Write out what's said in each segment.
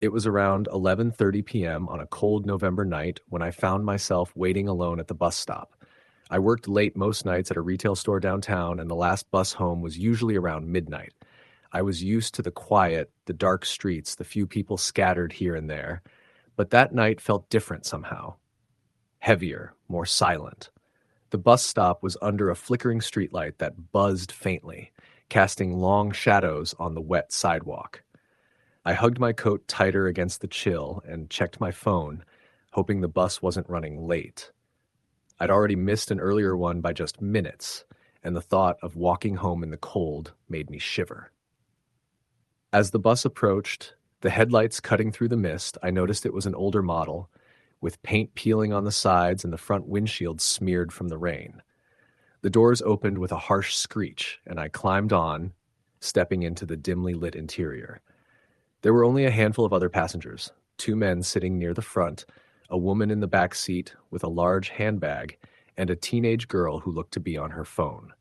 It was around 11:30 p.m. on a cold November night when I found myself waiting alone at the bus stop. I worked late most nights at a retail store downtown, and the last bus home was usually around midnight. I was used to the quiet, the dark streets, the few people scattered here and there, but that night felt different somehow. Heavier, more silent. The bus stop was under a flickering streetlight that buzzed faintly, casting long shadows on the wet sidewalk. I hugged my coat tighter against the chill and checked my phone, hoping the bus wasn't running late. I'd already missed an earlier one by just minutes, and the thought of walking home in the cold made me shiver. As the bus approached, the headlights cutting through the mist, I noticed it was an older model, with paint peeling on the sides and the front windshield smeared from the rain. The doors opened with a harsh screech, and I climbed on, stepping into the dimly lit interior. There were only a handful of other passengers, two men sitting near the front, a woman in the back seat with a large handbag, and a teenage girl who looked to be on her phone.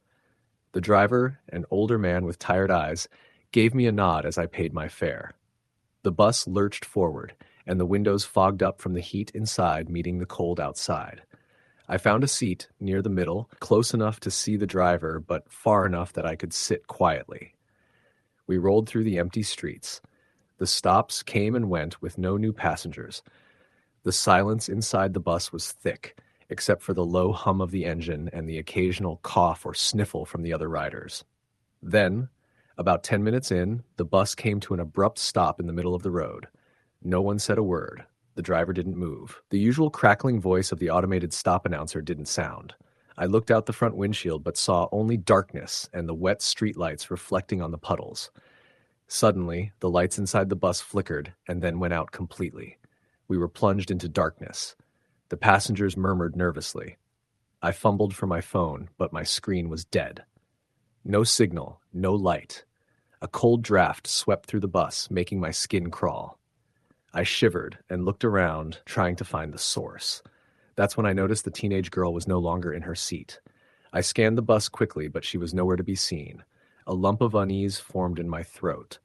The driver, an older man with tired eyes, gave me a nod as I paid my fare. The bus lurched forward, and the windows fogged up from the heat inside meeting the cold outside. I found a seat near the middle, close enough to see the driver, but far enough that I could sit quietly. We rolled through the empty streets. The stops came and went with no new passengers. The silence inside the bus was thick, except for the low hum of the engine and the occasional cough or sniffle from the other riders. Then, about 10 minutes in, the bus came to an abrupt stop in the middle of the road. No one said a word. The driver didn't move. The usual crackling voice of the automated stop announcer didn't sound. I looked out the front windshield but saw only darkness and the wet streetlights reflecting on the puddles. Suddenly, the lights inside the bus flickered and then went out completely. We were plunged into darkness. The passengers murmured nervously. I fumbled for my phone, but my screen was dead. No signal, no light. A cold draft swept through the bus, making my skin crawl. I shivered and looked around, trying to find the source. That's when I noticed the teenage girl was no longer in her seat. I scanned the bus quickly, but she was nowhere to be seen. A lump of unease formed in my throat.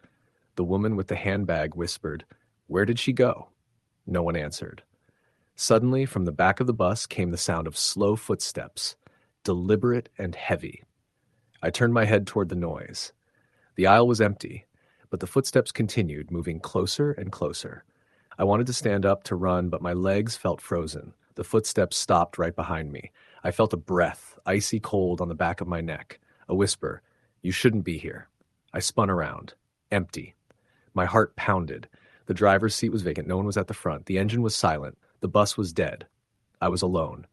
The woman with the handbag whispered, "Where did she go?" No one answered. Suddenly, from the back of the bus came the sound of slow footsteps, deliberate and heavy. I turned my head toward the noise. The aisle was empty, but the footsteps continued, moving closer and closer. I wanted to stand up to run, but my legs felt frozen. The footsteps stopped right behind me. I felt a breath, icy cold, on the back of my neck. A whisper, "You shouldn't be here." I spun around. Empty. My heart pounded. The driver's seat was vacant. No one was at the front. The engine was silent. The bus was dead. I was alone.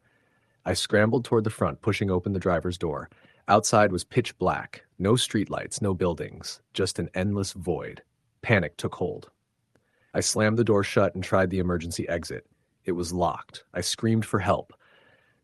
I scrambled toward the front, pushing open the driver's door. Outside was pitch black. No streetlights, no buildings. Just an endless void. Panic took hold. I slammed the door shut and tried the emergency exit. It was locked. I screamed for help.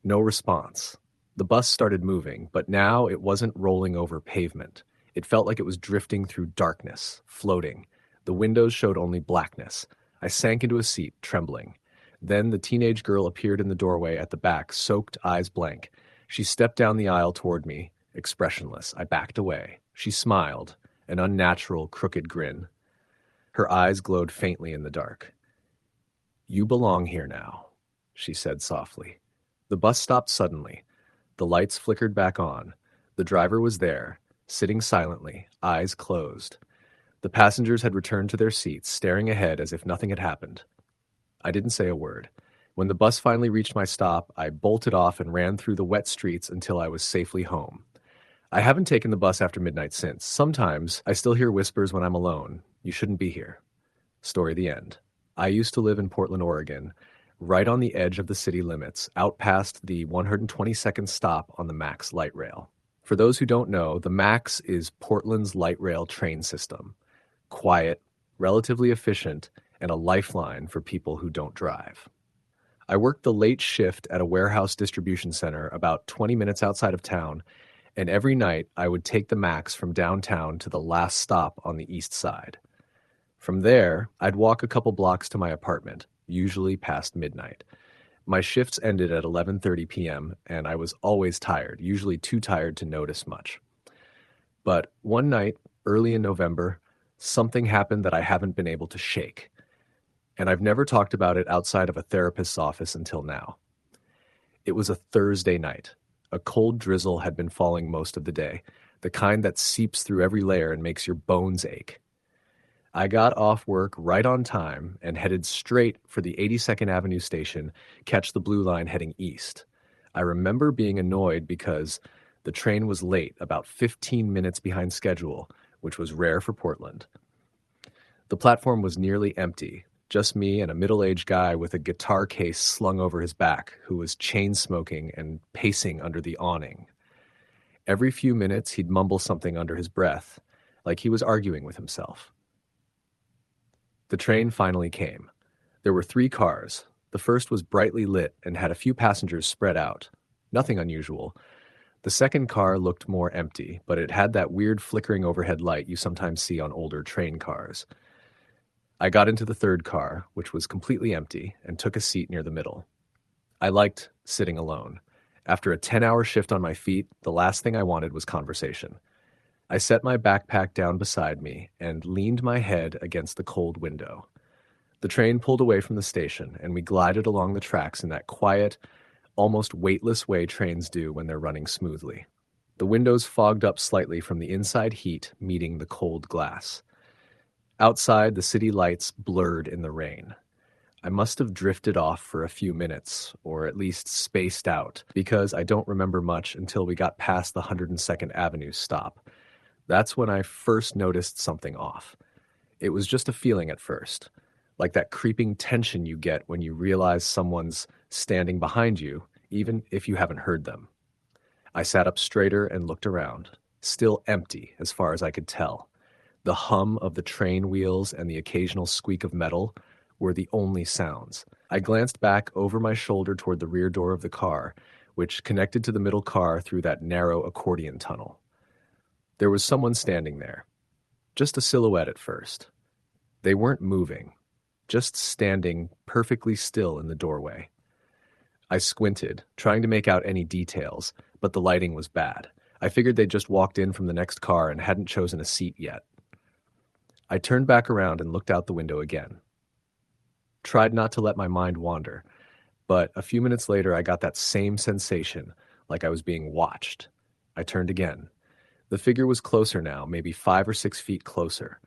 No response. The bus started moving, but now it wasn't rolling over pavement. It felt like it was drifting through darkness, floating. The windows showed only blackness. I sank into a seat, trembling. Then the teenage girl appeared in the doorway at the back, soaked, eyes blank. She stepped down the aisle toward me, expressionless. I backed away. She smiled, an unnatural, crooked grin. Her eyes glowed faintly in the dark. "You belong here now," she said softly. The bus stopped suddenly. The lights flickered back on. The driver was there, sitting silently, eyes closed. The passengers had returned to their seats, staring ahead as if nothing had happened. I didn't say a word. When the bus finally reached my stop, I bolted off and ran through the wet streets until I was safely home. I haven't taken the bus after midnight since. Sometimes I still hear whispers when I'm alone. You shouldn't be here. Story the end. I used to live in Portland, Oregon, right on the edge of the city limits, out past the 122nd stop on the MAX light rail. For those who don't know, the MAX is Portland's light rail train system. Quiet, relatively efficient, and a lifeline for people who don't drive. I worked the late shift at a warehouse distribution center about 20 minutes outside of town, and every night I would take the MAX from downtown to the last stop on the east side. From there, I'd walk a couple blocks to my apartment, usually past midnight. My shifts ended at 11:30 p.m., and I was always tired, usually too tired to notice much. But one night, early in November, something happened that I haven't been able to shake. and I've never talked about it outside of a therapist's office until now. It was a Thursday night. A cold drizzle had been falling most of the day, the kind that seeps through every layer and makes your bones ache. I got off work right on time and headed straight for the 82nd Avenue station, catch the Blue Line heading east. I remember being annoyed because the train was late, about 15 minutes behind schedule, which was rare for Portland. The platform was nearly empty, just me and a middle-aged guy with a guitar case slung over his back who was chain-smoking and pacing under the awning. Every few minutes he'd mumble something under his breath, like he was arguing with himself. The train finally came. There were 3 cars. The first was brightly lit and had a few passengers spread out. Nothing unusual. The second car looked more empty, but it had that weird flickering overhead light you sometimes see on older train cars. I got into the third car, which was completely empty, and took a seat near the middle. I liked sitting alone. After a 10-hour shift on my feet, the last thing I wanted was conversation. I set my backpack down beside me and leaned my head against the cold window. The train pulled away from the station, and we glided along the tracks in that quiet, almost weightless way trains do when they're running smoothly. The windows fogged up slightly from the inside heat meeting the cold glass. Outside, the city lights blurred in the rain. I must have drifted off for a few minutes, or at least spaced out, because I don't remember much until we got past the 102nd Avenue stop. That's when I first noticed something off. It was just a feeling at first, like that creeping tension you get when you realize someone's standing behind you, even if you haven't heard them. I sat up straighter and looked around, still empty as far as I could tell. The hum of the train wheels and the occasional squeak of metal were the only sounds. I glanced back over my shoulder toward the rear door of the car, which connected to the middle car through that narrow accordion tunnel. There was someone standing there. Just a silhouette at first. They weren't moving, just standing perfectly still in the doorway. I squinted, trying to make out any details, but the lighting was bad. I figured they'd just walked in from the next car and hadn't chosen a seat yet. I turned back around and looked out the window again. Tried not to let my mind wander, but a few minutes later I got that same sensation, like I was being watched. I turned again. The figure was closer now, maybe 5 or 6 feet closer.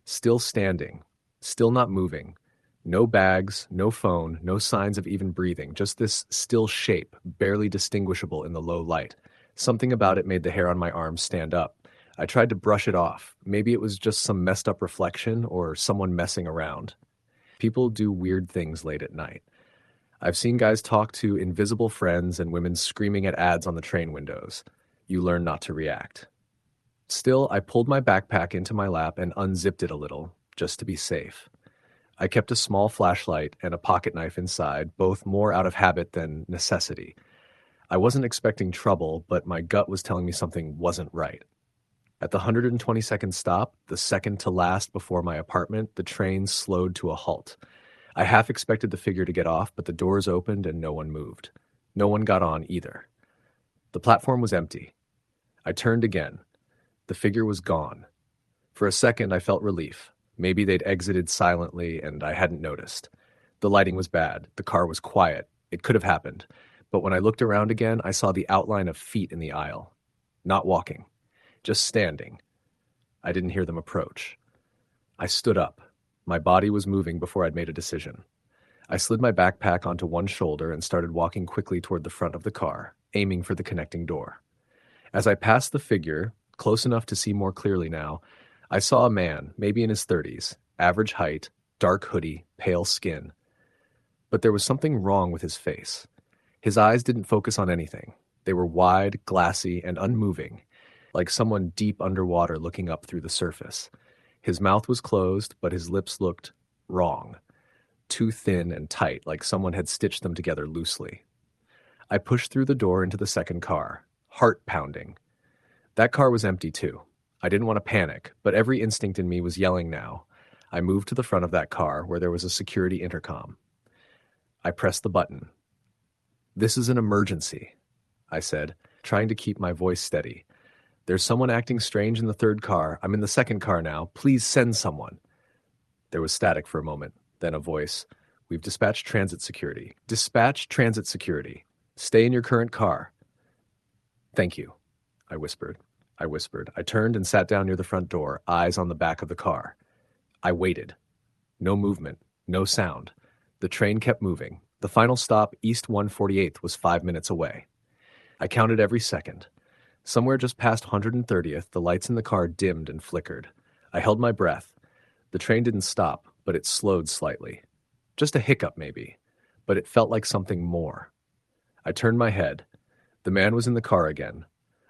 Still standing, still not moving. No bags, no phone, no signs of even breathing, just this still shape, barely distinguishable in the low light. Something about it made the hair on my arms stand up. I tried to brush it off. Maybe it was just some messed up reflection or someone messing around. People do weird things late at night. I've seen guys talk to invisible friends and women screaming at ads on the train windows. You learn not to react. Still, I pulled my backpack into my lap and unzipped it a little, just to be safe. I kept a small flashlight and a pocket knife inside, both more out of habit than necessity. I wasn't expecting trouble, but my gut was telling me something wasn't right. At the 122nd stop, the second to last before my apartment, the train slowed to a halt. I half expected the figure to get off, but the doors opened and no one moved. No one got on either. The platform was empty. I turned again. The figure was gone. For a second, I felt relief. Maybe they'd exited silently and I hadn't noticed. The lighting was bad. The car was quiet. It could have happened. But when I looked around again, I saw the outline of feet in the aisle. Not walking. Just standing. I didn't hear them approach. I stood up. My body was moving before I'd made a decision. I slid my backpack onto one shoulder and started walking quickly toward the front of the car, aiming for the connecting door. As I passed the figure, close enough to see more clearly now, I saw a man, maybe in his 30s, average height, dark hoodie, pale skin. But there was something wrong with his face. His eyes didn't focus on anything. They were wide, glassy, and unmoving, like someone deep underwater looking up through the surface. His mouth was closed, but his lips looked wrong, too thin and tight, like someone had stitched them together loosely. I pushed through the door into the second car, heart pounding. That car was empty too. I didn't want to panic, but every instinct in me was yelling now. I moved to the front of that car, where there was a security intercom. I pressed the button. "This is an emergency," I said, trying to keep my voice steady. "There's someone acting strange in the third car. I'm in the second car now. Please send someone." There was static for a moment. Then a voice. We've dispatched transit security. Dispatch transit security. Stay in your current car. Thank you, I whispered. I turned and sat down near the front door, eyes on the back of the car. I waited. No movement, no sound. The train kept moving. The final stop, East 148th, was 5 minutes away. I counted every second. Somewhere just past 130th, the lights in the car dimmed and flickered. I held my breath. The train didn't stop, but it slowed slightly. Just a hiccup, maybe, but it felt like something more. I turned my head. The man was in the car again.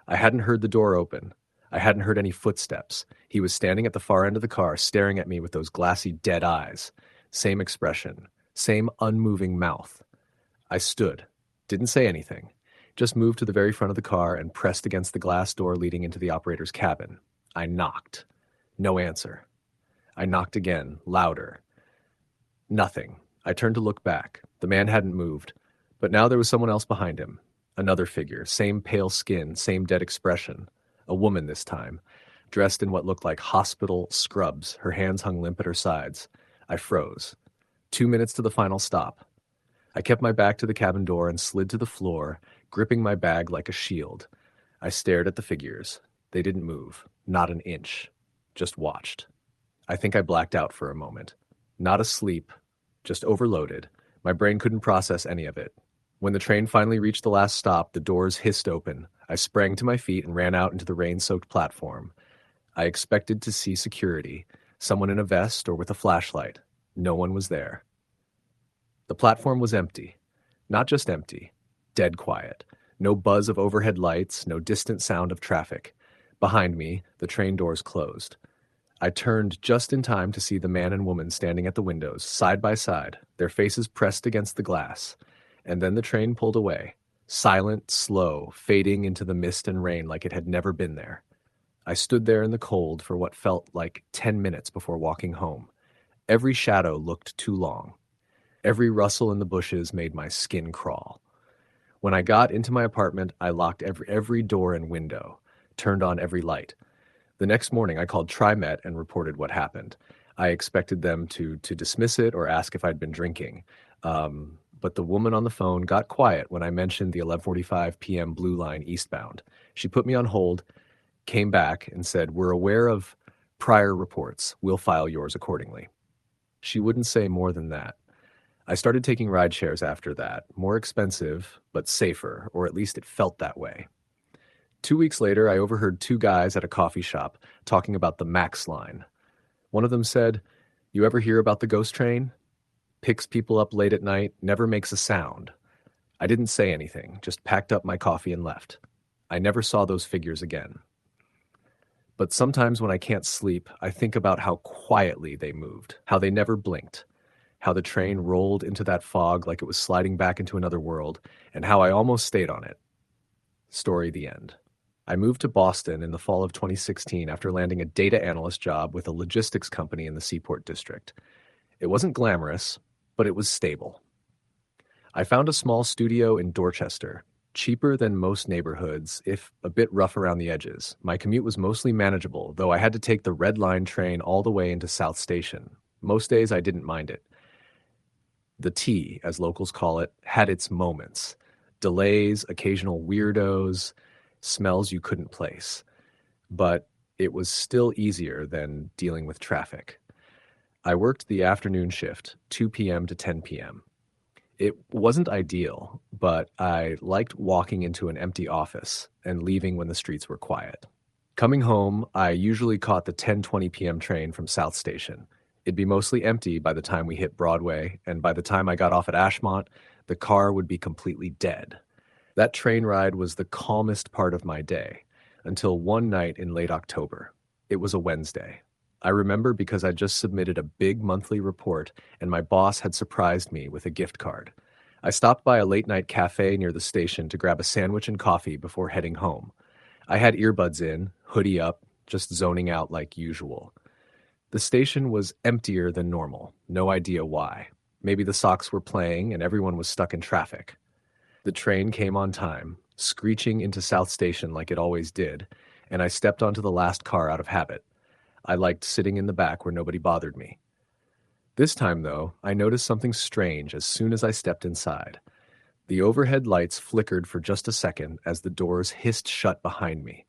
I hadn't heard the door open. I hadn't heard any footsteps. He was standing at the far end of the car, staring at me with those glassy, dead eyes. Same expression, same unmoving mouth. I stood, didn't say anything, just moved to the very front of the car and pressed against the glass door leading into the operator's cabin. I knocked. No answer. I knocked again, louder. Nothing. I turned to look back. The man hadn't moved, but now there was someone else behind him. Another figure, same pale skin, same dead expression. A woman this time, dressed in what looked like hospital scrubs. Her hands hung limp at her sides. I froze. 2 minutes to the final stop. I kept my back to the cabin door and slid to the floor, gripping my bag like a shield. I stared at the figures. They didn't move, not an inch. Just watched. I think I blacked out for a moment. Not asleep, just overloaded. My brain couldn't process any of it. When the train finally reached the last stop, the doors hissed open. I sprang to my feet and ran out into the rain-soaked platform. I expected to see security, someone in a vest or with a flashlight. No one was there. The platform was empty. Not just empty, dead quiet. No buzz of overhead lights, no distant sound of traffic. Behind me, the train doors closed. I turned just in time to see the man and woman standing at the windows, side by side, their faces pressed against the glass. And then the train pulled away, silent, slow, fading into the mist and rain like it had never been there. I stood there in the cold for what felt like 10 minutes before walking home. Every shadow looked too long. Every rustle in the bushes made my skin crawl. When I got into my apartment, I locked every door and window, turned on every light. The next morning, I called TriMet and reported what happened. I expected them to dismiss it or ask if I'd been drinking. But the woman on the phone got quiet when I mentioned the 11:45 p.m. Blue Line eastbound. She put me on hold, came back, and said, "We're aware of prior reports. We'll file yours accordingly." She wouldn't say more than that. I started taking ride shares after that, more expensive, but safer, or at least it felt that way. 2 weeks later, I overheard two guys at a coffee shop talking about the Max line. One of them said, "You ever hear about the ghost train? Picks people up late at night, never makes a sound." I didn't say anything, just packed up my coffee and left. I never saw those figures again. But sometimes when I can't sleep, I think about how quietly they moved, how they never blinked, how the train rolled into that fog like it was sliding back into another world, and how I almost stayed on it. Story the end. I moved to Boston in the fall of 2016 after landing a data analyst job with a logistics company in the Seaport District. It wasn't glamorous, but it was stable. I found a small studio in Dorchester, cheaper than most neighborhoods, if a bit rough around the edges. My commute was mostly manageable, though I had to take the Red Line train all the way into South Station. Most days I didn't mind it. The T, as locals call it, had its moments. Delays, occasional weirdos, smells you couldn't place. But it was still easier than dealing with traffic. I worked the afternoon shift, 2 p.m. to 10 p.m. It wasn't ideal, but I liked walking into an empty office and leaving when the streets were quiet. Coming home, I usually caught the 10:20 p.m. train from South Station. It'd be mostly empty by the time we hit Broadway, and by the time I got off at Ashmont, the car would be completely dead. That train ride was the calmest part of my day, until one night in late October. It was a Wednesday. I remember because I just submitted a big monthly report and my boss had surprised me with a gift card. I stopped by a late-night cafe near the station to grab a sandwich and coffee before heading home. I had earbuds in, hoodie up, just zoning out like usual. The station was emptier than normal, no idea why. Maybe the Sox were playing and everyone was stuck in traffic. The train came on time, screeching into South Station like it always did, and I stepped onto the last car out of habit. I liked sitting in the back where nobody bothered me. This time, though, I noticed something strange as soon as I stepped inside. The overhead lights flickered for just a second as the doors hissed shut behind me.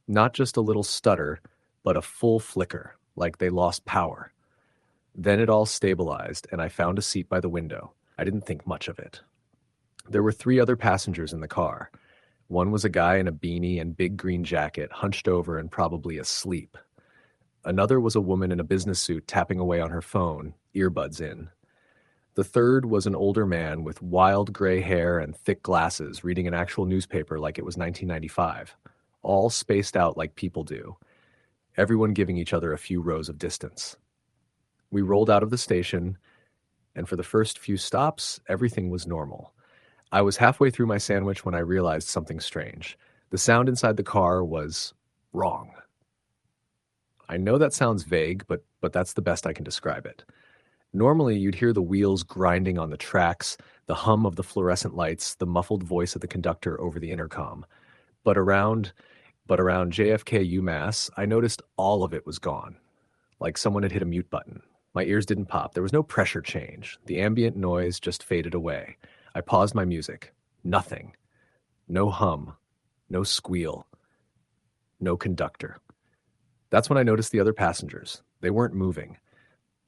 Not just a little stutter, but a full flicker, like they lost power. Then it all stabilized, and I found a seat by the window. I didn't think much of it. There were 3 other passengers in the car. One was a guy in a beanie and big green jacket, hunched over and probably asleep. Another was a woman in a business suit tapping away on her phone, earbuds in. The third was an older man with wild gray hair and thick glasses reading an actual newspaper like it was 1995, all spaced out like people do, everyone giving each other a few rows of distance. We rolled out of the station, and for the first few stops, everything was normal. I was halfway through my sandwich when I realized something strange. The sound inside the car was wrong. I know that sounds vague, but that's the best I can describe it. Normally, you'd hear the wheels grinding on the tracks, the hum of the fluorescent lights, the muffled voice of the conductor over the intercom. But around JFK UMass, I noticed all of it was gone, like someone had hit a mute button. My ears didn't pop. There was no pressure change. The ambient noise just faded away. I paused my music. Nothing. No hum. No squeal. No conductor. That's when I noticed the other passengers. They weren't moving.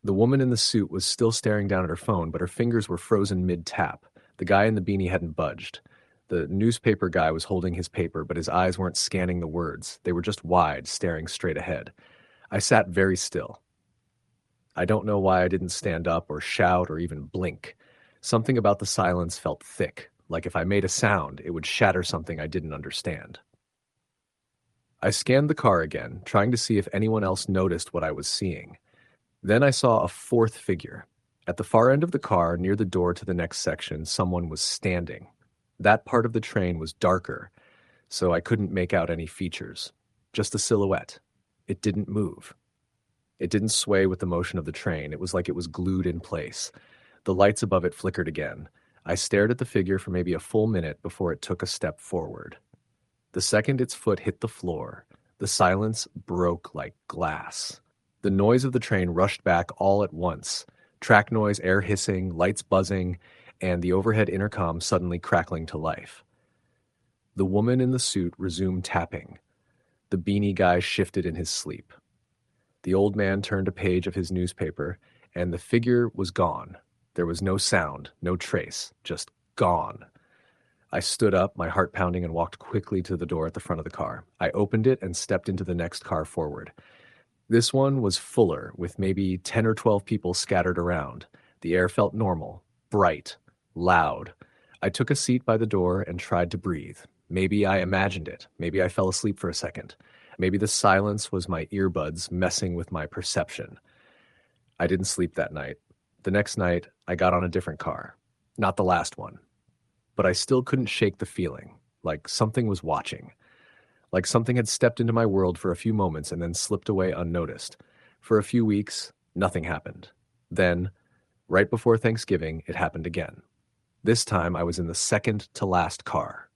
The woman in the suit was still staring down at her phone, but her fingers were frozen mid-tap. The guy in the beanie hadn't budged. The newspaper guy was holding his paper, but his eyes weren't scanning the words. They were just wide, staring straight ahead. I sat very still. I don't know why I didn't stand up or shout or even blink. Something about the silence felt thick, like if I made a sound, it would shatter something I didn't understand. I scanned the car again, trying to see if anyone else noticed what I was seeing. Then I saw a 4th figure. At the far end of the car, near the door to the next section, someone was standing. That part of the train was darker, so I couldn't make out any features. Just a silhouette. It didn't move. It didn't sway with the motion of the train. It was like it was glued in place. The lights above it flickered again. I stared at the figure for maybe a full minute before it took a step forward. The second its foot hit the floor, the silence broke like glass. The noise of the train rushed back all at once. Track noise, air hissing, lights buzzing, and the overhead intercom suddenly crackling to life. The woman in the suit resumed tapping. The beanie guy shifted in his sleep. The old man turned a page of his newspaper, and the figure was gone. There was no sound, no trace, just gone. I stood up, my heart pounding, and walked quickly to the door at the front of the car. I opened it and stepped into the next car forward. This one was fuller, with maybe 10 or 12 people scattered around. The air felt normal, bright, loud. I took a seat by the door and tried to breathe. Maybe I imagined it. Maybe I fell asleep for a second. Maybe the silence was my earbuds messing with my perception. I didn't sleep that night. The next night, I got on a different car. Not the last one. But I still couldn't shake the feeling, like something was watching. Like something had stepped into my world for a few moments and then slipped away unnoticed. For a few weeks, nothing happened. Then, right before Thanksgiving, it happened again. This time, I was in the second to last car.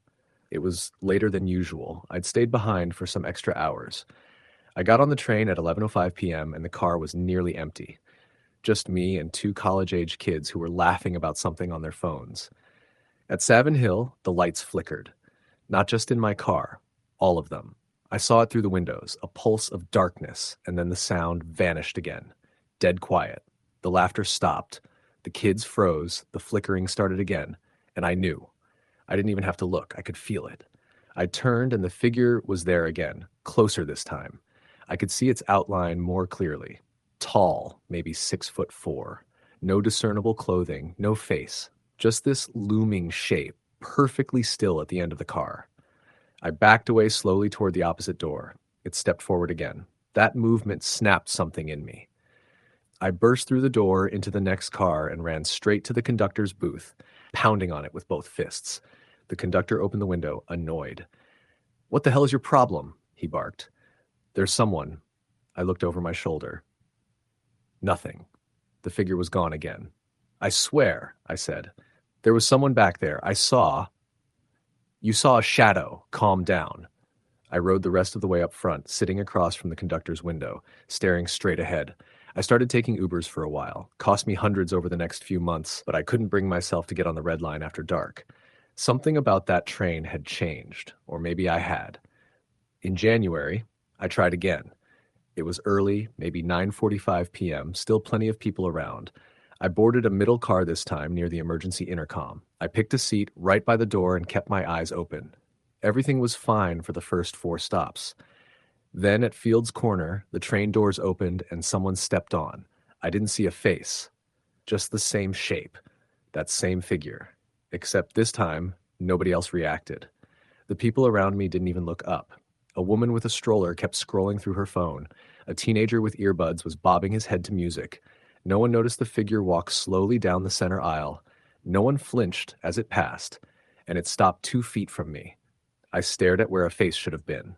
It was later than usual. I'd stayed behind for some extra hours. I got on the train at 11:05 p.m. and the car was nearly empty. Just me and 2 college-age kids who were laughing about something on their phones. At Savin Hill, the lights flickered. Not just in my car. All of them. I saw it through the windows, a pulse of darkness, and then the sound vanished again. Dead quiet. The laughter stopped. The kids froze. The flickering started again. And I knew. I didn't even have to look. I could feel it. I turned and the figure was there again, closer this time. I could see its outline more clearly. Tall, maybe 6'4". No discernible clothing, no face. Just this looming shape, perfectly still at the end of the car. I backed away slowly toward the opposite door. It stepped forward again. That movement snapped something in me. I burst through the door into the next car and ran straight to the conductor's booth, pounding on it with both fists. The conductor opened the window, annoyed. "What the hell is your problem?" he barked. "There's someone." I looked over my shoulder. Nothing. The figure was gone again. "I swear," I said. "There was someone back there. I saw..." "You saw a shadow. Calm down." I rode the rest of the way up front, sitting across from the conductor's window, staring straight ahead. I started taking Ubers for a while. Cost me hundreds over the next few months, but I couldn't bring myself to get on the Red Line after dark. Something about that train had changed, or maybe I had. In January, I tried again. It was early, maybe 9:45 p.m., still plenty of people around. I boarded a middle car this time near the emergency intercom. I picked a seat right by the door and kept my eyes open. Everything was fine for the first 4 stops. Then at Fields Corner, the train doors opened and someone stepped on. I didn't see a face, just the same shape, that same figure. Except this time, nobody else reacted. The people around me didn't even look up. A woman with a stroller kept scrolling through her phone. A teenager with earbuds was bobbing his head to music. No one noticed the figure walk slowly down the center aisle. No one flinched as it passed, and it stopped 2 feet from me. I stared at where a face should have been.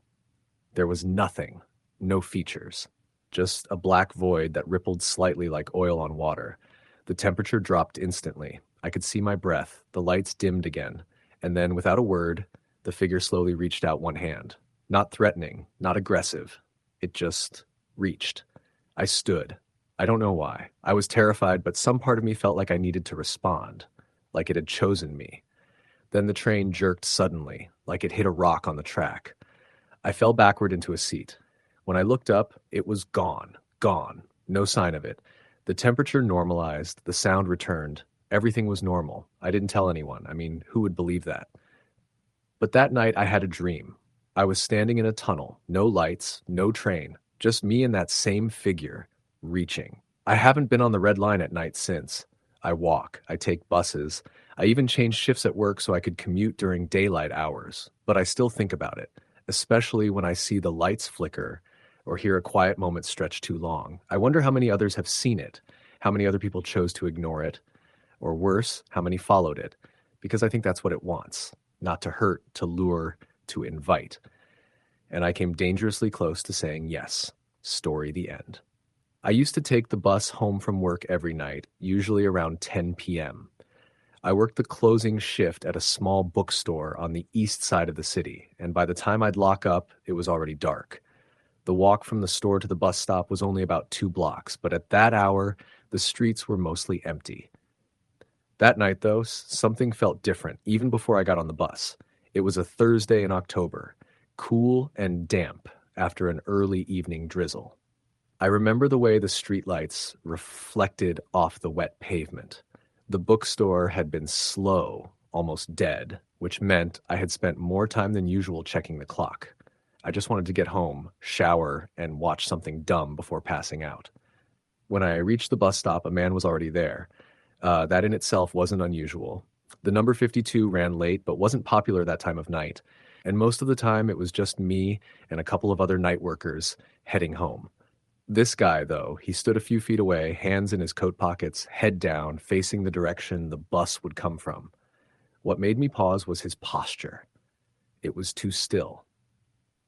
There was nothing, no features, just a black void that rippled slightly like oil on water. The temperature dropped instantly. I could see my breath. The lights dimmed again. And then, without a word, the figure slowly reached out one hand. Not threatening, not aggressive. It just reached. I stood. I don't know why. I was terrified, but some part of me felt like I needed to respond, like it had chosen me. Then the train jerked suddenly, like it hit a rock on the track. I fell backward into a seat. When I looked up, it was gone. No sign of it. The temperature normalized, the sound returned. Everything was normal. I didn't tell anyone. I mean, who would believe that? But that night I had a dream. I was standing in a tunnel, no lights, no train, just me and that same figure, reaching. I haven't been on the Red Line at night since. I walk, I take buses. I even changed shifts at work so I could commute during daylight hours. But I still think about it, especially when I see the lights flicker or hear a quiet moment stretch too long. I wonder how many others have seen it, how many other people chose to ignore it, or worse, how many followed it, because I think that's what it wants, not to hurt, to lure, to invite. And I came dangerously close to saying yes. Story the end. I used to take the bus home from work every night, usually around 10 p.m. I worked the closing shift at a small bookstore on the east side of the city, and by the time I'd lock up, it was already dark. The walk from the store to the bus stop was only about 2 blocks, but at that hour, the streets were mostly empty. That night, though, something felt different, even before I got on the bus. It was a Thursday in October, cool and damp after an early evening drizzle. I remember the way the streetlights reflected off the wet pavement. The bookstore had been slow, almost dead, which meant I had spent more time than usual checking the clock. I just wanted to get home, shower, and watch something dumb before passing out. When I reached the bus stop, a man was already there. That in itself wasn't unusual. The number 52 ran late, but wasn't popular that time of night. And most of the time, it was just me and a couple of other night workers heading home. This guy, though, he stood a few feet away, hands in his coat pockets, head down, facing the direction the bus would come from. What made me pause was his posture. It was too still,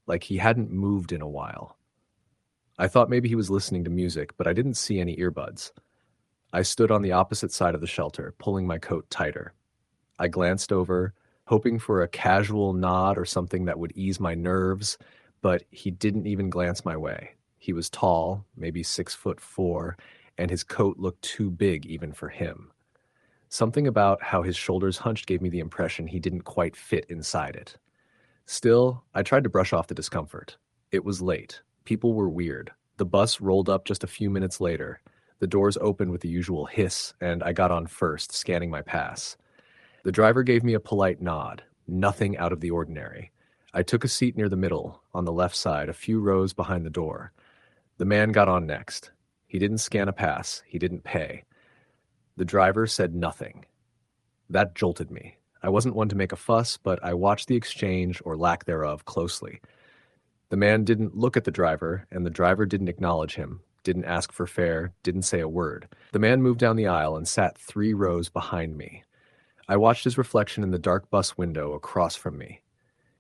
like he hadn't moved in a while. I thought maybe he was listening to music, but I didn't see any earbuds. I stood on the opposite side of the shelter, pulling my coat tighter. I glanced over, hoping for a casual nod or something that would ease my nerves, but he didn't even glance my way. He was tall, maybe 6'4", and his coat looked too big even for him. Something about how his shoulders hunched gave me the impression he didn't quite fit inside it. Still, I tried to brush off the discomfort. It was late. People were weird. The bus rolled up just a few minutes later. The doors opened with the usual hiss, and I got on first, scanning my pass. The driver gave me a polite nod, nothing out of the ordinary. I took a seat near the middle, on the left side, a few rows behind the door. The man got on next. He didn't scan a pass. He didn't pay. The driver said nothing. That jolted me. I wasn't one to make a fuss, but I watched the exchange, or lack thereof, closely. The man didn't look at the driver, and the driver didn't acknowledge him, didn't ask for fare, didn't say a word. The man moved down the aisle and sat 3 rows behind me. I watched his reflection in the dark bus window across from me.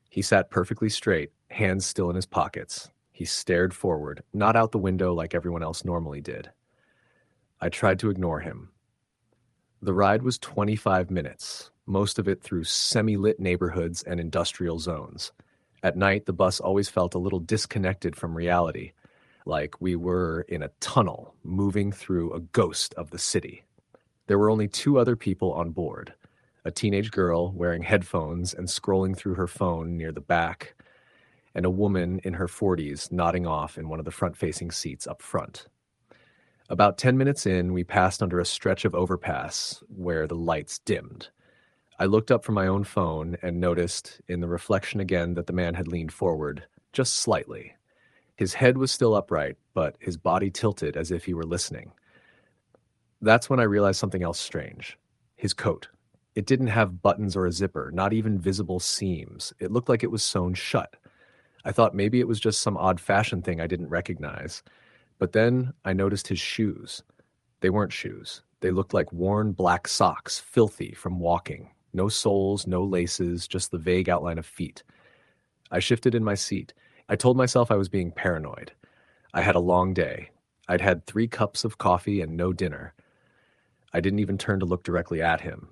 He sat perfectly straight, hands still in his pockets. He stared forward, not out the window like everyone else normally did. I tried to ignore him. The ride was 25 minutes, most of it through semi-lit neighborhoods and industrial zones. At night, the bus always felt a little disconnected from reality. like we were in a tunnel moving through a ghost of the city. There were only two other people on board: a teenage girl wearing headphones and scrolling through her phone near the back, and a woman in her 40s nodding off in one of the front-facing seats up front. About 10 minutes in, we passed under a stretch of overpass where the lights dimmed. I looked up from my own phone and noticed in the reflection again that the man had leaned forward, just slightly. His head was still upright, but his body tilted as if he were listening. That's when I realized something else strange. His coat. It didn't have buttons or a zipper, not even visible seams. It looked like it was sewn shut. I thought maybe it was just some odd fashion thing I didn't recognize. But then I noticed his shoes. They weren't shoes. They looked like worn black socks, filthy from walking. No soles, no laces, just the vague outline of feet. I shifted in my seat. I told myself I was being paranoid. I had a long day. I'd had 3 cups of coffee and no dinner. I didn't even turn to look directly at him.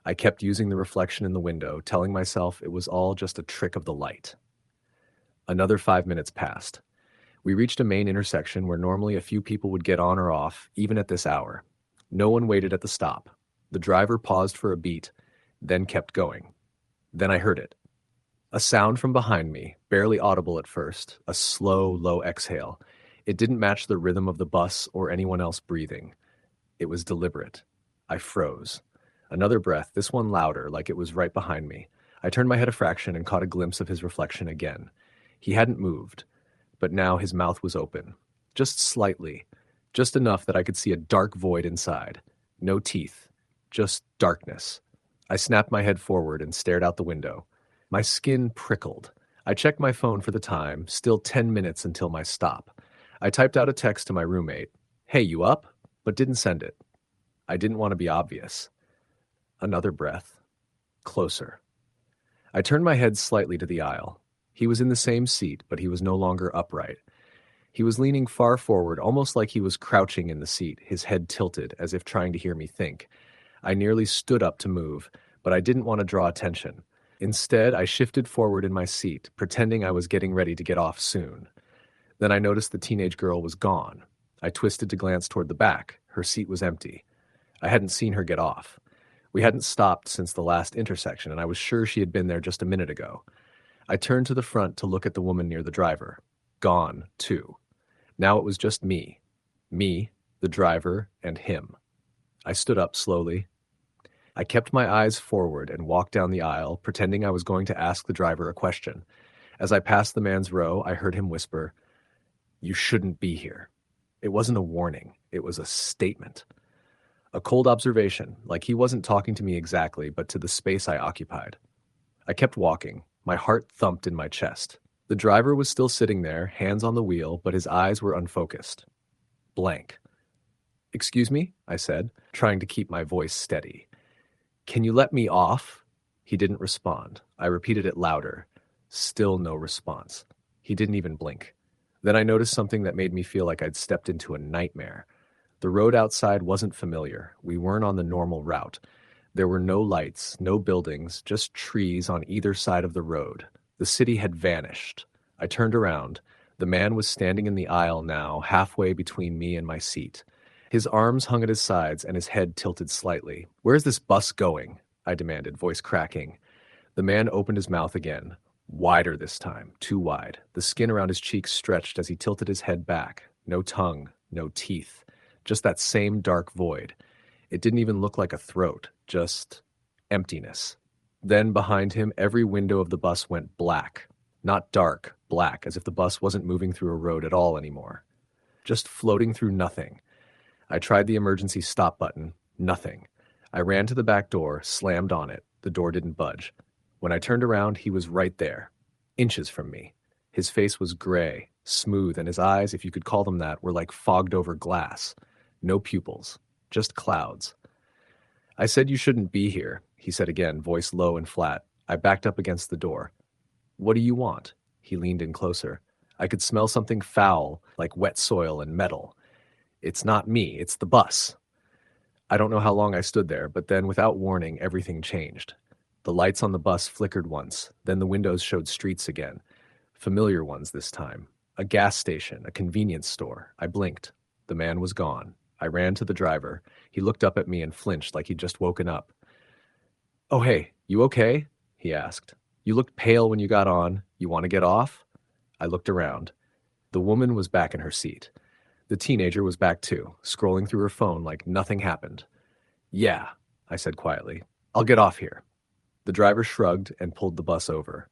I kept using the reflection in the window, telling myself it was all just a trick of the light. Another 5 minutes passed. We reached a main intersection where normally a few people would get on or off, even at this hour. No one waited at the stop. The driver paused for a beat, then kept going. Then I heard it. A sound from behind me, barely audible at first, a slow, low exhale. It didn't match the rhythm of the bus or anyone else breathing. It was deliberate. I froze. Another breath, this one louder, like it was right behind me. I turned my head a fraction and caught a glimpse of his reflection again. He hadn't moved, but now his mouth was open. Just slightly. Just enough that I could see a dark void inside. No teeth. Just darkness. I snapped my head forward and stared out the window. My skin prickled. I checked my phone for the time, still 10 minutes until my stop. I typed out a text to my roommate. "Hey, you up?" But didn't send it. I didn't want to be obvious. Another breath. Closer. I turned my head slightly to the aisle. He was in the same seat, but he was no longer upright. He was leaning far forward, almost like he was crouching in the seat, his head tilted, as if trying to hear me think. I nearly stood up to move, but I didn't want to draw attention. Instead, I shifted forward in my seat, pretending I was getting ready to get off soon. Then I noticed the teenage girl was gone. I twisted to glance toward the back. Her seat was empty. I hadn't seen her get off. We hadn't stopped since the last intersection, and I was sure she had been there just a minute ago. I turned to the front to look at the woman near the driver. Gone, too. Now it was just me. Me, the driver, and him. I stood up slowly. I kept my eyes forward and walked down the aisle, pretending I was going to ask the driver a question. As I passed the man's row, I heard him whisper, "You shouldn't be here." It wasn't a warning. It was a statement. A cold observation, like he wasn't talking to me exactly, but to the space I occupied. I kept walking. My heart thumped in my chest. The driver was still sitting there, hands on the wheel, but his eyes were unfocused. Blank. "Excuse me?" I said, trying to keep my voice steady. "Can you let me off?" He didn't respond. I repeated it louder. Still no response. He didn't even blink. Then I noticed something that made me feel like I'd stepped into a nightmare. The road outside wasn't familiar. We weren't on the normal route. There were no lights, no buildings, just trees on either side of the road. The city had vanished. I turned around. The man was standing in the aisle now, halfway between me and my seat. His arms hung at his sides and his head tilted slightly. "Where's this bus going?" I demanded, voice cracking. The man opened his mouth again. Wider this time, too wide. The skin around his cheeks stretched as he tilted his head back. No tongue, no teeth. Just that same dark void. It didn't even look like a throat, just emptiness. Then behind him, every window of the bus went black. Not dark, black, as if the bus wasn't moving through a road at all anymore. Just floating through nothing. I tried the emergency stop button. Nothing. I ran to the back door, slammed on it. The door didn't budge. When I turned around, he was right there, inches from me. His face was gray, smooth, and his eyes, if you could call them that, were like fogged-over glass. No pupils, just clouds. "I said you shouldn't be here," he said again, voice low and flat. I backed up against the door. "What do you want?" He leaned in closer. I could smell something foul, like wet soil and metal. "It's not me, it's the bus." I don't know how long I stood there, but then, without warning, everything changed. The lights on the bus flickered once, then the windows showed streets again. Familiar ones this time. A gas station, a convenience store. I blinked. The man was gone. I ran to the driver. He looked up at me and flinched like he'd just woken up. "Oh, hey, you okay?" he asked. "You looked pale when you got on. You want to get off?" I looked around. The woman was back in her seat. The teenager was back too, scrolling through her phone like nothing happened. "Yeah," I said quietly. "I'll get off here." The driver shrugged and pulled the bus over.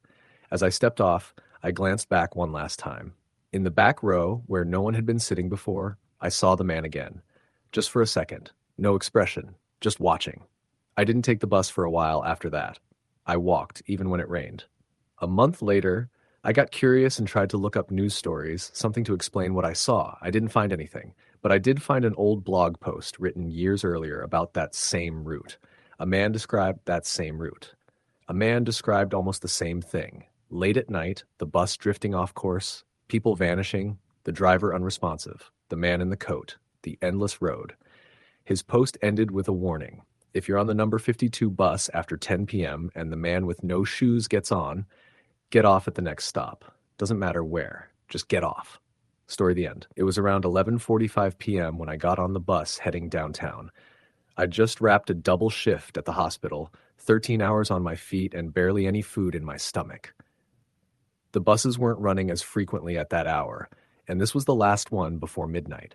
As I stepped off, I glanced back one last time. In the back row, where no one had been sitting before, I saw the man again. Just for a second. No expression. Just watching. I didn't take the bus for a while after that. I walked, even when it rained. A month later, I got curious and tried to look up news stories, something to explain what I saw. I didn't find anything, but I did find an old blog post written years earlier about that same route. A man described that same route. A man described almost the same thing. Late at night, the bus drifting off course, people vanishing, the driver unresponsive, the man in the coat, the endless road. His post ended with a warning. If you're on the number 52 bus after 10 p.m. and the man with no shoes gets on, get off at the next stop. Doesn't matter where. Just get off. Story the end. It was around 11:45 p.m. when I got on the bus heading downtown. I'd just wrapped a double shift at the hospital, 13 hours on my feet and barely any food in my stomach. The buses weren't running as frequently at that hour, and this was the last one before midnight.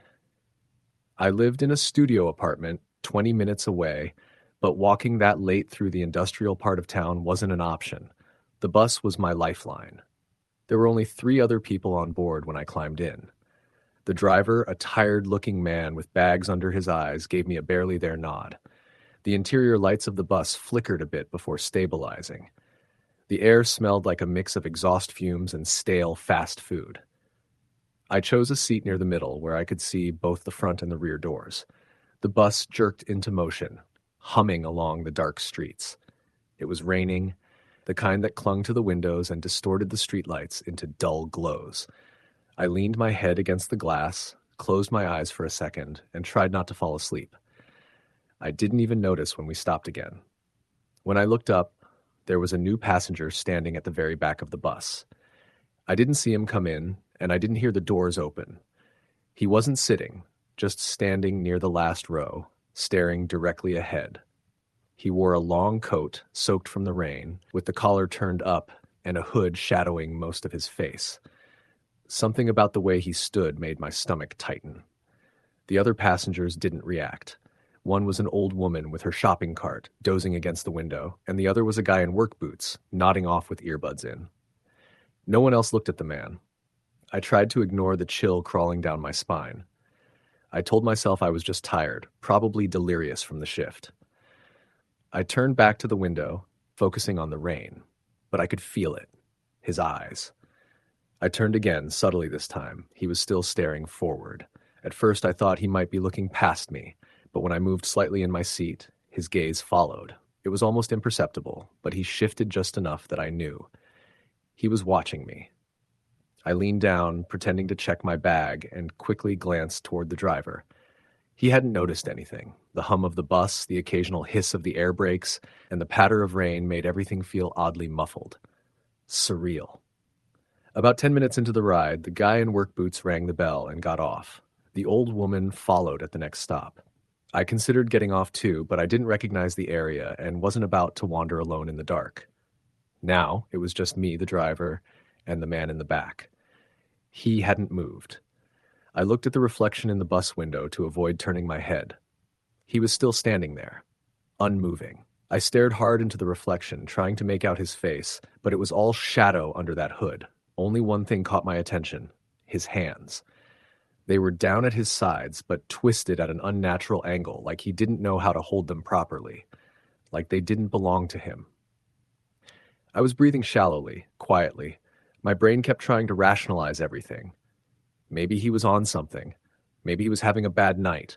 I lived in a studio apartment 20 minutes away, but walking that late through the industrial part of town wasn't an option. The bus was my lifeline. There were only 3 other people on board when I climbed in. The driver, a tired-looking man with bags under his eyes, gave me a barely there nod. The interior lights of the bus flickered a bit before stabilizing. The air smelled like a mix of exhaust fumes and stale fast food. I chose a seat near the middle where I could see both the front and the rear doors. The bus jerked into motion, humming along the dark streets. It was raining, the kind that clung to the windows and distorted the streetlights into dull glows. I leaned my head against the glass, closed my eyes for a second, and tried not to fall asleep. I didn't even notice when we stopped again. When I looked up, there was a new passenger standing at the very back of the bus. I didn't see him come in, and I didn't hear the doors open. He wasn't sitting, just standing near the last row, staring directly ahead. He wore a long coat, soaked from the rain, with the collar turned up and a hood shadowing most of his face. Something about the way he stood made my stomach tighten. The other passengers didn't react. One was an old woman with her shopping cart, dozing against the window, and the other was a guy in work boots, nodding off with earbuds in. No one else looked at the man. I tried to ignore the chill crawling down my spine. I told myself I was just tired, probably delirious from the shift. I turned back to the window, focusing on the rain, but I could feel it. His eyes. I turned again, subtly this time. He was still staring forward. At first I thought he might be looking past me, but when I moved slightly in my seat, his gaze followed. It was almost imperceptible, but he shifted just enough that I knew. He was watching me. I leaned down, pretending to check my bag, and quickly glanced toward the driver. He hadn't noticed anything. The hum of the bus, the occasional hiss of the air brakes, and the patter of rain made everything feel oddly muffled. Surreal. About 10 minutes into the ride, the guy in work boots rang the bell and got off. The old woman followed at the next stop. I considered getting off too, but I didn't recognize the area and wasn't about to wander alone in the dark. Now, it was just me, the driver, and the man in the back. He hadn't moved. I looked at the reflection in the bus window to avoid turning my head. He was still standing there, unmoving. I stared hard into the reflection, trying to make out his face, but it was all shadow under that hood. Only one thing caught my attention: his hands. They were down at his sides, but twisted at an unnatural angle, like he didn't know how to hold them properly, like they didn't belong to him. I was breathing shallowly, quietly. My brain kept trying to rationalize everything. Maybe he was on something. Maybe he was having a bad night.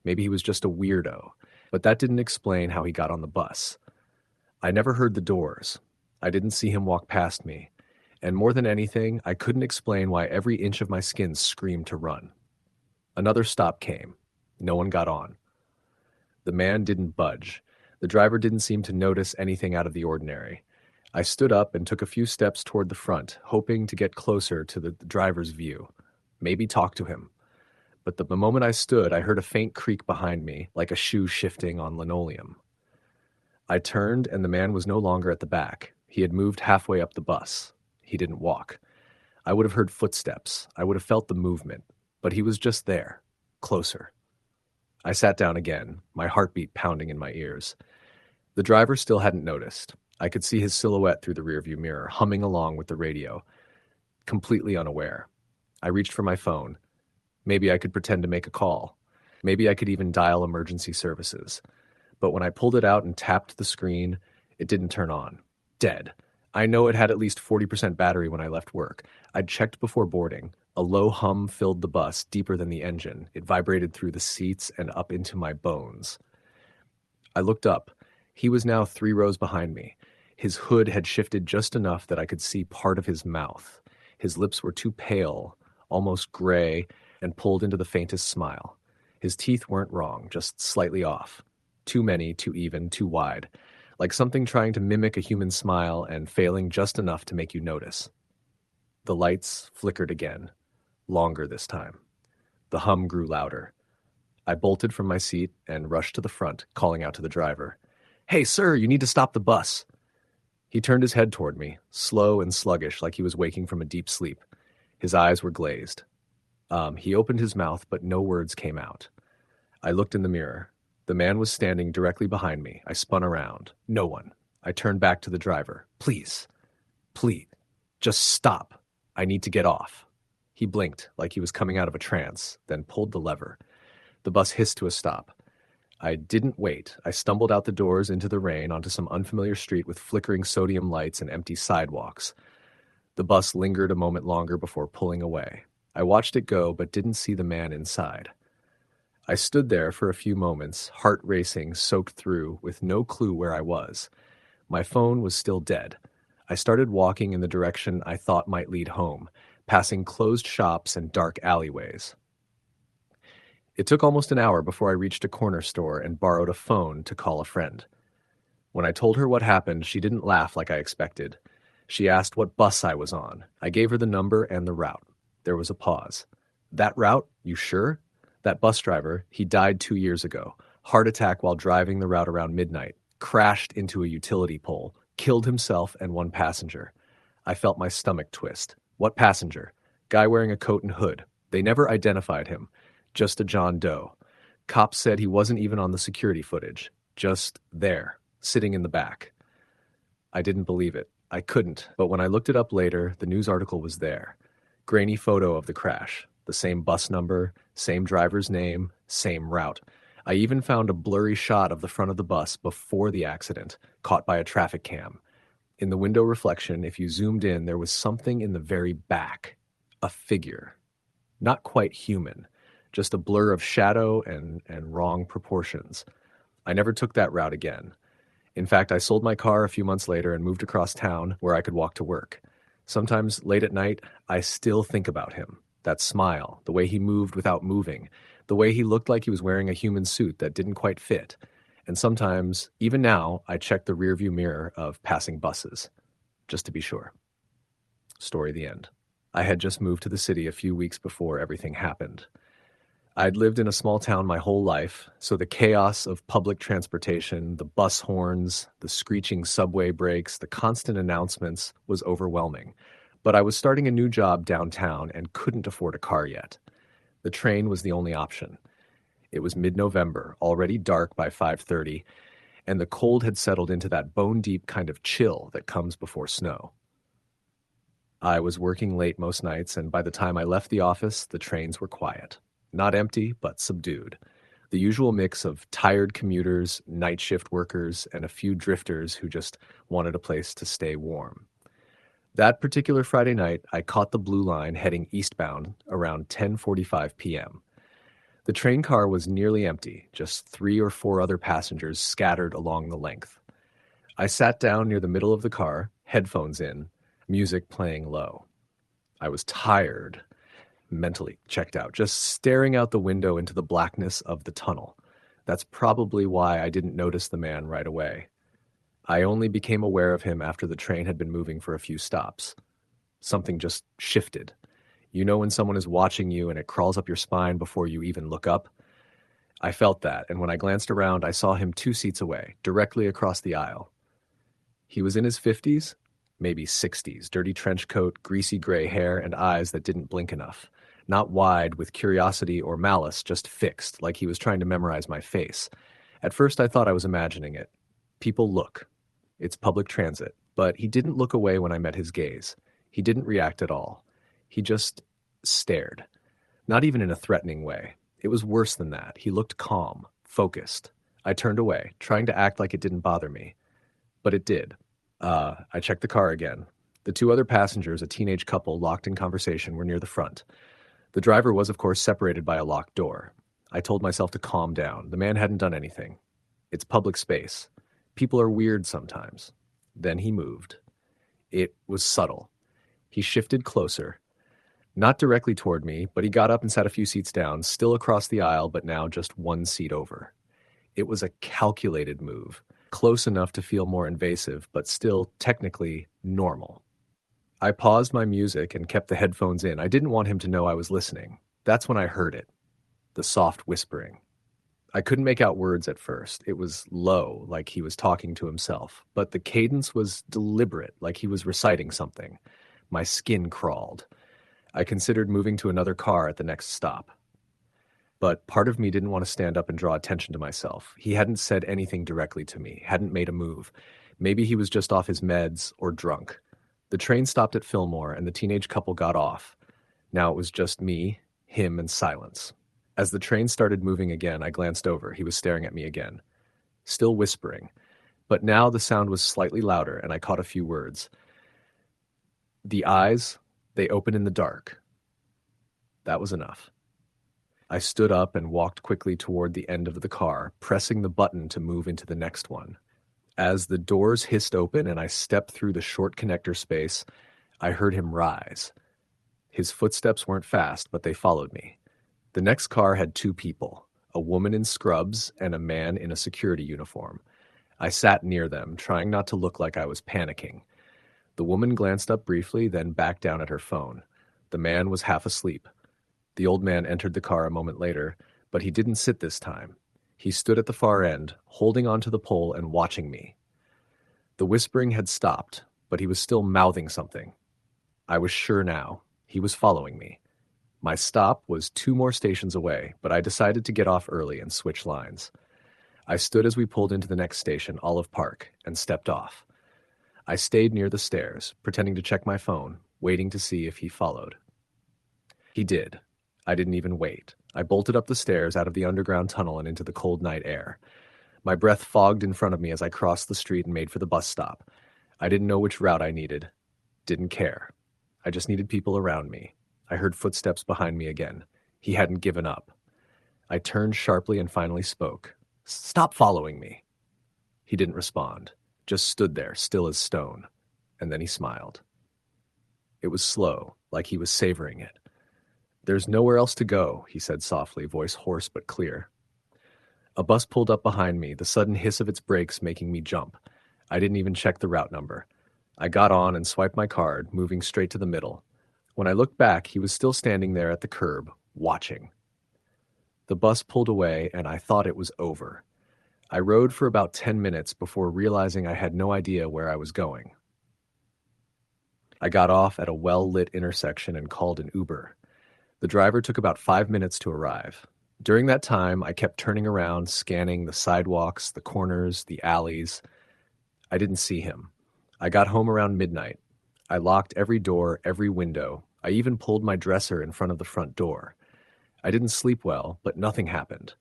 Maybe he was just a weirdo. But that didn't explain how he got on the bus. I never heard the doors. I didn't see him walk past me. And more than anything, I couldn't explain why every inch of my skin screamed to run. Another stop came. No one got on. The man didn't budge. The driver didn't seem to notice anything out of the ordinary. I stood up and took a few steps toward the front, hoping to get closer to the driver's view. Maybe talk to him. But the moment I stood, I heard a faint creak behind me, like a shoe shifting on linoleum. I turned, and the man was no longer at the back. He had moved halfway up the bus. He didn't walk. I would have heard footsteps. I would have felt the movement. But he was just there, closer. I sat down again, my heartbeat pounding in my ears. The driver still hadn't noticed. I could see his silhouette through the rearview mirror, humming along with the radio, completely unaware. I reached for my phone. Maybe I could pretend to make a call. Maybe I could even dial emergency services. But when I pulled it out and tapped the screen, it didn't turn on. Dead. I know it had at least 40% battery when I left work. I'd checked before boarding. A low hum filled the bus, deeper than the engine. It vibrated through the seats and up into my bones. I looked up. He was now 3 rows behind me. His hood had shifted just enough that I could see part of his mouth. His lips were too pale, almost gray, and pulled into the faintest smile. His teeth weren't wrong, just slightly off. Too many, too even, too wide. Like something trying to mimic a human smile and failing just enough to make you notice. The lights flickered again, longer this time. The hum grew louder. I bolted from my seat and rushed to the front, calling out to the driver. "Hey, sir, you need to stop the bus." He turned his head toward me, slow and sluggish, like he was waking from a deep sleep. His eyes were glazed. He opened his mouth, but no words came out. I looked in the mirror. The man was standing directly behind me. I spun around. No one. I turned back to the driver. Please, just stop. I need to get off." He blinked like he was coming out of a trance, then pulled the lever. The bus hissed to a stop. I didn't wait. I stumbled out the doors into the rain onto some unfamiliar street with flickering sodium lights and empty sidewalks. The bus lingered a moment longer before pulling away. I watched it go, but didn't see the man inside. I stood there for a few moments, heart racing, soaked through, with no clue where I was. My phone was still dead. I started walking in the direction I thought might lead home, passing closed shops and dark alleyways. It took almost an hour before I reached a corner store and borrowed a phone to call a friend. When I told her what happened, she didn't laugh like I expected. She asked what bus I was on. I gave her the number and the route. There was a pause. "That route? You sure?" That bus driver, he died 2 years ago. Heart attack while driving the route around midnight. Crashed into a utility pole. Killed himself and 1 passenger. I felt my stomach twist. What passenger? Guy wearing a coat and hood. They never identified him. Just a John Doe. Cops said he wasn't even on the security footage. Just there, sitting in the back. I didn't believe it. I couldn't, but when I looked it up later, the news article was there. Grainy photo of the crash. The same bus number, same driver's name, same route. I even found a blurry shot of the front of the bus before the accident, caught by a traffic cam. In the window reflection, if you zoomed in, there was something in the very back. A figure. Not quite human. Just a blur of shadow and wrong proportions. I never took that route again. In fact, I sold my car a few months later and moved across town where I could walk to work. Sometimes late at night, I still think about him. That smile, the way he moved without moving, the way he looked like he was wearing a human suit that didn't quite fit. And sometimes, even now, I check the rearview mirror of passing buses, just to be sure. Story the end. I had just moved to the city a few weeks before everything happened. I'd lived in a small town my whole life, so the chaos of public transportation, the bus horns, the screeching subway brakes, the constant announcements was overwhelming. But I was starting a new job downtown and couldn't afford a car yet. The train was the only option. It was mid-November, already dark by 5:30, and the cold had settled into that bone-deep kind of chill that comes before snow. I was working late most nights, and by the time I left the office, the trains were quiet. Not empty, but subdued. The usual mix of tired commuters, night shift workers, and a few drifters who just wanted a place to stay warm. That particular Friday night, I caught the Blue Line heading eastbound around 10:45 p.m. The train car was nearly empty, just 3 or 4 other passengers scattered along the length. I sat down near the middle of the car, headphones in, music playing low. I was tired, mentally checked out, just staring out the window into the blackness of the tunnel. That's probably why I didn't notice the man right away. I only became aware of him after the train had been moving for a few stops. Something just shifted. You know when someone is watching you and it crawls up your spine before you even look up? I felt that, and when I glanced around, I saw him 2 seats away, directly across the aisle. He was in his 50s, maybe 60s, dirty trench coat, greasy gray hair, and eyes that didn't blink enough. Not wide with curiosity or malice, just fixed, like he was trying to memorize my face. At first, I thought I was imagining it. People look. It's public transit. But he didn't look away when I met his gaze. He didn't react at all. He just stared. Not even in a threatening way. It was worse than that. He looked calm, focused. I turned away, trying to act like it didn't bother me. But it did. I checked the car again. The two other passengers, a teenage couple locked in conversation, were near the front. The driver was, of course, separated by a locked door. I told myself to calm down. The man hadn't done anything. It's public space. People are weird sometimes. Then he moved. It was subtle. He shifted closer. Not directly toward me, but he got up and sat a few seats down, still across the aisle, but now just 1 seat over. It was a calculated move, close enough to feel more invasive, but still technically normal. I paused my music and kept the headphones in. I didn't want him to know I was listening. That's when I heard it, the soft whispering. I couldn't make out words at first. It was low, like he was talking to himself, but the cadence was deliberate, like he was reciting something. My skin crawled. I considered moving to another car at the next stop. But part of me didn't want to stand up and draw attention to myself. He hadn't said anything directly to me, hadn't made a move. Maybe he was just off his meds or drunk. The train stopped at Fillmore and the teenage couple got off. Now it was just me, him, and silence. As the train started moving again, I glanced over. He was staring at me again, still whispering. But now the sound was slightly louder and I caught a few words. The eyes, they open in the dark. That was enough. I stood up and walked quickly toward the end of the car, pressing the button to move into the next one. As the doors hissed open and I stepped through the short connector space, I heard him rise. His footsteps weren't fast, but they followed me. The next car had 2 people, a woman in scrubs and a man in a security uniform. I sat near them, trying not to look like I was panicking. The woman glanced up briefly, then back down at her phone. The man was half asleep. The old man entered the car a moment later, but he didn't sit this time. He stood at the far end, holding onto the pole and watching me. The whispering had stopped, but he was still mouthing something. I was sure now. He was following me. My stop was 2 more stations away, but I decided to get off early and switch lines. I stood as we pulled into the next station, Olive Park, and stepped off. I stayed near the stairs, pretending to check my phone, waiting to see if he followed. He did. I didn't even wait. I bolted up the stairs out of the underground tunnel and into the cold night air. My breath fogged in front of me as I crossed the street and made for the bus stop. I didn't know which route I needed. Didn't care. I just needed people around me. I heard footsteps behind me again. He hadn't given up. I turned sharply and finally spoke. "Stop following me." He didn't respond, just stood there, still as stone. And then he smiled. It was slow, like he was savoring it. "There's nowhere else to go," he said softly, voice hoarse but clear. A bus pulled up behind me, the sudden hiss of its brakes making me jump. I didn't even check the route number. I got on and swiped my card, moving straight to the middle. When I looked back, he was still standing there at the curb, watching. The bus pulled away, and I thought it was over. I rode for about 10 minutes before realizing I had no idea where I was going. I got off at a well-lit intersection and called an Uber. The driver took about 5 minutes to arrive. During that time, I kept turning around, scanning the sidewalks, the corners, the alleys. I didn't see him. I got home around midnight. I locked every door, every window. I even pulled my dresser in front of the front door. I didn't sleep well, but nothing happened.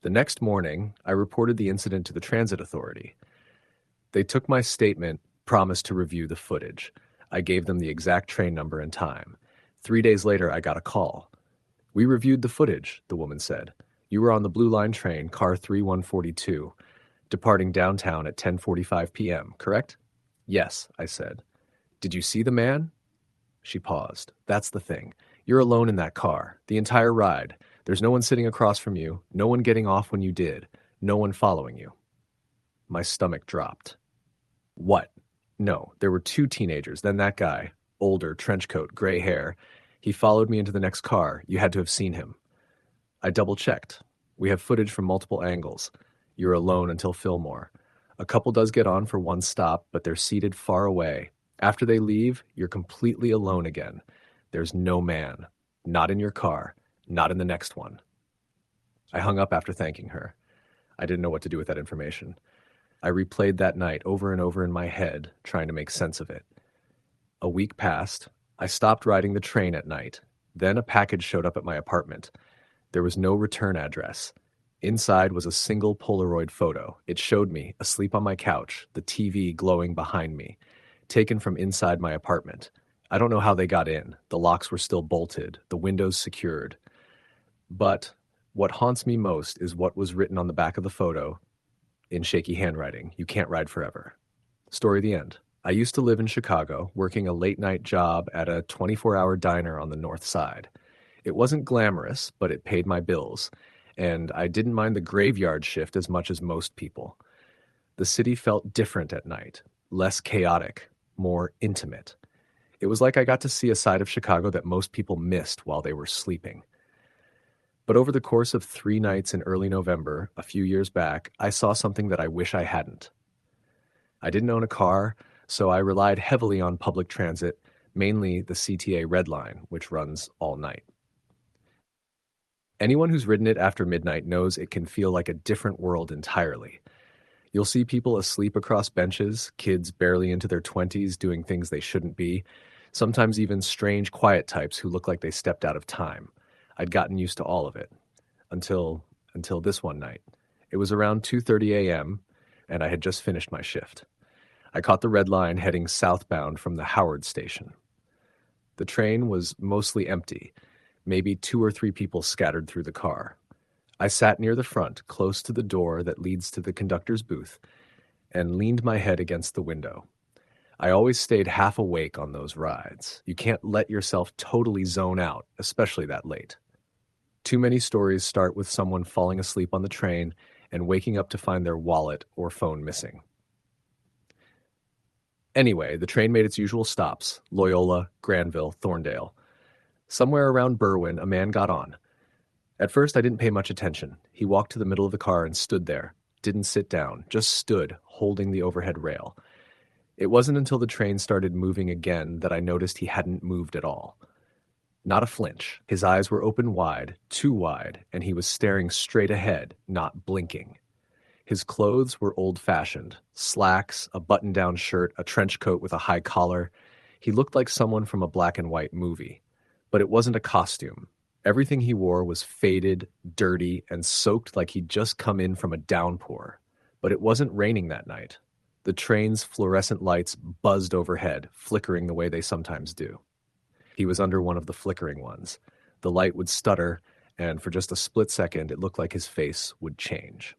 The next morning, I reported the incident to the transit authority. They took my statement, promised to review the footage. I gave them the exact train number and time. 3 days later, I got a call. "We reviewed the footage," the woman said. "You were on the Blue Line train, car 3142, departing downtown at 10:45 p.m., correct?" "Yes," I said. "Did you see the man?" She paused. "That's the thing. You're alone in that car, the entire ride. There's no one sitting across from you, no one getting off when you did, no one following you." My stomach dropped. What? No, there were two teenagers, then that guy. Older, trench coat, gray hair. He followed me into the next car. You had to have seen him. I double-checked. We have footage from multiple angles. You're alone until Fillmore. A couple does get on for one stop, but they're seated far away. After they leave, you're completely alone again. There's no man. Not in your car. Not in the next one. I hung up after thanking her. I didn't know what to do with that information. I replayed that night over and over in my head, trying to make sense of it. A week passed. I stopped riding the train at night. Then a package showed up at my apartment. There was no return address. Inside was a single Polaroid photo. It showed me, asleep on my couch, the TV glowing behind me, taken from inside my apartment. I don't know how they got in. The locks were still bolted, the windows secured. But what haunts me most is what was written on the back of the photo in shaky handwriting. You can't ride forever. Story the end. I used to live in Chicago, working a late-night job at a 24-hour diner on the north side. It wasn't glamorous, but it paid my bills, and I didn't mind the graveyard shift as much as most people. The city felt different at night, less chaotic, more intimate. It was like I got to see a side of Chicago that most people missed while they were sleeping. But over the course of 3 nights in early November, a few years back, I saw something that I wish I hadn't. I didn't own a car, so I relied heavily on public transit, mainly the CTA Red Line, which runs all night. Anyone who's ridden it after midnight knows it can feel like a different world entirely. You'll see people asleep across benches, kids barely into their 20s doing things they shouldn't be, sometimes even strange, quiet types who look like they stepped out of time. I'd gotten used to all of it. Until this one night. It was around 2:30 a.m., and I had just finished my shift. I caught the Red Line heading southbound from the Howard station. The train was mostly empty, maybe 2 or 3 people scattered through the car. I sat near the front, close to the door that leads to the conductor's booth, and leaned my head against the window. I always stayed half awake on those rides. You can't let yourself totally zone out, especially that late. Too many stories start with someone falling asleep on the train and waking up to find their wallet or phone missing. Anyway, the train made its usual stops: Loyola, Granville, Thorndale. Somewhere around Berwyn, a man got on. At first, I didn't pay much attention. He walked to the middle of the car and stood there. Didn't sit down, just stood, holding the overhead rail. It wasn't until the train started moving again that I noticed he hadn't moved at all. Not a flinch. His eyes were open wide, too wide, and he was staring straight ahead, not blinking. His clothes were old-fashioned: slacks, a button-down shirt, a trench coat with a high collar. He looked like someone from a black-and-white movie. But it wasn't a costume. Everything he wore was faded, dirty, and soaked like he'd just come in from a downpour. But it wasn't raining that night. The train's fluorescent lights buzzed overhead, flickering the way they sometimes do. He was under one of the flickering ones. The light would stutter, and for just a split second, it looked like his face would change.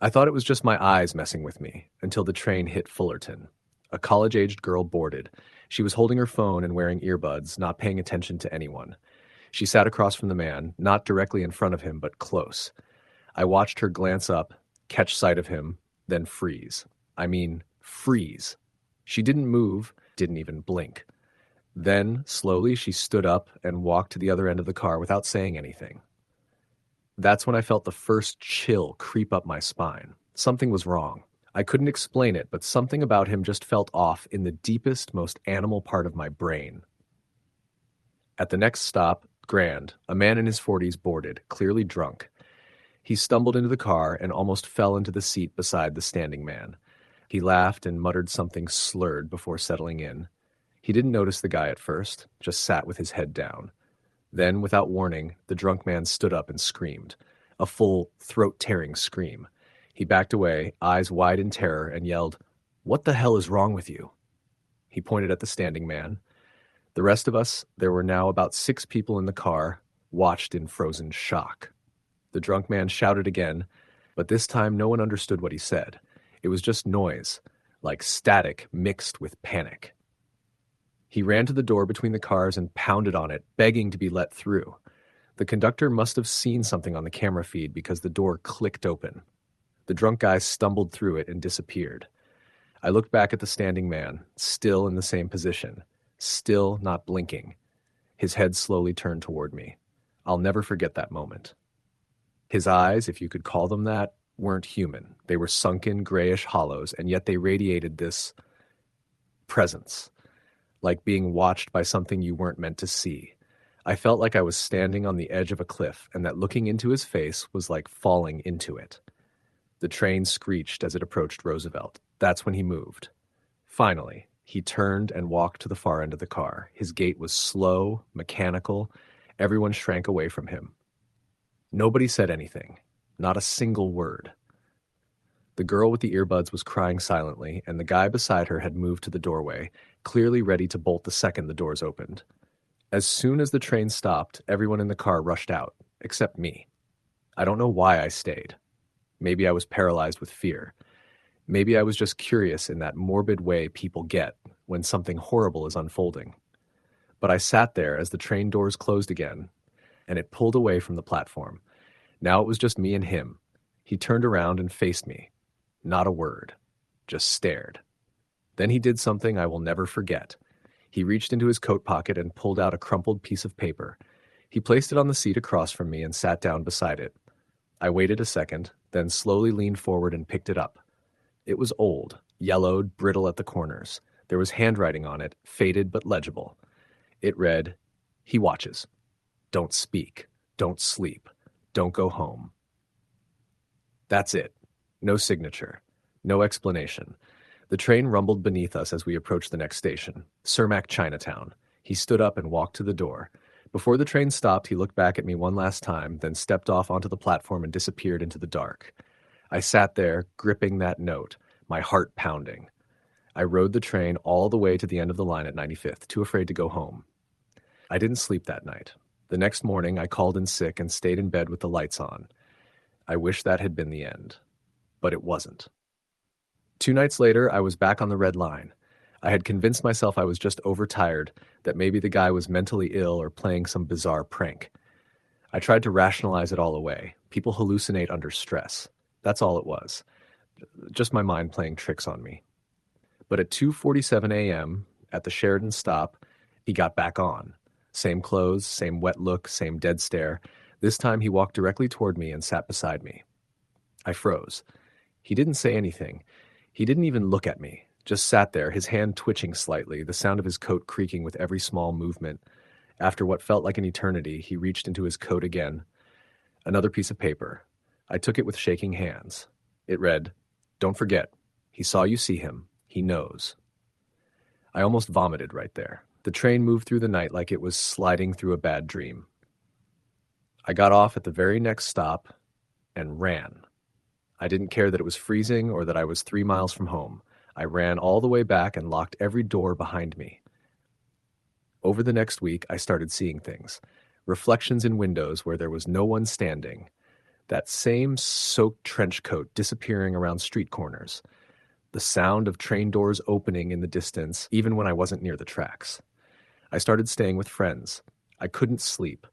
I thought it was just my eyes messing with me, until the train hit Fullerton. A college-aged girl boarded. She was holding her phone and wearing earbuds, not paying attention to anyone. She sat across from the man, not directly in front of him, but close. I watched her glance up, catch sight of him, then freeze. I mean, freeze. She didn't move, didn't even blink. Then, slowly, she stood up and walked to the other end of the car without saying anything. That's when I felt the first chill creep up my spine. Something was wrong. I couldn't explain it, but something about him just felt off in the deepest, most animal part of my brain. At the next stop, Grand, a man in his 40s boarded, clearly drunk. He stumbled into the car and almost fell into the seat beside the standing man. He laughed and muttered something slurred before settling in. He didn't notice the guy at first, just sat with his head down. Then, without warning, the drunk man stood up and screamed. A full, throat-tearing scream. He backed away, eyes wide in terror, and yelled, "What the hell is wrong with you?" He pointed at the standing man. The rest of us, there were now about 6 people in the car, watched in frozen shock. The drunk man shouted again, but this time no one understood what he said. It was just noise, like static mixed with panic. He ran to the door between the cars and pounded on it, begging to be let through. The conductor must have seen something on the camera feed because the door clicked open. The drunk guy stumbled through it and disappeared. I looked back at the standing man, still in the same position, still not blinking. His head slowly turned toward me. I'll never forget that moment. His eyes, if you could call them that, weren't human. They were sunken, grayish hollows, and yet they radiated this presence, like being watched by something you weren't meant to see. I felt like I was standing on the edge of a cliff, and that looking into his face was like falling into it. The train screeched as it approached Roosevelt. That's when he moved. Finally, he turned and walked to the far end of the car. His gait was slow, mechanical. Everyone shrank away from him. Nobody said anything, not a single word. The girl with the earbuds was crying silently, and the guy beside her had moved to the doorway, clearly ready to bolt the second the doors opened. As soon as the train stopped, everyone in the car rushed out, except me. I don't know why I stayed. Maybe I was paralyzed with fear. Maybe I was just curious in that morbid way people get when something horrible is unfolding. But I sat there as the train doors closed again, and it pulled away from the platform. Now it was just me and him. He turned around and faced me. Not a word. Just stared. Then he did something I will never forget. He reached into his coat pocket and pulled out a crumpled piece of paper. He placed it on the seat across from me and sat down beside it. I waited a second, then slowly leaned forward and picked it up. It was old, yellowed, brittle at the corners. There was handwriting on it, faded but legible. It read, "He watches. Don't speak. Don't sleep. Don't go home." That's it. No signature. No explanation. The train rumbled beneath us as we approached the next station, Cermak Chinatown. He stood up and walked to the door. Before the train stopped, he looked back at me one last time, then stepped off onto the platform and disappeared into the dark. I sat there, gripping that note, my heart pounding. I rode the train all the way to the end of the line at 95th, too afraid to go home. I didn't sleep that night. The next morning, I called in sick and stayed in bed with the lights on. I wish that had been the end. But it wasn't. 2 nights later, I was back on the Red Line. I had convinced myself I was just overtired, that maybe the guy was mentally ill or playing some bizarre prank. I tried to rationalize it all away. People hallucinate under stress. That's all it was. Just my mind playing tricks on me. But at 2:47 a.m., at the Sheridan stop, he got back on. Same clothes, same wet look, same dead stare. This time he walked directly toward me and sat beside me. I froze. He didn't say anything. He didn't even look at me, just sat there, his hand twitching slightly, the sound of his coat creaking with every small movement. After what felt like an eternity, he reached into his coat again. Another piece of paper. I took it with shaking hands. It read, "Don't forget, he saw you see him. He knows." I almost vomited right there. The train moved through the night like it was sliding through a bad dream. I got off at the very next stop and ran. I didn't care that it was freezing or that I was 3 miles from home. I ran all the way back and locked every door behind me. Over the next week, I started seeing things. Reflections in windows where there was no one standing. That same soaked trench coat disappearing around street corners. The sound of train doors opening in the distance, even when I wasn't near the tracks. I started staying with friends. I couldn't sleep.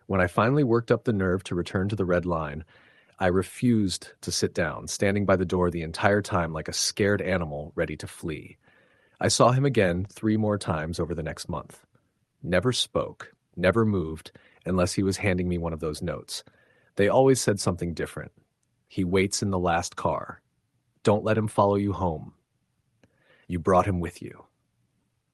When I finally worked up the nerve to return to the Red Line, I refused to sit down, standing by the door the entire time like a scared animal ready to flee. I saw him again 3 more times over the next month. Never spoke, never moved, unless he was handing me one of those notes. They always said something different. He waits in the last car. Don't let him follow you home. You brought him with you.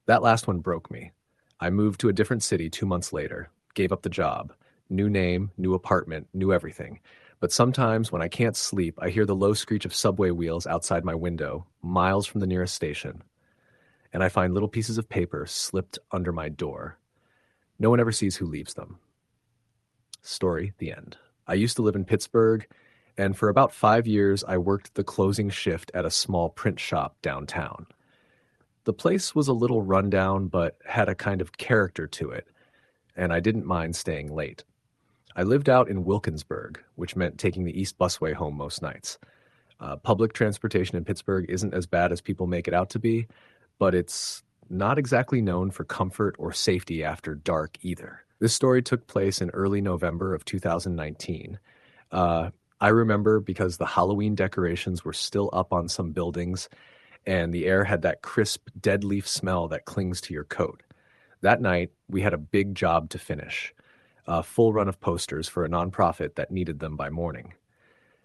That last one broke me. I moved to a different city 2 months later, gave up the job. New name, new apartment, new everything. But sometimes when I can't sleep, I hear the low screech of subway wheels outside my window, miles from the nearest station. And I find little pieces of paper slipped under my door. No one ever sees who leaves them. Story, the end. I used to live in Pittsburgh, and for about 5 years, I worked the closing shift at a small print shop downtown. The place was a little rundown, but had a kind of character to it, and I didn't mind staying late. I lived out in Wilkinsburg, which meant taking the East Busway home most nights. Public transportation in Pittsburgh isn't as bad as people make it out to be, but it's not exactly known for comfort or safety after dark either. This story took place in early November of 2019. I remember because the Halloween decorations were still up on some buildings, and the air had that crisp, dead leaf smell that clings to your coat. That night, we had a big job to finish, a full run of posters for a nonprofit that needed them by morning.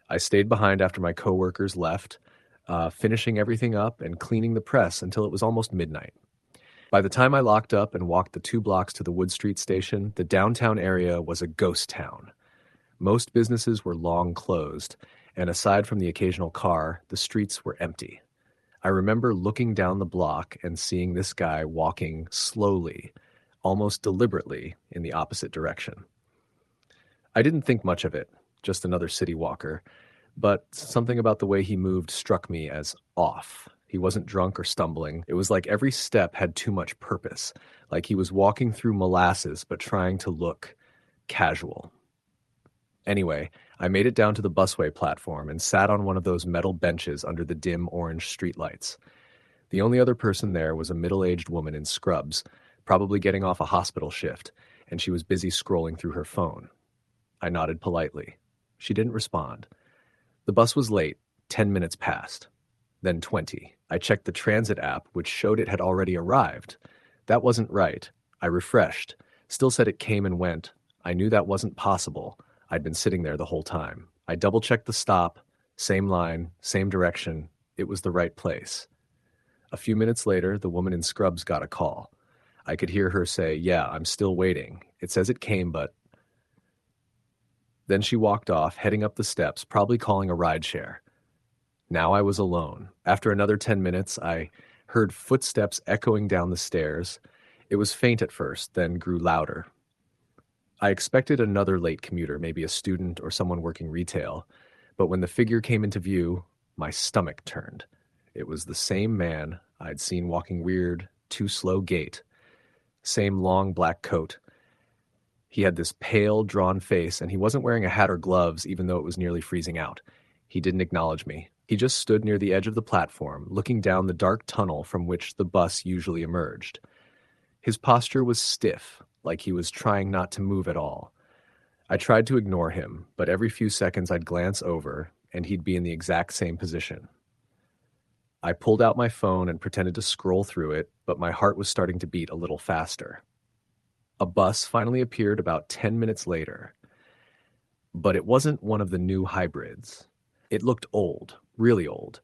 I stayed behind after my coworkers left, finishing everything up and cleaning the press until it was almost midnight. By the time I locked up and walked the 2 blocks to the Wood Street station, the downtown area was a ghost town. Most businesses were long closed, and aside from the occasional car, the streets were empty. I remember looking down the block and seeing this guy walking slowly, almost deliberately, in the opposite direction. I didn't think much of it, just another city walker, but something about the way he moved struck me as off. He wasn't drunk or stumbling. It was like every step had too much purpose, like he was walking through molasses but trying to look casual. Anyway, I made it down to the busway platform and sat on one of those metal benches under the dim orange streetlights. The only other person there was a middle-aged woman in scrubs, probably getting off a hospital shift, and she was busy scrolling through her phone. I nodded politely. She didn't respond. The bus was late, 10 minutes past. Then 20. I checked the transit app, which showed it had already arrived. That wasn't right. I refreshed. Still said it came and went. I knew that wasn't possible. I'd been sitting there the whole time. I double-checked the stop. Same line, same direction. It was the right place. A few minutes later, the woman in scrubs got a call. I could hear her say, "Yeah, I'm still waiting. It says it came, but..." Then she walked off, heading up the steps, probably calling a rideshare. Now I was alone. After another 10 minutes, I heard footsteps echoing down the stairs. It was faint at first, then grew louder. I expected another late commuter, maybe a student or someone working retail, but when the figure came into view, my stomach turned. It was the same man I'd seen walking weird, too slow gait. Same long black coat. He had this pale, drawn face, and he wasn't wearing a hat or gloves, even though it was nearly freezing out. He didn't acknowledge me. He just stood near the edge of the platform, looking down the dark tunnel from which the bus usually emerged. His posture was stiff, like he was trying not to move at all. I tried to ignore him, but every few seconds I'd glance over, and he'd be in the exact same position. I pulled out my phone and pretended to scroll through it, but my heart was starting to beat a little faster. A bus finally appeared about 10 minutes later, but it wasn't one of the new hybrids. It looked old, really old.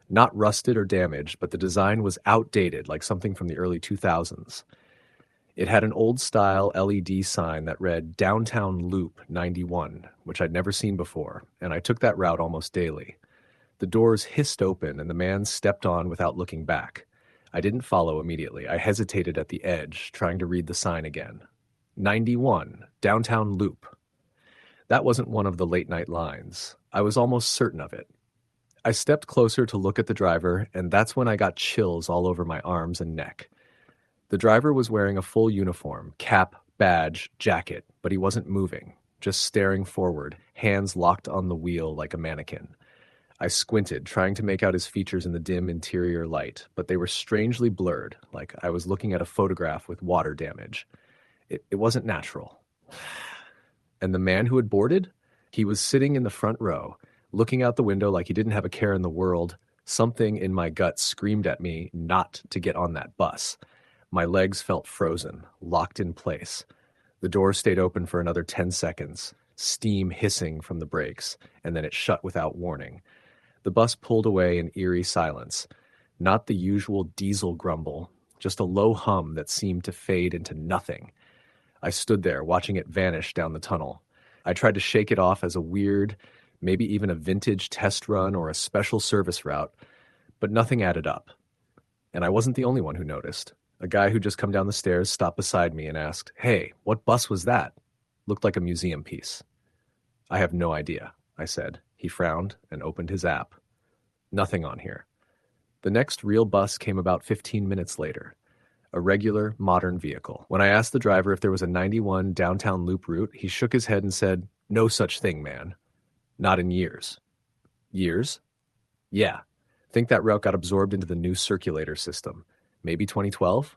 Not rusted or damaged, but the design was outdated, like something from the early 2000s. It had an old-style LED sign that read Downtown Loop 91, which I'd never seen before, and I took that route almost daily. The doors hissed open, and the man stepped on without looking back. I didn't follow immediately. I hesitated at the edge, trying to read the sign again. 91, Downtown Loop. That wasn't one of the late-night lines. I was almost certain of it. I stepped closer to look at the driver, and that's when I got chills all over my arms and neck. The driver was wearing a full uniform, cap, badge, jacket, but he wasn't moving, just staring forward, hands locked on the wheel like a mannequin. I squinted, trying to make out his features in the dim interior light, but they were strangely blurred, like I was looking at a photograph with water damage. It wasn't natural. And the man who had boarded? He was sitting in the front row, looking out the window like he didn't have a care in the world. Something in my gut screamed at me not to get on that bus. My legs felt frozen, locked in place. The door stayed open for another 10 seconds, steam hissing from the brakes, and then it shut without warning. The bus pulled away in eerie silence, not the usual diesel grumble, just a low hum that seemed to fade into nothing. I stood there, watching it vanish down the tunnel. I tried to shake it off as a weird, maybe even a vintage test run or a special service route, but nothing added up. And I wasn't the only one who noticed. A guy who'd just come down the stairs stopped beside me and asked, "Hey, what bus was that?" Looked like a museum piece. "I have no idea," I said. He frowned and opened his app. Nothing on here. The next real bus came about 15 minutes later. A regular, modern vehicle. When I asked the driver if there was a 91 downtown loop route, he shook his head and said, "No such thing, man. Not in years." Years? Yeah. Think that route got absorbed into the new circulator system. Maybe 2012?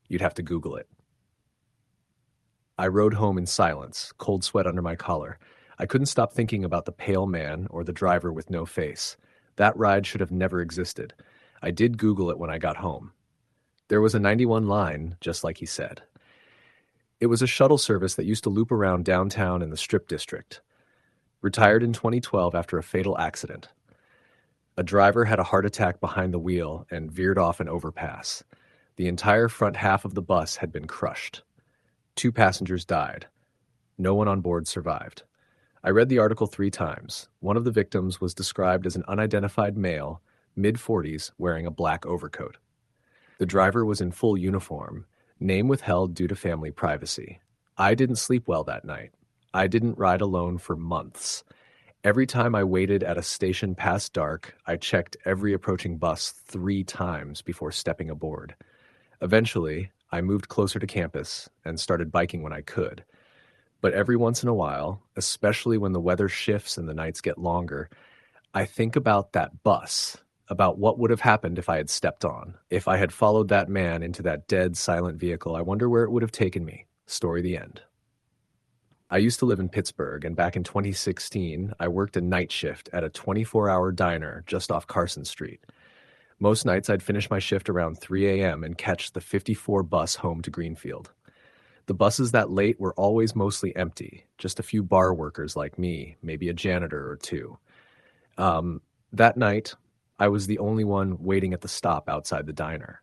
You'd have to Google it. I rode home in silence, cold sweat under my collar. I couldn't stop thinking about the pale man or the driver with no face. That ride should have never existed. I did Google it when I got home. There was a 91 line, just like he said. It was a shuttle service that used to loop around downtown in the Strip District. Retired in 2012 after a fatal accident. A driver had a heart attack behind the wheel and veered off an overpass. The entire front half of the bus had been crushed. 2 passengers died. No one on board survived. I read the article 3 times. One of the victims was described as an unidentified male, mid-40s, wearing a black overcoat. The driver was in full uniform, name withheld due to family privacy. I didn't sleep well that night. I didn't ride alone for months. Every time I waited at a station past dark, I checked every approaching bus 3 times before stepping aboard. Eventually, I moved closer to campus and started biking when I could. But every once in a while, especially when the weather shifts and the nights get longer, I think about that bus, about what would have happened if I had stepped on. If I had followed that man into that dead, silent vehicle, I wonder where it would have taken me. Story the end. I used to live in Pittsburgh, and back in 2016, I worked a night shift at a 24-hour diner just off Carson Street. Most nights I'd finish my shift around 3 a.m. and catch the 54 bus home to Greenfield. The buses that late were always mostly empty, just a few bar workers like me, maybe a janitor or 2. That night, I was the only one waiting at the stop outside the diner.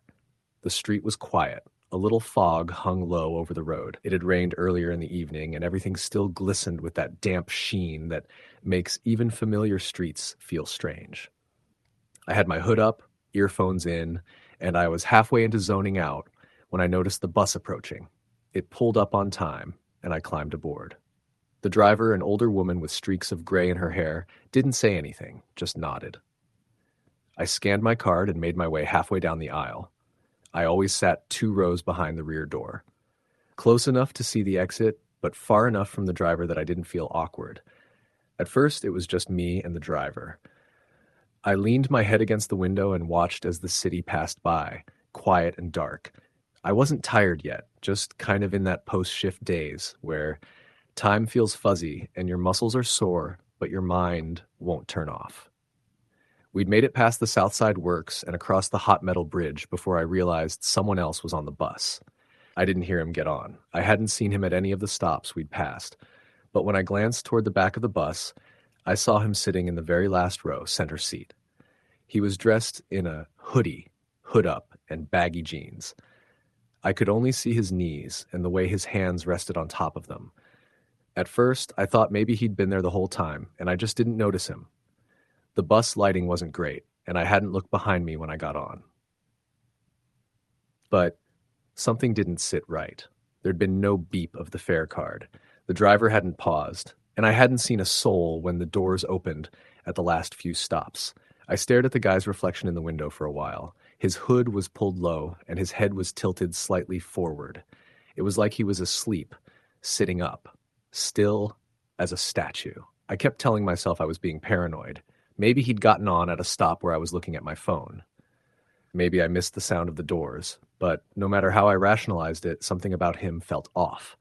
The street was quiet. A little fog hung low over the road. It had rained earlier in the evening, and everything still glistened with that damp sheen that makes even familiar streets feel strange. I had my hood up, earphones in, and I was halfway into zoning out when I noticed the bus approaching. It pulled up on time, and I climbed aboard. The driver, an older woman with streaks of gray in her hair, didn't say anything, just nodded. I scanned my card and made my way halfway down the aisle. I always sat 2 rows behind the rear door. Close enough to see the exit, but far enough from the driver that I didn't feel awkward. At first, it was just me and the driver. I leaned my head against the window and watched as the city passed by, quiet and dark. I wasn't tired yet, just kind of in that post-shift daze where time feels fuzzy and your muscles are sore, but your mind won't turn off. We'd made it past the Southside Works and across the Hot Metal Bridge before I realized someone else was on the bus. I didn't hear him get on. I hadn't seen him at any of the stops we'd passed. But when I glanced toward the back of the bus, I saw him sitting in the very last row, center seat. He was dressed in a hoodie, hood up, and baggy jeans. I could only see his knees and the way his hands rested on top of them. At first, I thought maybe he'd been there the whole time, and I just didn't notice him. The bus lighting wasn't great, and I hadn't looked behind me when I got on. But something didn't sit right. There'd been no beep of the fare card. The driver hadn't paused, and I hadn't seen a soul when the doors opened at the last few stops. I stared at the guy's reflection in the window for a while. His hood was pulled low, and his head was tilted slightly forward. It was like he was asleep, sitting up, still as a statue. I kept telling myself I was being paranoid. Maybe he'd gotten on at a stop where I was looking at my phone. Maybe I missed the sound of the doors, but no matter how I rationalized it, something about him felt off.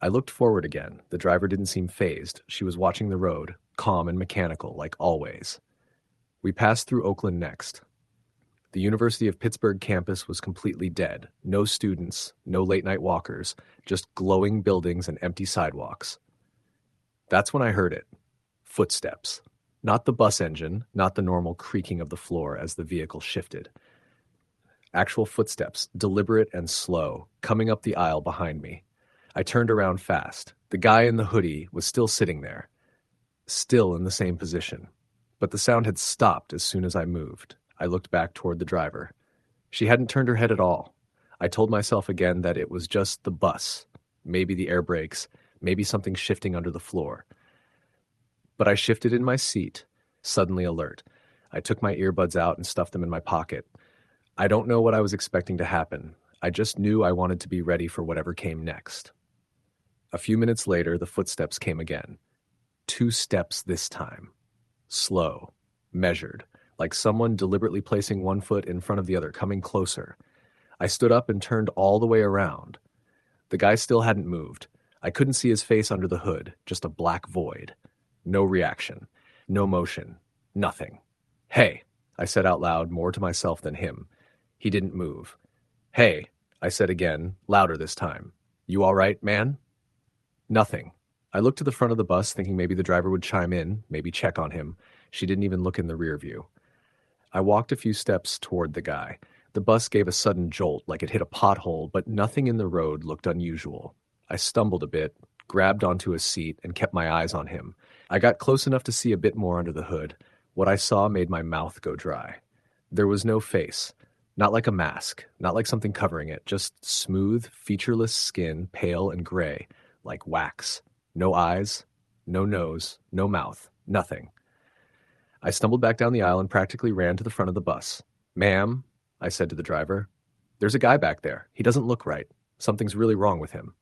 I looked forward again. The driver didn't seem fazed. She was watching the road, calm and mechanical, like always. We passed through Oakland next. The University of Pittsburgh campus was completely dead. No students, no late-night walkers, just glowing buildings and empty sidewalks. That's when I heard it. Footsteps. Not the bus engine, not the normal creaking of the floor as the vehicle shifted. Actual footsteps, deliberate and slow, coming up the aisle behind me. I turned around fast. The guy in the hoodie was still sitting there, still in the same position. But the sound had stopped as soon as I moved. I looked back toward the driver. She hadn't turned her head at all. I told myself again that it was just the bus, maybe the air brakes, maybe something shifting under the floor. But I shifted in my seat, suddenly alert. I took my earbuds out and stuffed them in my pocket. I don't know what I was expecting to happen. I just knew I wanted to be ready for whatever came next. A few minutes later, the footsteps came again. 2 steps this time. Slow, measured, like someone deliberately placing one foot in front of the other, coming closer. I stood up and turned all the way around. The guy still hadn't moved. I couldn't see his face under the hood, just a black void. No reaction. No motion. Nothing. "Hey," I said out loud, more to myself than him. He didn't move. "Hey," I said again, louder this time. "You all right, man?" Nothing. I looked to the front of the bus, thinking maybe the driver would chime in, maybe check on him. She didn't even look in the rear view. I walked a few steps toward the guy. The bus gave a sudden jolt, like it hit a pothole, but nothing in the road looked unusual. I stumbled a bit, grabbed onto a seat, and kept my eyes on him. I got close enough to see a bit more under the hood. What I saw made my mouth go dry. There was no face. Not like a mask, not like something covering it, just smooth, featureless skin, pale and gray, like wax. No eyes, no nose, no mouth, nothing. I stumbled back down the aisle and practically ran to the front of the bus. "Ma'am," I said to the driver, "there's a guy back there. He doesn't look right. Something's really wrong with him."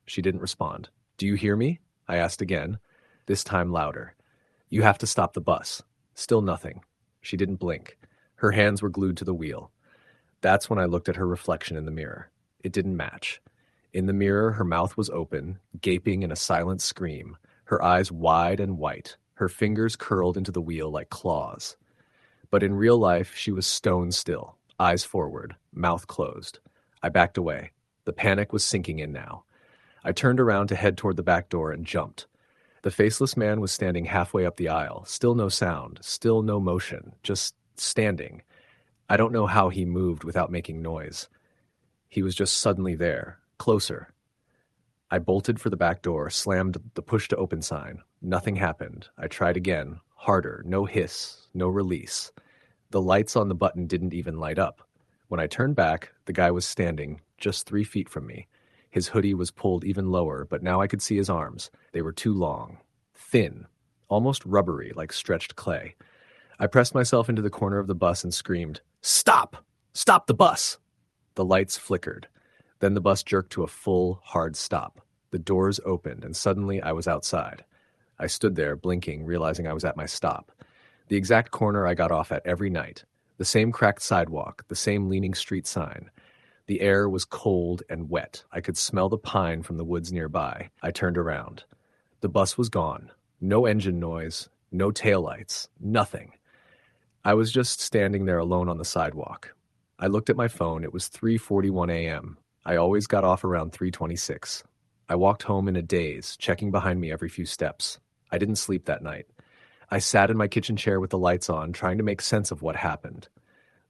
She didn't respond. "Do you hear me?" I asked again, this time louder. "You have to stop the bus." Still nothing. She didn't blink. Her hands were glued to the wheel. That's when I looked at her reflection in the mirror. It didn't match. In the mirror, her mouth was open, gaping in a silent scream, her eyes wide and white, her fingers curled into the wheel like claws. But in real life, she was stone still, eyes forward, mouth closed. I backed away. The panic was sinking in now. I turned around to head toward the back door and jumped. The faceless man was standing halfway up the aisle, still no sound, still no motion, just standing. I don't know how he moved without making noise. He was just suddenly there, closer. I bolted for the back door, slammed the push-to-open sign. Nothing happened. I tried again, harder, no hiss, no release. The lights on the button didn't even light up. When I turned back, the guy was standing just 3 feet from me. His hoodie was pulled even lower, but now I could see his arms. They were too long, thin, almost rubbery, like stretched clay. I pressed myself into the corner of the bus and screamed, "Stop! Stop the bus!" The lights flickered. Then the bus jerked to a full, hard stop. The doors opened, and suddenly I was outside. I stood there, blinking, realizing I was at my stop. The exact corner I got off at every night. The same cracked sidewalk, the same leaning street sign. The air was cold and wet. I could smell the pine from the woods nearby. I turned around. The bus was gone. No engine noise, no taillights, nothing. I was just standing there alone on the sidewalk. I looked at my phone. It was 3:41 a.m. I always got off around 3:26. I walked home in a daze, checking behind me every few steps. I didn't sleep that night. I sat in my kitchen chair with the lights on, trying to make sense of what happened.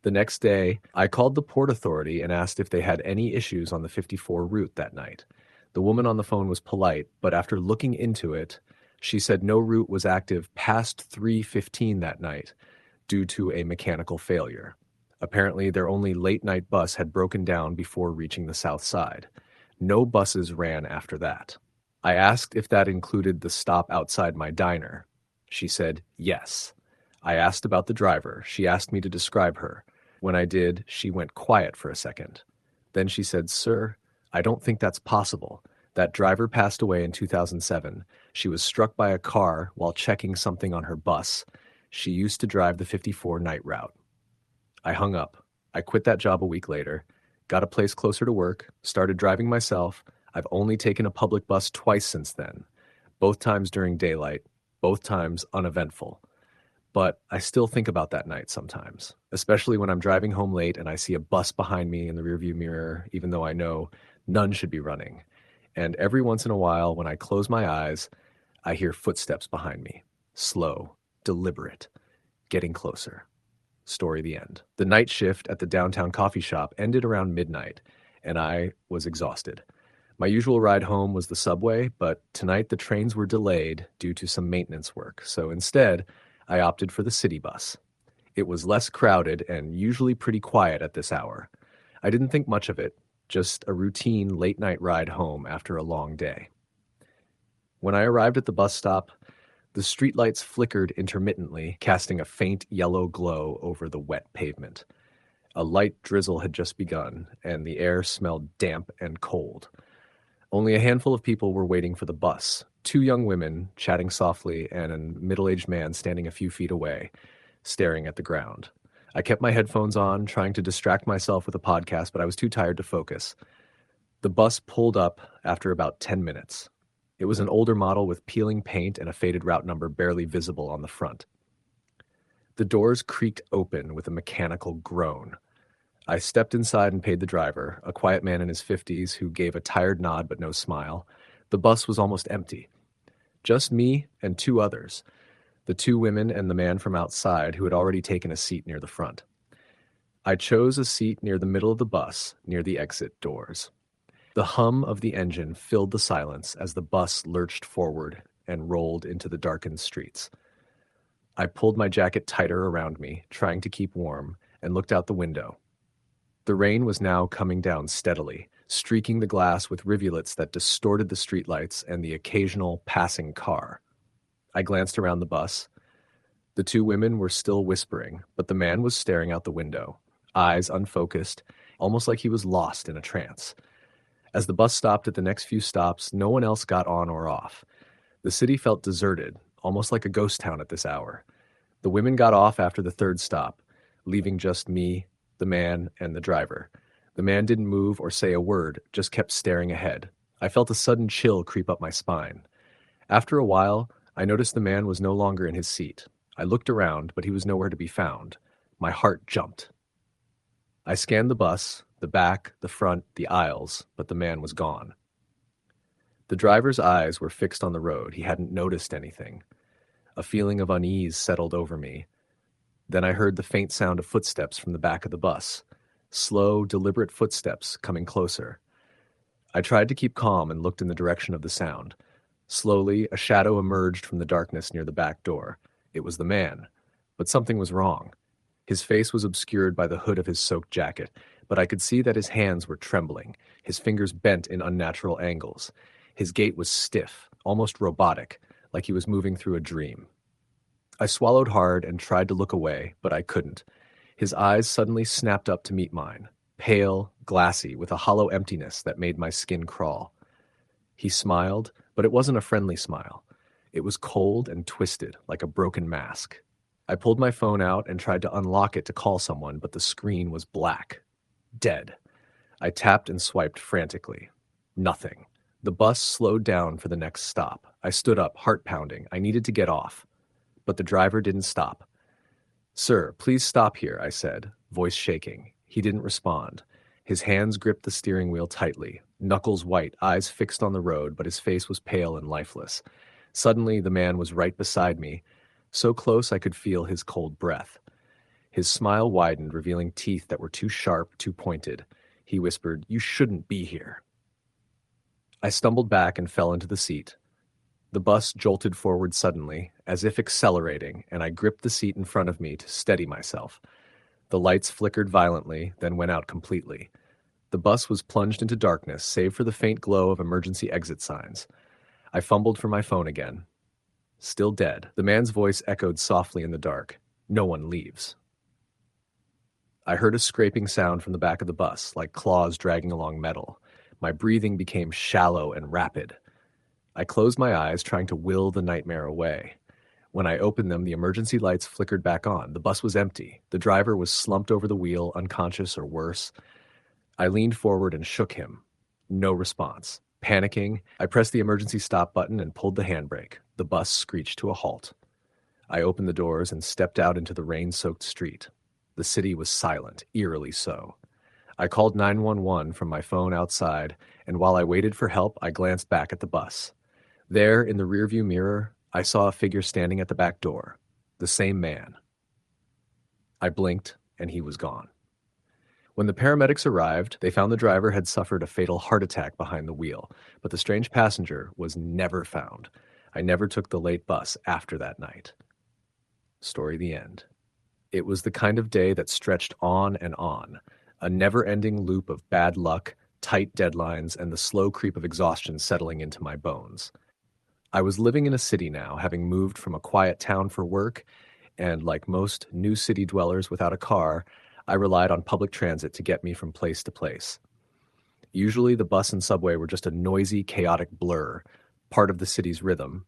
The next day, I called the Port Authority and asked if they had any issues on the 54 route that night. The woman on the phone was polite, but after looking into it, she said no route was active past 3:15 that night due to a mechanical failure. Apparently, their only late-night bus had broken down before reaching the south side. No buses ran after that. I asked if that included the stop outside my diner. She said yes. I asked about the driver. She asked me to describe her. When I did, she went quiet for a second. Then she said, "Sir, I don't think that's possible. That driver passed away in 2007. She was struck by a car while checking something on her bus. She used to drive the 54 night route." I hung up. I quit that job a week later, got a place closer to work, started driving myself. I've only taken a public bus twice since then, both times during daylight, both times uneventful. But I still think about that night sometimes, especially when I'm driving home late and I see a bus behind me in the rearview mirror, even though I know none should be running. And every once in a while, when I close my eyes, I hear footsteps behind me, slow, deliberate, getting closer. Story the end. The night shift at the downtown coffee shop ended around midnight, and I was exhausted. My usual ride home was the subway, but tonight the trains were delayed due to some maintenance work, so instead, I opted for the city bus. It was less crowded and usually pretty quiet at this hour. I didn't think much of it, just a routine late-night ride home after a long day. When I arrived at the bus stop, the streetlights flickered intermittently, casting a faint yellow glow over the wet pavement. A light drizzle had just begun, and the air smelled damp and cold. Only a handful of people were waiting for the bus. 2 young women chatting softly and a middle-aged man standing a few feet away, staring at the ground. I kept my headphones on, trying to distract myself with a podcast, but I was too tired to focus. The bus pulled up after about 10 minutes. It was an older model with peeling paint and a faded route number barely visible on the front. The doors creaked open with a mechanical groan. I stepped inside and paid the driver, a quiet man in his 50s who gave a tired nod but no smile. The bus was almost empty. Just me and two others, the two women and the man from outside who had already taken a seat near the front. I chose a seat near the middle of the bus, near the exit doors. The hum of the engine filled the silence as the bus lurched forward and rolled into the darkened streets. I pulled my jacket tighter around me, trying to keep warm, and looked out the window. The rain was now coming down steadily, streaking the glass with rivulets that distorted the streetlights and the occasional passing car. I glanced around the bus. The two women were still whispering, but the man was staring out the window, eyes unfocused, almost like he was lost in a trance. As the bus stopped at the next few stops, no one else got on or off. The city felt deserted, almost like a ghost town at this hour. The women got off after the third stop, leaving just me, the man, and the driver. The man didn't move or say a word, just kept staring ahead. I felt a sudden chill creep up my spine. After a while, I noticed the man was no longer in his seat. I looked around, but he was nowhere to be found. My heart jumped. I scanned the bus, the back, the front, the aisles, but the man was gone. The driver's eyes were fixed on the road. He hadn't noticed anything. A feeling of unease settled over me. Then I heard the faint sound of footsteps from the back of the bus. Slow, deliberate footsteps coming closer. I tried to keep calm and looked in the direction of the sound. Slowly, a shadow emerged from the darkness near the back door. It was the man, but something was wrong. His face was obscured by the hood of his soaked jacket, but I could see that his hands were trembling, his fingers bent in unnatural angles. His gait was stiff, almost robotic, like he was moving through a dream. I swallowed hard and tried to look away, but I couldn't. His eyes suddenly snapped up to meet mine, pale, glassy, with a hollow emptiness that made my skin crawl. He smiled, but it wasn't a friendly smile. It was cold and twisted, like a broken mask. I pulled my phone out and tried to unlock it to call someone, but the screen was black. Dead. I tapped and swiped frantically. Nothing. The bus slowed down for the next stop. I stood up, heart pounding. I needed to get off. But the driver didn't stop. "Sir, please stop here," I said, voice shaking. He didn't respond. His hands gripped the steering wheel tightly, knuckles white, eyes fixed on the road, but his face was pale and lifeless. Suddenly, the man was right beside me, so close I could feel his cold breath. His smile widened, revealing teeth that were too sharp, too pointed. He whispered, "You shouldn't be here." I stumbled back and fell into the seat. The bus jolted forward suddenly, as if accelerating, and I gripped the seat in front of me to steady myself. The lights flickered violently, then went out completely. The bus was plunged into darkness, save for the faint glow of emergency exit signs. I fumbled for my phone again. Still dead. The man's voice echoed softly in the dark. "No one leaves." I heard a scraping sound from the back of the bus, like claws dragging along metal. My breathing became shallow and rapid. I closed my eyes, trying to will the nightmare away. When I opened them, the emergency lights flickered back on. The bus was empty. The driver was slumped over the wheel, unconscious or worse. I leaned forward and shook him. No response. Panicking, I pressed the emergency stop button and pulled the handbrake. The bus screeched to a halt. I opened the doors and stepped out into the rain-soaked street. The city was silent, eerily so. I called 911 from my phone outside, and while I waited for help, I glanced back at the bus. There, in the rearview mirror, I saw a figure standing at the back door. The same man. I blinked, and he was gone. When the paramedics arrived, they found the driver had suffered a fatal heart attack behind the wheel, but the strange passenger was never found. I never took the late bus after that night. Story the end. It was the kind of day that stretched on and on, a never-ending loop of bad luck, tight deadlines, and the slow creep of exhaustion settling into my bones. I was living in a city now, having moved from a quiet town for work, and like most new city dwellers without a car, I relied on public transit to get me from place to place. Usually the bus and subway were just a noisy, chaotic blur, part of the city's rhythm,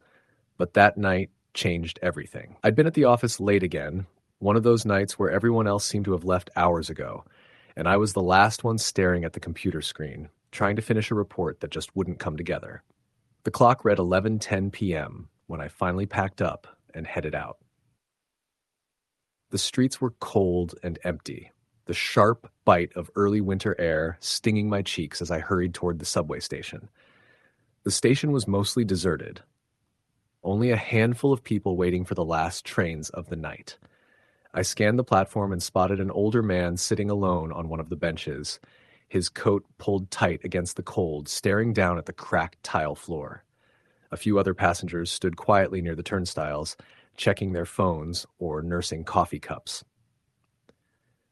but that night changed everything. I'd been at the office late again, one of those nights where everyone else seemed to have left hours ago, and I was the last one staring at the computer screen, trying to finish a report that just wouldn't come together. The clock read 11:10 p.m. when I finally packed up and headed out. The streets were cold and empty, the sharp bite of early winter air stinging my cheeks as I hurried toward the subway station. The station was mostly deserted. Only a handful of people waiting for the last trains of the night. I scanned the platform and spotted an older man sitting alone on one of the benches, his coat pulled tight against the cold, staring down at the cracked tile floor. A few other passengers stood quietly near the turnstiles, checking their phones or nursing coffee cups.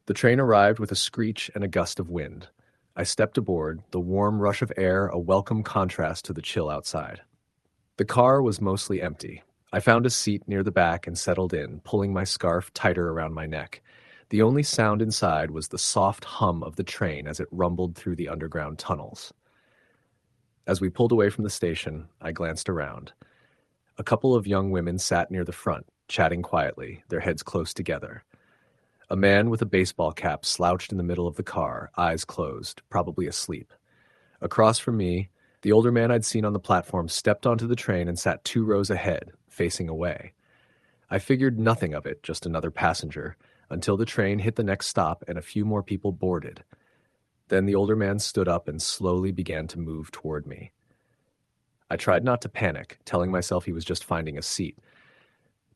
The train arrived with a screech and a gust of wind. I stepped aboard, the warm rush of air a welcome contrast to the chill outside. The car was mostly empty. I found a seat near the back and settled in, pulling my scarf tighter around my neck. The only sound inside was the soft hum of the train as it rumbled through the underground tunnels. As we pulled away from the station, I glanced around. A couple of young women sat near the front, chatting quietly, their heads close together. A man with a baseball cap slouched in the middle of the car, eyes closed, probably asleep. Across from me, the older man I'd seen on the platform stepped onto the train and sat 2 rows ahead, facing away. I figured nothing of it, just another passenger, until the train hit the next stop and a few more people boarded. Then the older man stood up and slowly began to move toward me. I tried not to panic, telling myself he was just finding a seat.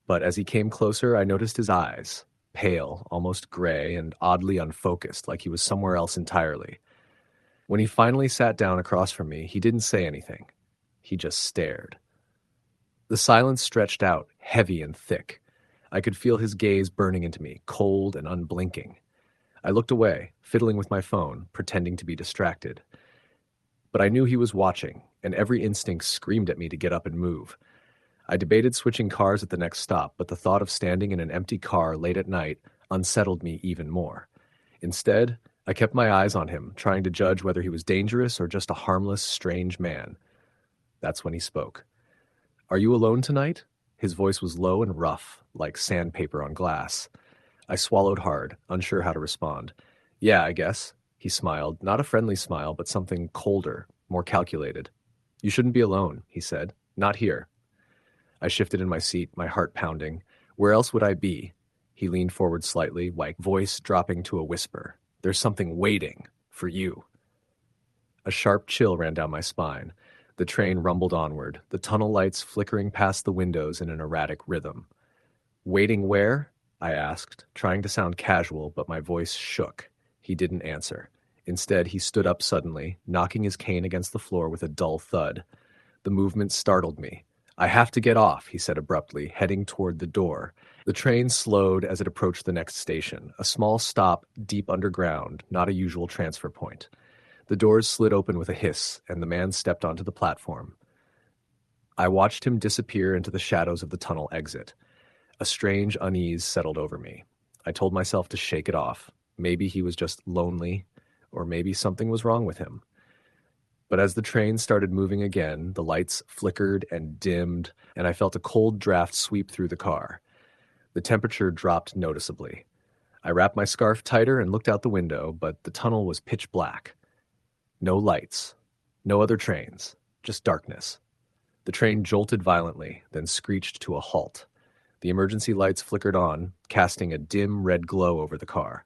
But as he came closer, I noticed his eyes, pale, almost gray, and oddly unfocused, like he was somewhere else entirely. When he finally sat down across from me, he didn't say anything. He just stared. The silence stretched out, heavy and thick. I could feel his gaze burning into me, cold and unblinking. I looked away, fiddling with my phone, pretending to be distracted. But I knew he was watching, and every instinct screamed at me to get up and move. I debated switching cars at the next stop, but the thought of standing in an empty car late at night unsettled me even more. Instead, I kept my eyes on him, trying to judge whether he was dangerous or just a harmless, strange man. That's when he spoke. "Are you alone tonight?" His voice was low and rough, like sandpaper on glass. I swallowed hard, unsure how to respond. "Yeah, I guess." He smiled, not a friendly smile, but something colder, more calculated. "You shouldn't be alone," he said. "Not here." I shifted in my seat, my heart pounding. Where else would I be? He leaned forward slightly, voice dropping to a whisper. "There's something waiting for you." A sharp chill ran down my spine. The train rumbled onward, the tunnel lights flickering past the windows in an erratic rhythm. "Waiting where?" I asked, trying to sound casual, but my voice shook. He didn't answer. Instead, he stood up suddenly, knocking his cane against the floor with a dull thud. The movement startled me. "I have to get off," he said abruptly, heading toward the door. The train slowed as it approached the next station, a small stop deep underground, not a usual transfer point. The doors slid open with a hiss, and the man stepped onto the platform. I watched him disappear into the shadows of the tunnel exit. A strange unease settled over me. I told myself to shake it off. Maybe he was just lonely, or maybe something was wrong with him. But as the train started moving again, the lights flickered and dimmed, and I felt a cold draft sweep through the car. The temperature dropped noticeably. I wrapped my scarf tighter and looked out the window, but the tunnel was pitch black. No lights, no other trains, just darkness. The train jolted violently, then screeched to a halt. The emergency lights flickered on, casting a dim red glow over the car.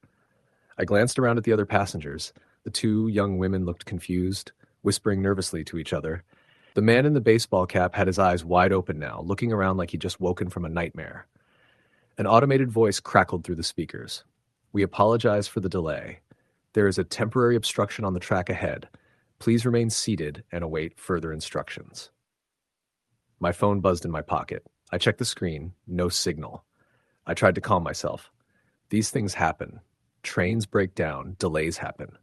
I glanced around at the other passengers. The 2 young women looked confused, whispering nervously to each other. The man in the baseball cap had his eyes wide open now, looking around like he'd just woken from a nightmare. An automated voice crackled through the speakers. "We apologize for the delay. There is a temporary obstruction on the track ahead. Please remain seated and await further instructions." My phone buzzed in my pocket. I checked the screen. No signal. I tried to calm myself. These things happen. Trains break down. Delays happen.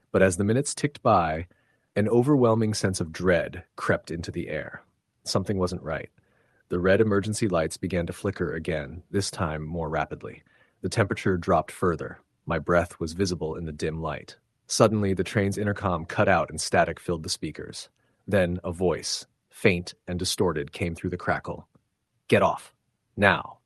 But as the minutes ticked by, an overwhelming sense of dread crept into the air. Something wasn't right. The red emergency lights began to flicker again, this time more rapidly. The temperature dropped further. My breath was visible in the dim light. Suddenly, the train's intercom cut out and static filled the speakers. Then a voice, faint and distorted, came through the crackle. "Get off. Now."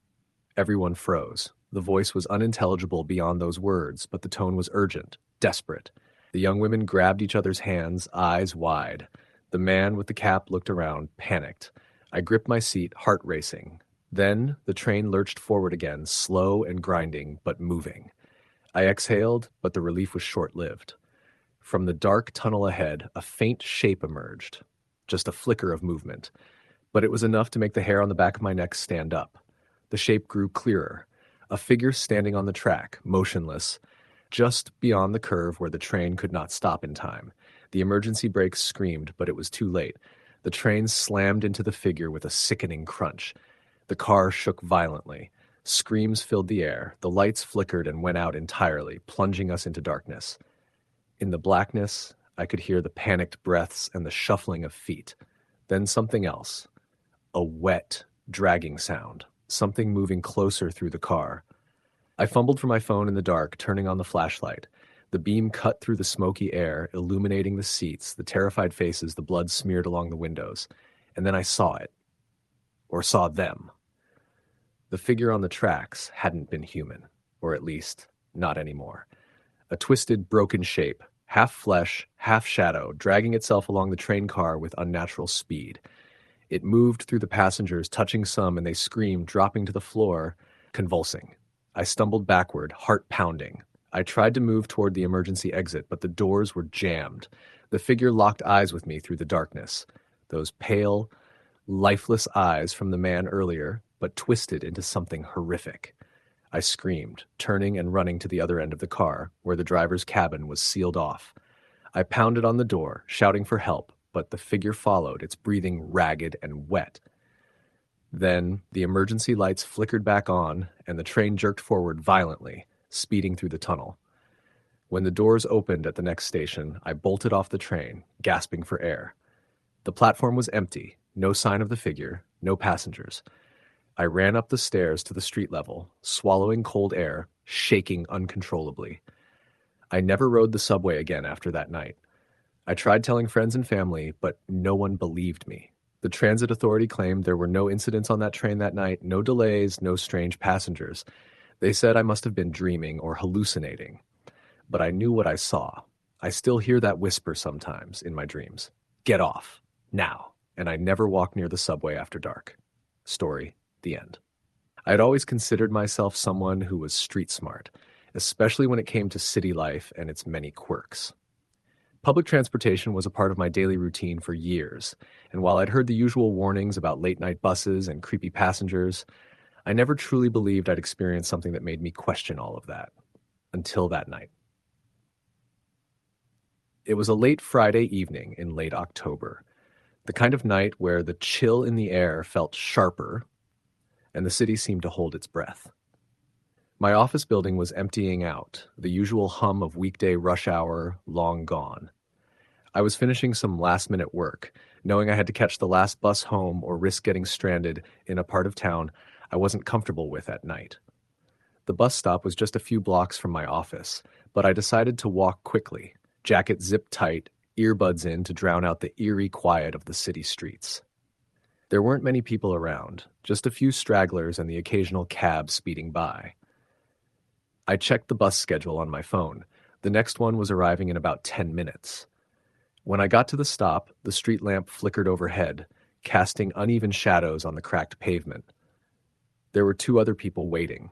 Everyone froze. The voice was unintelligible beyond those words, but the tone was urgent, desperate. The young women grabbed each other's hands, eyes wide. The man with the cap looked around, panicked. I gripped my seat, heart racing. Then the train lurched forward again, slow and grinding, but moving. I exhaled, but the relief was short-lived. From the dark tunnel ahead, a faint shape emerged. Just a flicker of movement. But it was enough to make the hair on the back of my neck stand up. The shape grew clearer. A figure standing on the track, motionless, just beyond the curve where the train could not stop in time. The emergency brakes screamed, but it was too late. The train slammed into the figure with a sickening crunch. The car shook violently. Screams filled the air. The lights flickered and went out entirely, plunging us into darkness. In the blackness, I could hear the panicked breaths and the shuffling of feet. Then something else. A wet, dragging sound. Something moving closer through the car. I fumbled for my phone in the dark, turning on the flashlight. The beam cut through the smoky air, illuminating the seats, the terrified faces, the blood smeared along the windows. And then I saw it. Or saw them. The figure on the tracks hadn't been human. Or at least, not anymore. A twisted, broken shape, half flesh, half shadow, dragging itself along the train car with unnatural speed. It moved through the passengers, touching some, and they screamed, dropping to the floor, convulsing. I stumbled backward, heart pounding. I tried to move toward the emergency exit, but the doors were jammed. The figure locked eyes with me through the darkness. Those pale, lifeless eyes from the man earlier, but twisted into something horrific. I screamed, turning and running to the other end of the car, where the driver's cabin was sealed off. I pounded on the door, shouting for help, but the figure followed, its breathing ragged and wet. Then the emergency lights flickered back on, and the train jerked forward violently, speeding through the tunnel. When the doors opened at the next station, I bolted off the train, gasping for air. The platform was empty, no sign of the figure, no passengers. I ran up the stairs to the street level, swallowing cold air, shaking uncontrollably. I never rode the subway again after that night. I tried telling friends and family, but no one believed me. The transit authority claimed there were no incidents on that train that night, no delays, no strange passengers. They said I must have been dreaming or hallucinating. But I knew what I saw. I still hear that whisper sometimes in my dreams. Get off. Now. And I never walk near the subway after dark. Story, the end. I had always considered myself someone who was street smart, especially when it came to city life and its many quirks. Public transportation was a part of my daily routine for years, and while I'd heard the usual warnings about late-night buses and creepy passengers, I never truly believed I'd experienced something that made me question all of that. Until that night. It was a late Friday evening in late October, the kind of night where the chill in the air felt sharper, and the city seemed to hold its breath. My office building was emptying out, the usual hum of weekday rush hour long gone. I was finishing some last-minute work, knowing I had to catch the last bus home or risk getting stranded in a part of town I wasn't comfortable with at night. The bus stop was just a few blocks from my office, but I decided to walk quickly, jacket zipped tight, earbuds in to drown out the eerie quiet of the city streets. There weren't many people around, just a few stragglers and the occasional cab speeding by. I checked the bus schedule on my phone. The next one was arriving in about 10 minutes. When I got to the stop, the street lamp flickered overhead, casting uneven shadows on the cracked pavement. There were two other people waiting.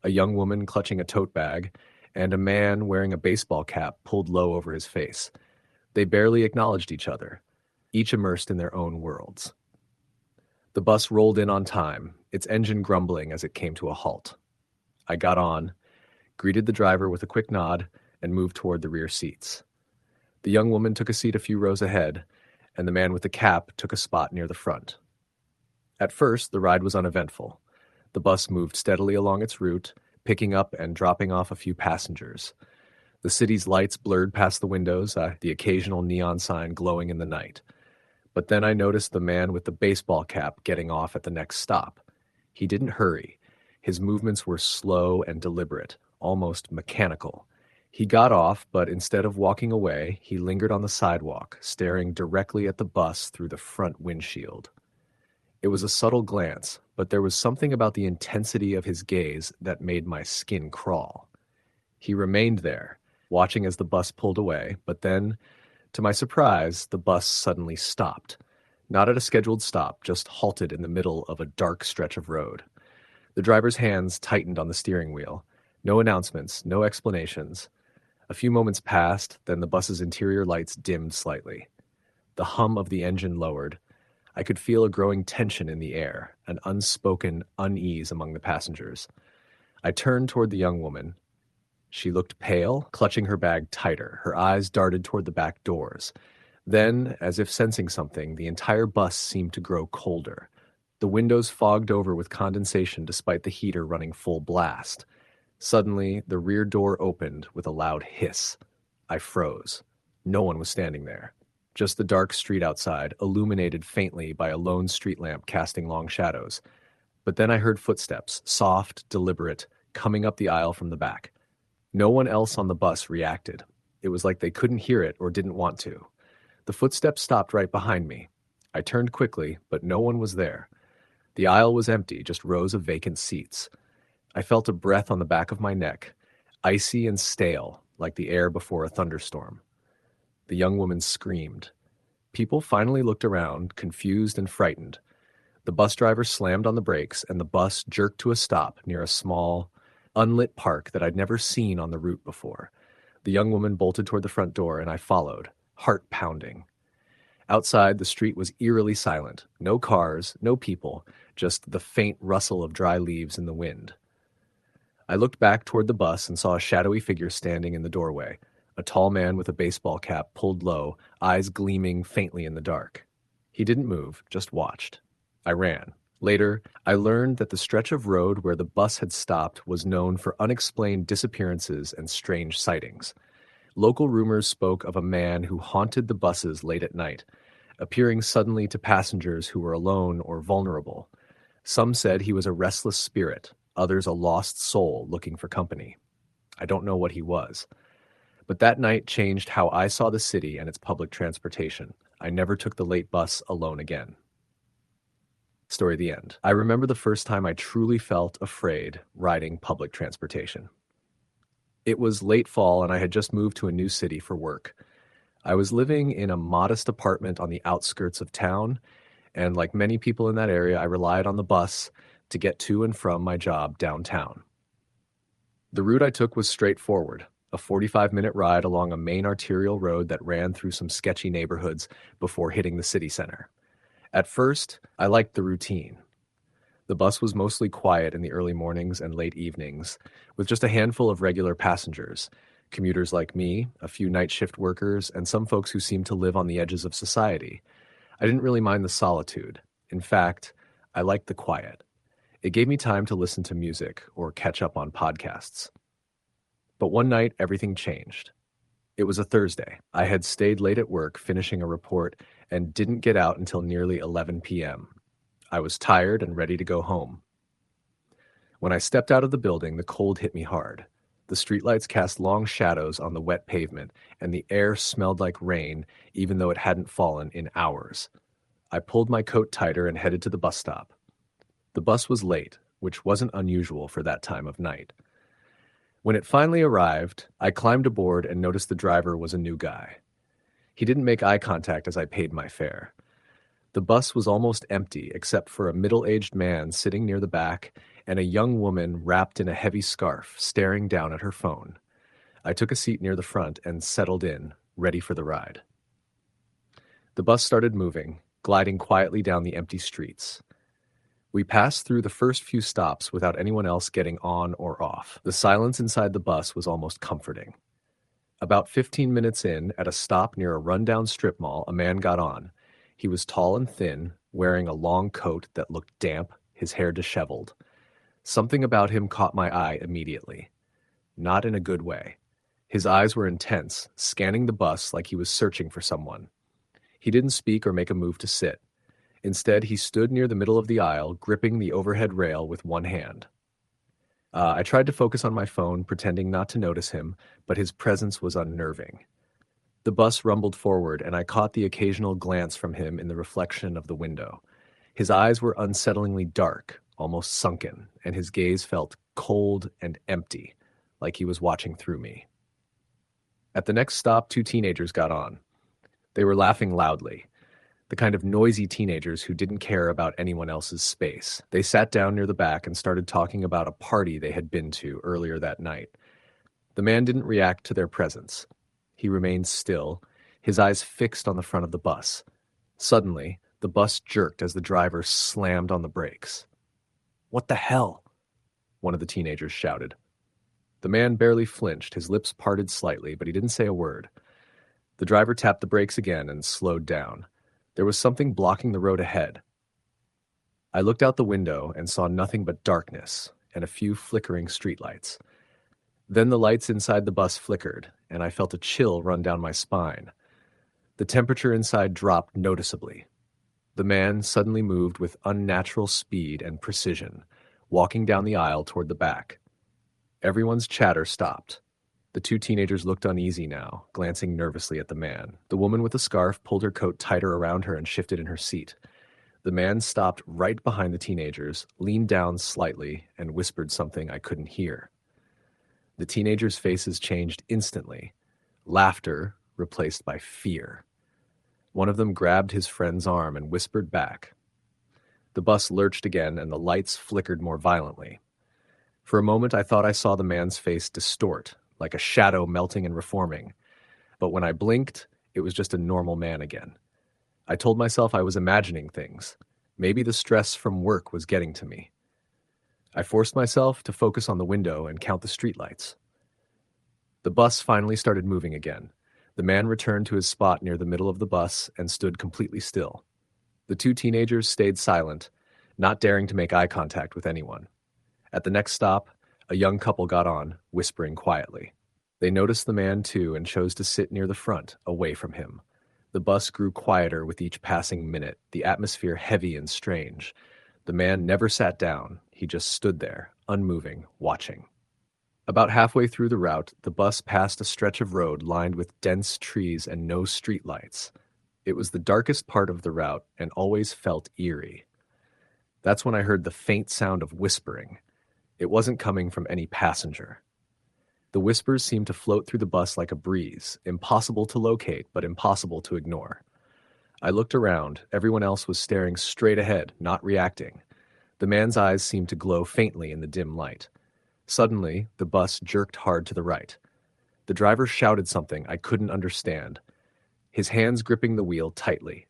A young woman clutching a tote bag, and a man wearing a baseball cap pulled low over his face. They barely acknowledged each other, each immersed in their own worlds. The bus rolled in on time, its engine grumbling as it came to a halt. I got on, greeted the driver with a quick nod, and moved toward the rear seats. The young woman took a seat a few rows ahead, and the man with the cap took a spot near the front. At first, the ride was uneventful. The bus moved steadily along its route, picking up and dropping off a few passengers. The city's lights blurred past the windows, the occasional neon sign glowing in the night. But then I noticed the man with the baseball cap getting off at the next stop. He didn't hurry. His movements were slow and deliberate, almost mechanical. He got off, but instead of walking away, he lingered on the sidewalk, staring directly at the bus through the front windshield. It was a subtle glance, but there was something about the intensity of his gaze that made my skin crawl. He remained there, watching as the bus pulled away, but then, To my surprise, the bus suddenly stopped. Not at a scheduled stop, just halted in the middle of a dark stretch of road. The driver's hands tightened on the steering wheel. No announcements, no explanations. A few moments passed, then the bus's interior lights dimmed slightly. The hum of the engine lowered. I could feel a growing tension in the air, an unspoken unease among the passengers. I turned toward the young woman. She looked pale, clutching her bag tighter. Her eyes darted toward the back doors. Then, as if sensing something, the entire bus seemed to grow colder. The windows fogged over with condensation despite the heater running full blast. Suddenly, the rear door opened with a loud hiss. I froze. No one was standing there. Just the dark street outside, illuminated faintly by a lone street lamp casting long shadows. But then I heard footsteps, soft, deliberate, coming up the aisle from the back. No one else on the bus reacted. It was like they couldn't hear it or didn't want to. The footsteps stopped right behind me. I turned quickly, but no one was there. The aisle was empty, just rows of vacant seats. I felt a breath on the back of my neck, icy and stale, like the air before a thunderstorm. The young woman screamed. People finally looked around, confused and frightened. The bus driver slammed on the brakes, and the bus jerked to a stop near a small, unlit park that I'd never seen on the route before. The young woman bolted toward the front door, and I followed, heart pounding. Outside, the street was eerily silent. No cars, no people, just the faint rustle of dry leaves in the wind. I looked back toward the bus and saw a shadowy figure standing in the doorway, a tall man with a baseball cap pulled low, eyes gleaming faintly in the dark. He didn't move, just watched. I ran. Later, I learned that the stretch of road where the bus had stopped was known for unexplained disappearances and strange sightings. Local rumors spoke of a man who haunted the buses late at night, appearing suddenly to passengers who were alone or vulnerable. Some said he was a restless spirit, others a lost soul looking for company. I don't know what he was. But that night changed how I saw the city and its public transportation. I never took the late bus alone again. Story the end. I remember the first time I truly felt afraid riding public transportation. It was late fall and I had just moved to a new city for work. I was living in a modest apartment on the outskirts of town, and like many people in that area, I relied on the bus to get to and from my job downtown. The route I took was straightforward. A 45-minute ride along a main arterial road that ran through some sketchy neighborhoods before hitting the city center. At first, I liked the routine. The bus was mostly quiet in the early mornings and late evenings, with just a handful of regular passengers, commuters like me, a few night shift workers, and some folks who seemed to live on the edges of society. I didn't really mind the solitude. In fact, I liked the quiet. It gave me time to listen to music or catch up on podcasts. But one night, everything changed. It was a Thursday. I had stayed late at work finishing a report and didn't get out until nearly 11 p.m. I was tired and ready to go home. When I stepped out of the building, the cold hit me hard. The streetlights cast long shadows on the wet pavement, and the air smelled like rain, even though it hadn't fallen in hours. I pulled my coat tighter and headed to the bus stop. The bus was late, which wasn't unusual for that time of night. When it finally arrived, I climbed aboard and noticed the driver was a new guy. He didn't make eye contact as I paid my fare. The bus was almost empty except for a middle-aged man sitting near the back and a young woman wrapped in a heavy scarf staring down at her phone. I took a seat near the front and settled in, ready for the ride. The bus started moving, gliding quietly down the empty streets. We passed through the first few stops without anyone else getting on or off. The silence inside the bus was almost comforting. About 15 minutes in, at a stop near a rundown strip mall, a man got on. He was tall and thin, wearing a long coat that looked damp, his hair disheveled. Something about him caught my eye immediately. Not in a good way. His eyes were intense, scanning the bus like he was searching for someone. He didn't speak or make a move to sit. Instead, he stood near the middle of the aisle, gripping the overhead rail with one hand. I tried to focus on my phone, pretending not to notice him, but his presence was unnerving. The bus rumbled forward, and I caught the occasional glance from him in the reflection of the window. His eyes were unsettlingly dark, almost sunken, and his gaze felt cold and empty, like he was watching through me. At the next stop, two teenagers got on. They were laughing loudly, the kind of noisy teenagers who didn't care about anyone else's space. They sat down near the back and started talking about a party they had been to earlier that night. The man didn't react to their presence. He remained still, his eyes fixed on the front of the bus. Suddenly, the bus jerked as the driver slammed on the brakes. "What the hell?" one of the teenagers shouted. The man barely flinched, his lips parted slightly, but he didn't say a word. The driver tapped the brakes again and slowed down. There was something blocking the road ahead. I looked out the window and saw nothing but darkness and a few flickering streetlights. Then the lights inside the bus flickered, and I felt a chill run down my spine. The temperature inside dropped noticeably. The man suddenly moved with unnatural speed and precision, walking down the aisle toward the back. Everyone's chatter stopped. The two teenagers looked uneasy now, glancing nervously at the man. The woman with the scarf pulled her coat tighter around her and shifted in her seat. The man stopped right behind the teenagers, leaned down slightly, and whispered something I couldn't hear. The teenagers' faces changed instantly. Laughter replaced by fear. One of them grabbed his friend's arm and whispered back. The bus lurched again, and the lights flickered more violently. For a moment, I thought I saw the man's face distort, like a shadow melting and reforming. But when I blinked, it was just a normal man again. I told myself I was imagining things. Maybe the stress from work was getting to me. I forced myself to focus on the window and count the streetlights. The bus finally started moving again. The man returned to his spot near the middle of the bus and stood completely still. The two teenagers stayed silent, not daring to make eye contact with anyone. At the next stop, a young couple got on, whispering quietly. They noticed the man too and chose to sit near the front, away from him. The bus grew quieter with each passing minute, the atmosphere heavy and strange. The man never sat down, he just stood there, unmoving, watching. About halfway through the route, the bus passed a stretch of road lined with dense trees and no streetlights. It was the darkest part of the route and always felt eerie. That's when I heard the faint sound of whispering. It wasn't coming from any passenger. The whispers seemed to float through the bus like a breeze, impossible to locate, but impossible to ignore. I looked around. Everyone else was staring straight ahead, not reacting. The man's eyes seemed to glow faintly in the dim light. Suddenly, the bus jerked hard to the right. The driver shouted something I couldn't understand, his hands gripping the wheel tightly.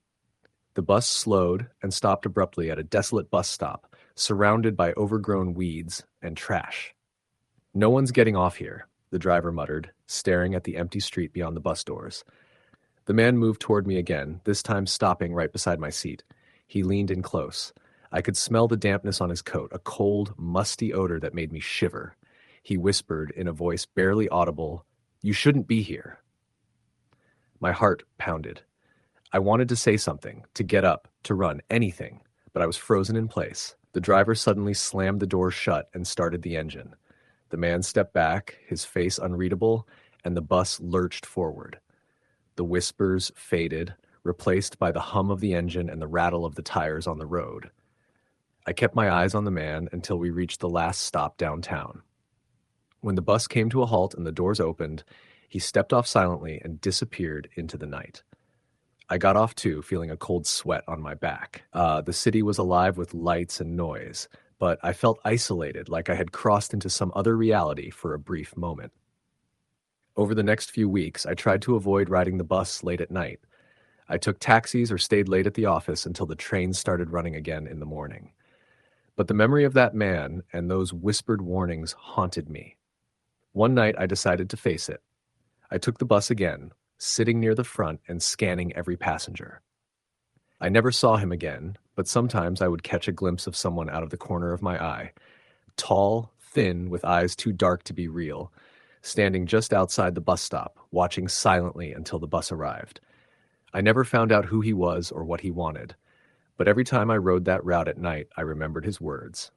The bus slowed and stopped abruptly at a desolate bus stop, surrounded by overgrown weeds and trash. "No one's getting off here," the driver muttered, staring at the empty street beyond the bus doors. The man moved toward me again, this time stopping right beside my seat. He leaned in close. I could smell the dampness on his coat, a cold, musty odor that made me shiver. He whispered in a voice barely audible, "You shouldn't be here." My heart pounded. I wanted to say something, to get up, to run, anything, but I was frozen in place. The driver suddenly slammed the door shut and started the engine. The man stepped back, his face unreadable, and the bus lurched forward. The whispers faded, replaced by the hum of the engine and the rattle of the tires on the road. I kept my eyes on the man until we reached the last stop downtown. When the bus came to a halt and the doors opened, he stepped off silently and disappeared into the night. I got off too, feeling a cold sweat on my back. The city was alive with lights and noise, but I felt isolated, like I had crossed into some other reality for a brief moment. Over the next few weeks, I tried to avoid riding the bus late at night. I took taxis or stayed late at the office until the trains started running again in the morning. But the memory of that man and those whispered warnings haunted me. One night I decided to face it. I took the bus again, sitting near the front and scanning every passenger. I never saw him again, but sometimes I would catch a glimpse of someone out of the corner of my eye. Tall, thin, with eyes too dark to be real, standing just outside the bus stop, watching silently until the bus arrived. I never found out who he was or what he wanted, but every time I rode that route at night, I remembered his words.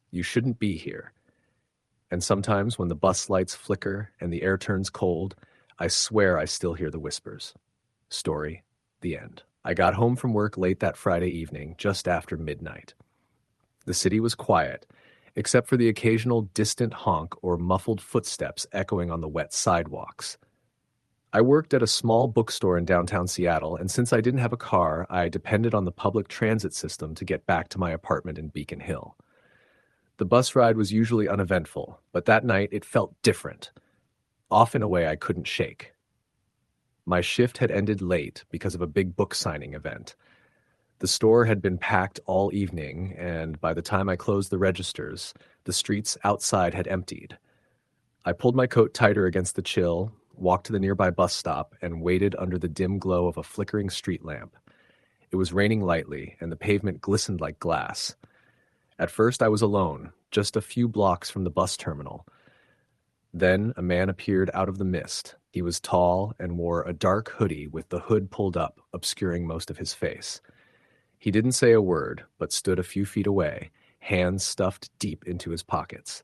"You shouldn't be here." And sometimes when the bus lights flicker and the air turns cold, I swear I still hear the whispers. Story, the end. I got home from work late that Friday evening, just after midnight. The city was quiet, except for the occasional distant honk or muffled footsteps echoing on the wet sidewalks. I worked at a small bookstore in downtown Seattle, and since I didn't have a car, I depended on the public transit system to get back to my apartment in Beacon Hill. The bus ride was usually uneventful, but that night it felt different, off in a way I couldn't shake. My shift had ended late because of a big book signing event. The store had been packed all evening, and by the time I closed the registers, the streets outside had emptied. I pulled my coat tighter against the chill, walked to the nearby bus stop, and waited under the dim glow of a flickering street lamp. It was raining lightly, and the pavement glistened like glass. At first I was alone, just a few blocks from the bus terminal. Then a man appeared out of the mist. He was tall and wore a dark hoodie with the hood pulled up, obscuring most of his face. He didn't say a word, but stood a few feet away, hands stuffed deep into his pockets.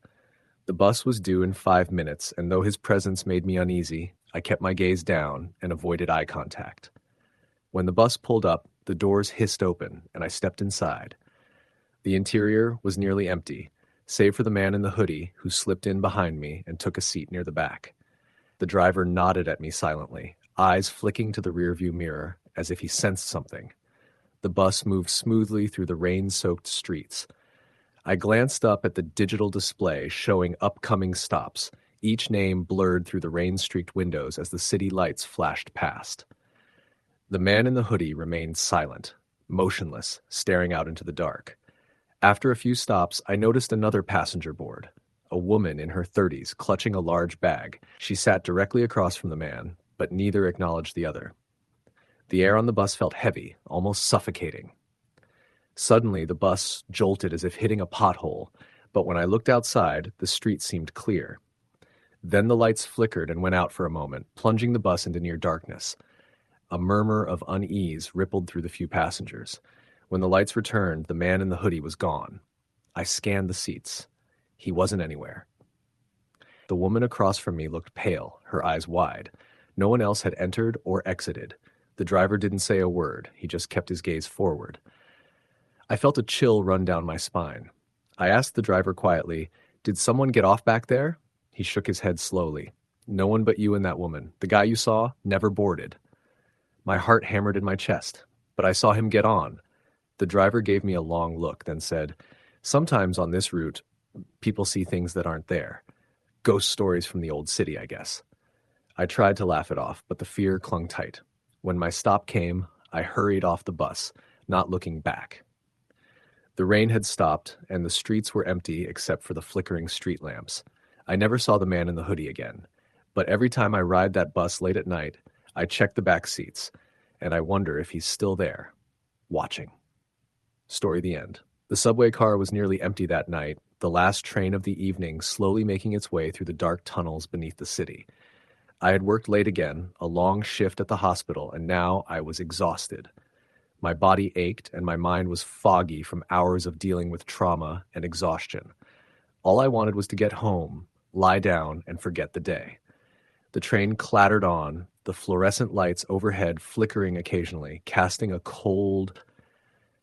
The bus was due in 5 minutes, and though his presence made me uneasy, I kept my gaze down and avoided eye contact. When the bus pulled up, the doors hissed open, and I stepped inside. The interior was nearly empty, save for the man in the hoodie who slipped in behind me and took a seat near the back. The driver nodded at me silently, eyes flicking to the rearview mirror as if he sensed something. The bus moved smoothly through the rain-soaked streets. I glanced up at the digital display showing upcoming stops, each name blurred through the rain-streaked windows as the city lights flashed past. The man in the hoodie remained silent, motionless, staring out into the dark. After a few stops, I noticed another passenger board, a woman in her 30s clutching a large bag. She sat directly across from the man, but neither acknowledged the other. The air on the bus felt heavy, almost suffocating. Suddenly, the bus jolted as if hitting a pothole, but when I looked outside, the street seemed clear. Then the lights flickered and went out for a moment, plunging the bus into near darkness. A murmur of unease rippled through the few passengers. When the lights returned, the man in the hoodie was gone. I scanned the seats. He wasn't anywhere. The woman across from me looked pale, her eyes wide. No one else had entered or exited. The driver didn't say a word. He just kept his gaze forward. I felt a chill run down my spine. I asked the driver quietly, "Did someone get off back there?" He shook his head slowly. "No one but you and that woman. The guy you saw never boarded." My heart hammered in my chest, but I saw him get on. The driver gave me a long look, then said, "Sometimes on this route, people see things that aren't there. Ghost stories from the old city, I guess." I tried to laugh it off, but the fear clung tight. When my stop came, I hurried off the bus, not looking back. The rain had stopped, and the streets were empty except for the flickering street lamps. I never saw the man in the hoodie again, but every time I ride that bus late at night, I check the back seats, and I wonder if he's still there, watching. Story the end. The subway car was nearly empty that night, the last train of the evening slowly making its way through the dark tunnels beneath the city. I had worked late again, a long shift at the hospital, and now I was exhausted. My body ached and my mind was foggy from hours of dealing with trauma and exhaustion. All I wanted was to get home, lie down, and forget the day. The train clattered on, the fluorescent lights overhead flickering occasionally, casting a cold,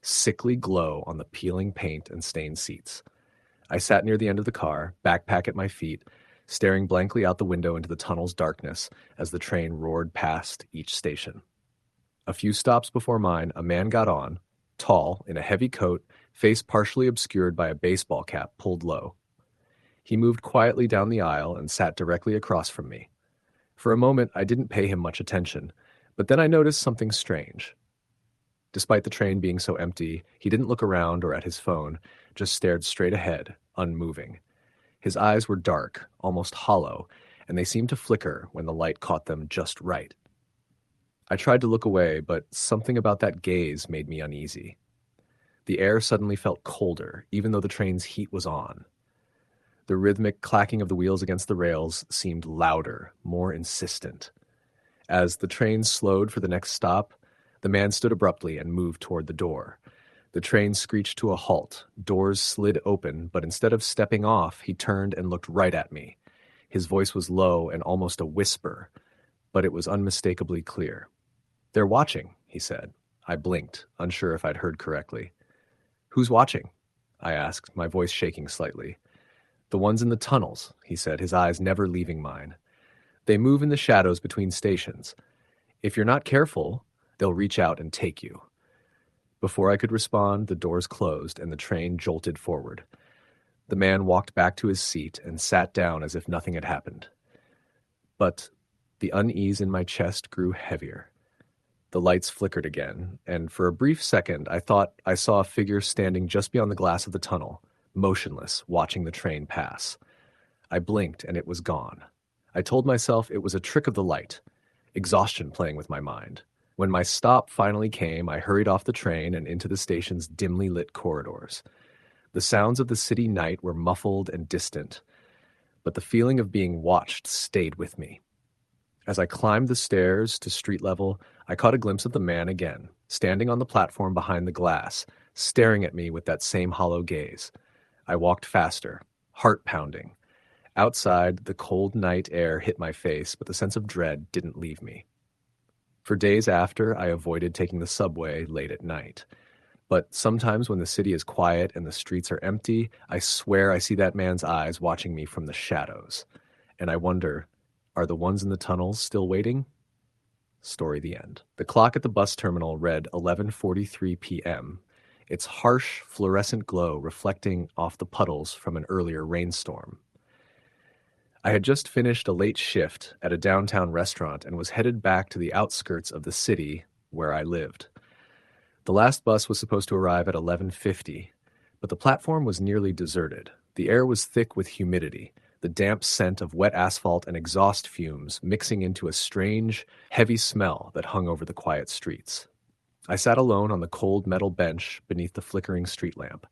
sickly glow on the peeling paint and stained seats. I sat near the end of the car, backpack at my feet, staring blankly out the window into the tunnel's darkness as the train roared past each station. A few stops before mine, a man got on, tall, in a heavy coat, face partially obscured by a baseball cap pulled low. He moved quietly down the aisle and sat directly across from me. For a moment, I didn't pay him much attention, but then I noticed something strange. Despite the train being so empty, he didn't look around or at his phone, just stared straight ahead, unmoving. His eyes were dark, almost hollow, and they seemed to flicker when the light caught them just right. I tried to look away, but something about that gaze made me uneasy. The air suddenly felt colder, even though the train's heat was on. The rhythmic clacking of the wheels against the rails seemed louder, more insistent. As the train slowed for the next stop, the man stood abruptly and moved toward the door. The train screeched to a halt, doors slid open, but instead of stepping off, he turned and looked right at me. His voice was low and almost a whisper, but it was unmistakably clear. "They're watching," he said. I blinked, unsure if I'd heard correctly. "Who's watching?" I asked, my voice shaking slightly. "The ones in the tunnels," he said, his eyes never leaving mine. They move in the shadows between stations. If you're not careful, they'll reach out and take you. Before I could respond, the doors closed and the train jolted forward. The man walked back to his seat and sat down as if nothing had happened. But the unease in my chest grew heavier. The lights flickered again, and for a brief second I thought I saw a figure standing just beyond the glass of the tunnel, motionless, watching the train pass. I blinked and it was gone. I told myself it was a trick of the light, exhaustion playing with my mind. When my stop finally came, I hurried off the train and into the station's dimly lit corridors. The sounds of the city night were muffled and distant, but the feeling of being watched stayed with me. As I climbed the stairs to street level, I caught a glimpse of the man again, standing on the platform behind the glass, staring at me with that same hollow gaze. I walked faster, heart pounding. Outside, the cold night air hit my face, but the sense of dread didn't leave me. For days after, I avoided taking the subway late at night. But sometimes when the city is quiet and the streets are empty, I swear I see that man's eyes watching me from the shadows. And I wonder, are the ones in the tunnels still waiting? Story the end. The clock at the bus terminal read 11:43 p.m., its harsh, fluorescent glow reflecting off the puddles from an earlier rainstorm. I had just finished a late shift at a downtown restaurant and was headed back to the outskirts of the city where I lived. The last bus was supposed to arrive at 11:50, but the platform was nearly deserted. The air was thick with humidity, the damp scent of wet asphalt and exhaust fumes mixing into a strange, heavy smell that hung over the quiet streets. I sat alone on the cold metal bench beneath the flickering street lamp.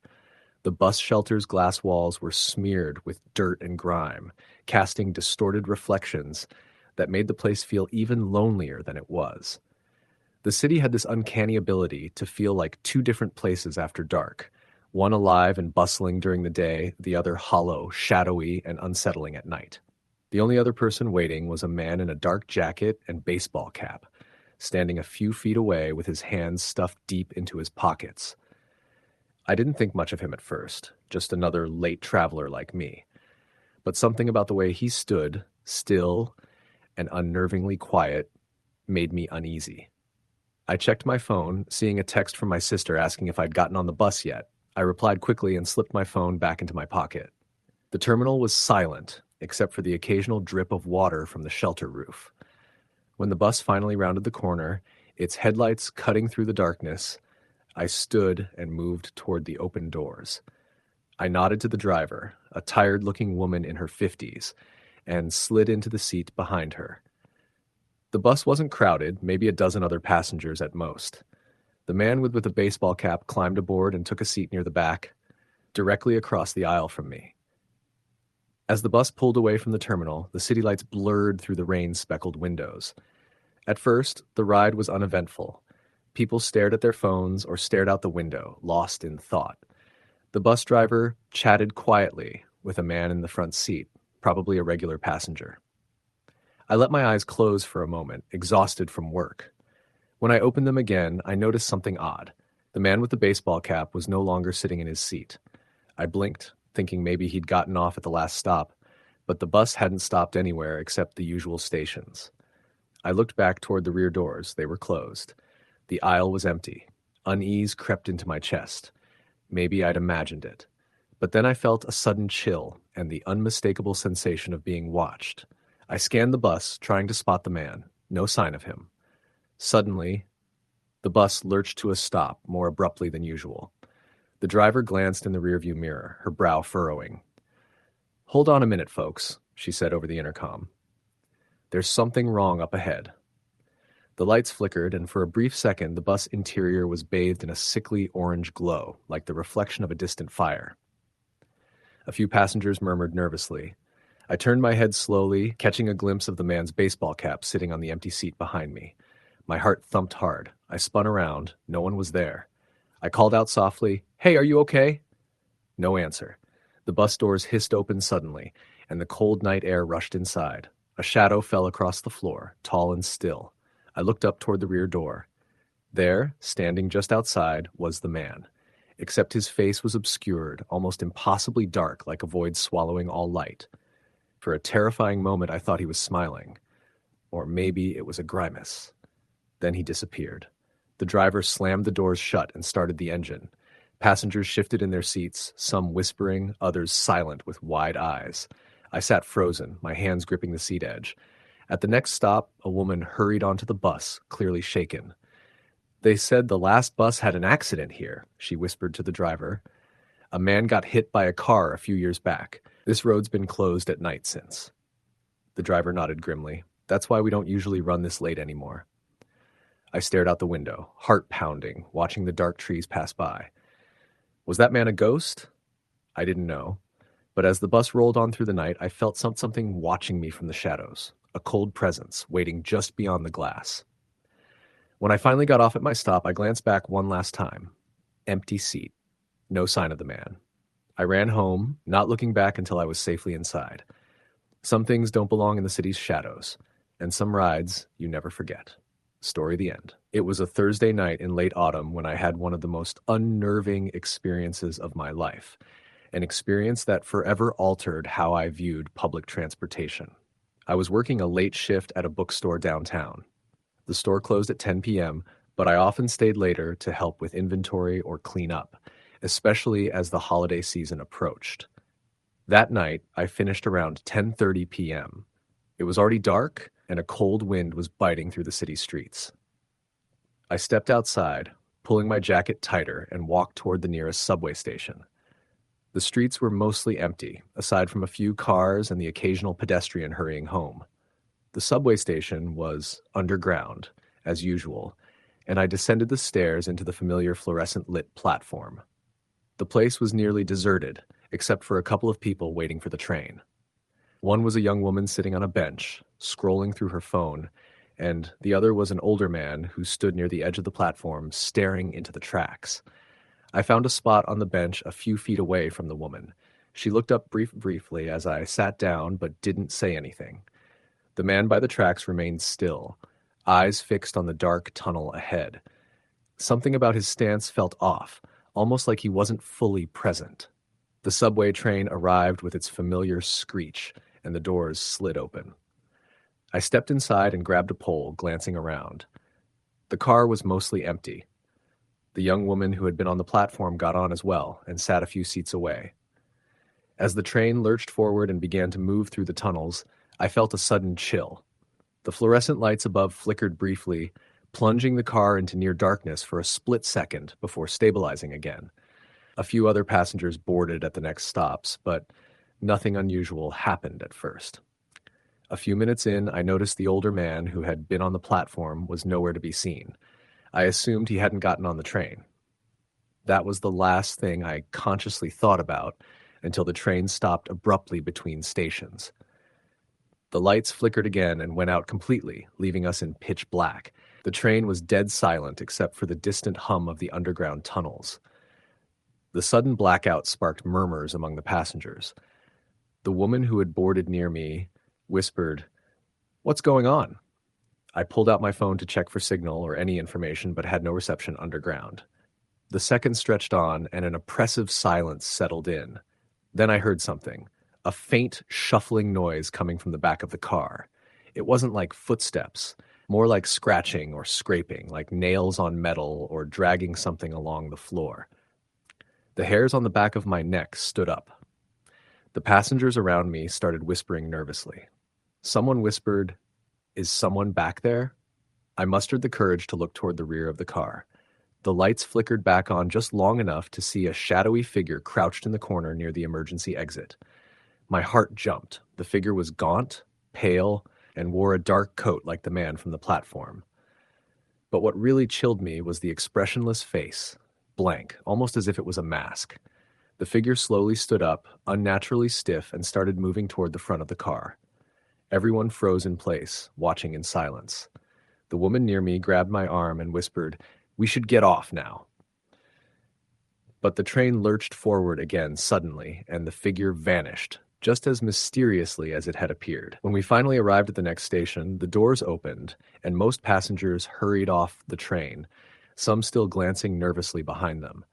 The bus shelter's glass walls were smeared with dirt and grime, casting distorted reflections that made the place feel even lonelier than it was. The city had this uncanny ability to feel like two different places after dark, one alive and bustling during the day, the other hollow, shadowy, and unsettling at night. The only other person waiting was a man in a dark jacket and baseball cap, standing a few feet away with his hands stuffed deep into his pockets. I didn't think much of him at first, just another late traveler like me. But something about the way he stood, still and unnervingly quiet, made me uneasy. I checked my phone, seeing a text from my sister asking if I'd gotten on the bus yet. I replied quickly and slipped my phone back into my pocket. The terminal was silent, except for the occasional drip of water from the shelter roof. When the bus finally rounded the corner, its headlights cutting through the darkness, I stood and moved toward the open doors. I nodded to the driver, a tired-looking woman in her 50s, and slid into the seat behind her. The bus wasn't crowded, maybe a dozen other passengers at most. The man with the baseball cap climbed aboard and took a seat near the back, directly across the aisle from me. As the bus pulled away from the terminal, the city lights blurred through the rain-speckled windows. At first, the ride was uneventful. People stared at their phones or stared out the window, lost in thought. The bus driver chatted quietly with a man in the front seat, probably a regular passenger. I let my eyes close for a moment, exhausted from work. When I opened them again, I noticed something odd. The man with the baseball cap was no longer sitting in his seat. I blinked, thinking maybe he'd gotten off at the last stop, but the bus hadn't stopped anywhere except the usual stations. I looked back toward the rear doors. They were closed. The aisle was empty. Unease crept into my chest. Maybe I'd imagined it. But then I felt a sudden chill and the unmistakable sensation of being watched. I scanned the bus, trying to spot the man. No sign of him. Suddenly, the bus lurched to a stop, more abruptly than usual. The driver glanced in the rearview mirror, her brow furrowing. "Hold on a minute, folks," she said over the intercom. "There's something wrong up ahead." The lights flickered, and for a brief second, the bus interior was bathed in a sickly orange glow, like the reflection of a distant fire. A few passengers murmured nervously. I turned my head slowly, catching a glimpse of the man's baseball cap sitting on the empty seat behind me. My heart thumped hard. I spun around. No one was there. I called out softly, "Hey, are you okay?" No answer. The bus doors hissed open suddenly, and the cold night air rushed inside. A shadow fell across the floor, tall and still. I looked up toward the rear door. There, standing just outside, was the man. Except his face was obscured, almost impossibly dark, like a void swallowing all light. For a terrifying moment, I thought he was smiling. or maybe it was a grimace. Then he disappeared. The driver slammed the doors shut and started the engine. Passengers shifted in their seats, some whispering, others silent with wide eyes. I sat frozen, my hands gripping the seat edge. At the next stop, a woman hurried onto the bus, clearly shaken. "They said the last bus had an accident here," she whispered to the driver. "A man got hit by a car a few years back. This road's been closed at night since." The driver nodded grimly. "That's why we don't usually run this late anymore." I stared out the window, heart pounding, watching the dark trees pass by. Was that man a ghost? I didn't know. But as the bus rolled on through the night, I felt something watching me from the shadows, a cold presence waiting just beyond the glass. When I finally got off at my stop, I glanced back one last time. Empty seat. No sign of the man. I ran home, not looking back until I was safely inside. Some things don't belong in the city's shadows, and some rides you never forget. Story the end. It was a Thursday night in late autumn when I had one of the most unnerving experiences of my life, an experience that forever altered how I viewed public transportation. I was working a late shift at a bookstore downtown. The store closed at 10 p.m., but I often stayed later to help with inventory or clean up, especially as the holiday season approached. That night, I finished around 10:30 p.m. It was already dark, and a cold wind was biting through the city streets. I stepped outside, pulling my jacket tighter, and walked toward the nearest subway station. The streets were mostly empty, aside from a few cars and the occasional pedestrian hurrying home. The subway station was underground, as usual, and I descended the stairs into the familiar fluorescent-lit platform. The place was nearly deserted, except for a couple of people waiting for the train. One was a young woman sitting on a bench, scrolling through her phone, and the other was an older man who stood near the edge of the platform, staring into the tracks. I found a spot on the bench a few feet away from the woman. She looked up briefly as I sat down, but didn't say anything. The man by the tracks remained still, eyes fixed on the dark tunnel ahead. Something about his stance felt off, almost like he wasn't fully present. The subway train arrived with its familiar screech, and the doors slid open. I stepped inside and grabbed a pole, glancing around. The car was mostly empty. The young woman who had been on the platform got on as well and sat a few seats away. As the train lurched forward and began to move through the tunnels, I felt a sudden chill. The fluorescent lights above flickered briefly, plunging the car into near darkness for a split second before stabilizing again. A few other passengers boarded at the next stops, but nothing unusual happened at first. A few minutes in, I noticed the older man who had been on the platform was nowhere to be seen. I assumed he hadn't gotten on the train. That was the last thing I consciously thought about until the train stopped abruptly between stations. The lights flickered again and went out completely, leaving us in pitch black. The train was dead silent except for the distant hum of the underground tunnels. The sudden blackout sparked murmurs among the passengers. The woman who had boarded near me whispered, "What's going on?" I pulled out my phone to check for signal or any information, but had no reception underground. The seconds stretched on, and an oppressive silence settled in. Then I heard something, a faint, shuffling noise coming from the back of the car. It wasn't like footsteps, more like scratching or scraping, like nails on metal or dragging something along the floor. The hairs on the back of my neck stood up. The passengers around me started whispering nervously. Someone whispered, "Is someone back there?" I mustered the courage to look toward the rear of the car. The lights flickered back on just long enough to see a shadowy figure crouched in the corner near the emergency exit. My heart jumped. The figure was gaunt, pale, and wore a dark coat like the man from the platform. But what really chilled me was the expressionless face, blank, almost as if it was a mask. The figure slowly stood up, unnaturally stiff, and started moving toward the front of the car. Everyone froze in place, watching in silence. The woman near me grabbed my arm and whispered, "We should get off now." But the train lurched forward again suddenly, and the figure vanished, just as mysteriously as it had appeared. When we finally arrived at the next station, the doors opened, and most passengers hurried off the train, some still glancing nervously behind them.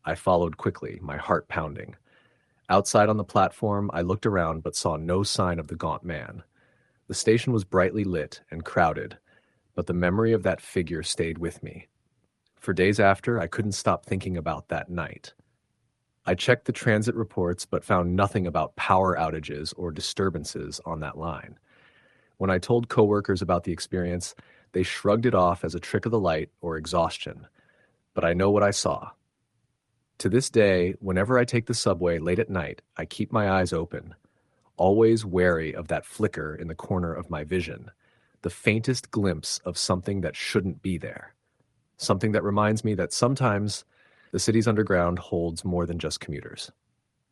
I followed quickly, my heart pounding. Outside on the platform, I looked around but saw no sign of the gaunt man. The station was brightly lit and crowded, but the memory of that figure stayed with me. For days after, I couldn't stop thinking about that night. I checked the transit reports but found nothing about power outages or disturbances on that line. When I told coworkers about the experience, they shrugged it off as a trick of the light or exhaustion. But I know what I saw. To this day, whenever I take the subway late at night, I keep my eyes open, always wary of that flicker in the corner of my vision, the faintest glimpse of something that shouldn't be there. Something that reminds me that sometimes the city's underground holds more than just commuters.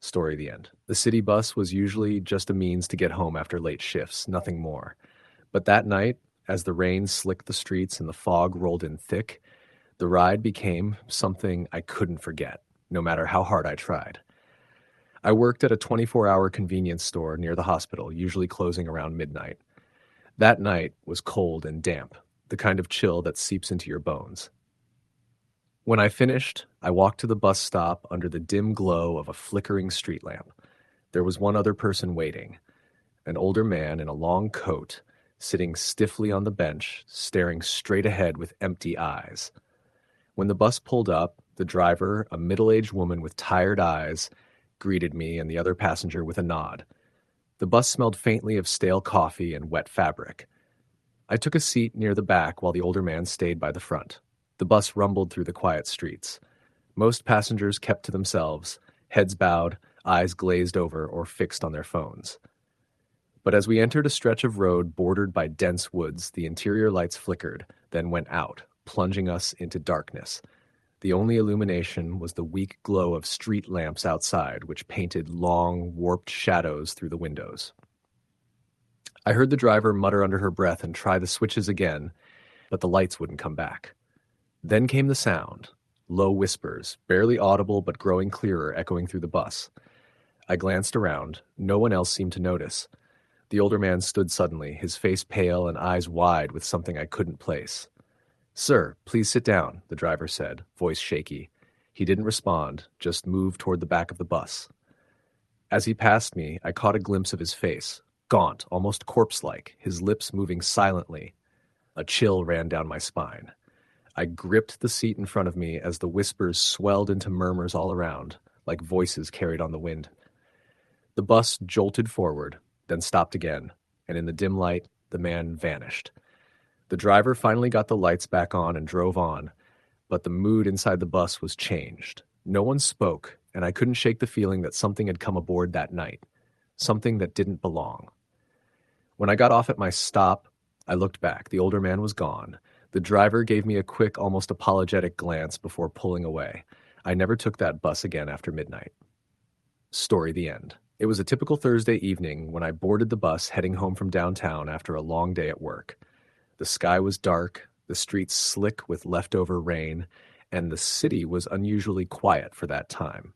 Story the end. The city bus was usually just a means to get home after late shifts, nothing more. But that night, as the rain slicked the streets and the fog rolled in thick, the ride became something I couldn't forget, no matter how hard I tried. I worked at a 24-hour convenience store near the hospital, usually closing around midnight. That night was cold and damp, the kind of chill that seeps into your bones. When I finished, I walked to the bus stop under the dim glow of a flickering street lamp. There was one other person waiting, an older man in a long coat, sitting stiffly on the bench, staring straight ahead with empty eyes. When the bus pulled up, the driver, a middle-aged woman with tired eyes, greeted me and the other passenger with a nod. The bus smelled faintly of stale coffee and wet fabric. I took a seat near the back while the older man stayed by the front. The bus rumbled through the quiet streets. Most passengers kept to themselves, heads bowed, eyes glazed over or fixed on their phones. But as we entered a stretch of road bordered by dense woods, the interior lights flickered, then went out, plunging us into darkness. The only illumination was the weak glow of street lamps outside, which painted long, warped shadows through the windows. I heard the driver mutter under her breath and try the switches again, but the lights wouldn't come back. Then came the sound, low whispers, barely audible but growing clearer, echoing through the bus. I glanced around. No one else seemed to notice. The older man stood suddenly, his face pale and eyes wide with something I couldn't place. "Sir, please sit down," the driver said, voice shaky. He didn't respond, just moved toward the back of the bus. As he passed me, I caught a glimpse of his face, gaunt, almost corpse-like, his lips moving silently. A chill ran down my spine. I gripped the seat in front of me as the whispers swelled into murmurs all around, like voices carried on the wind. The bus jolted forward, then stopped again, and in the dim light, the man vanished. The driver finally got the lights back on and drove on, but the mood inside the bus was changed. No one spoke, and I couldn't shake the feeling that something had come aboard that night, something that didn't belong. When I got off at my stop, I looked back. The older man was gone. The driver gave me a quick, almost apologetic glance before pulling away. I never took that bus again after midnight. Story the end. It was a typical Thursday evening when I boarded the bus heading home from downtown after a long day at work. The sky was dark, the streets slick with leftover rain, and the city was unusually quiet for that time.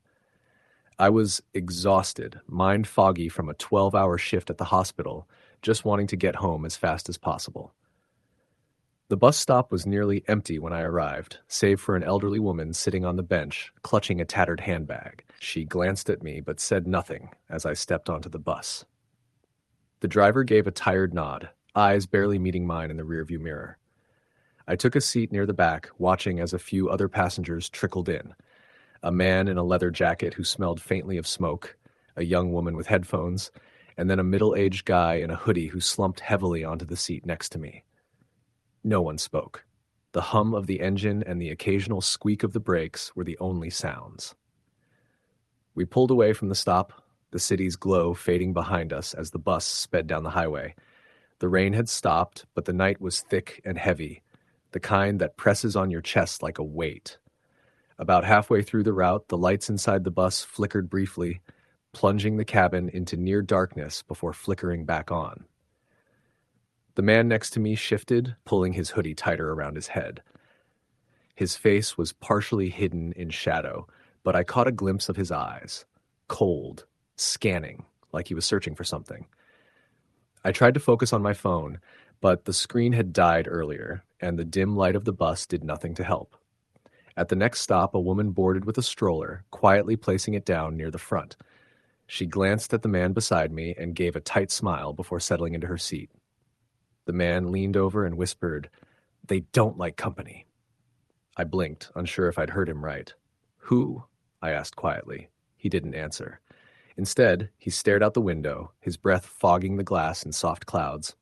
I was exhausted, mind foggy from a 12-hour shift at the hospital, just wanting to get home as fast as possible. The bus stop was nearly empty when I arrived, save for an elderly woman sitting on the bench, clutching a tattered handbag. She glanced at me but said nothing as I stepped onto the bus. The driver gave a tired nod, eyes barely meeting mine in the rearview mirror. I took a seat near the back, watching as a few other passengers trickled in. A man in a leather jacket who smelled faintly of smoke, a young woman with headphones, and then a middle-aged guy in a hoodie who slumped heavily onto the seat next to me. No one spoke. The hum of the engine and the occasional squeak of the brakes were the only sounds. We pulled away from the stop, the city's glow fading behind us as the bus sped down the highway. The rain had stopped, but the night was thick and heavy, the kind that presses on your chest like a weight. About halfway through the route, the lights inside the bus flickered briefly, plunging the cabin into near darkness before flickering back on. The man next to me shifted, pulling his hoodie tighter around his head. His face was partially hidden in shadow, but I caught a glimpse of his eyes, cold, scanning, like he was searching for something. I tried to focus on my phone, but the screen had died earlier, and the dim light of the bus did nothing to help. At the next stop, a woman boarded with a stroller, quietly placing it down near the front. She glanced at the man beside me and gave a tight smile before settling into her seat. The man leaned over and whispered, "They don't like company." I blinked, unsure if I'd heard him right. "Who?" I asked quietly. He didn't answer. Instead, he stared out the window, his breath fogging the glass in soft clouds.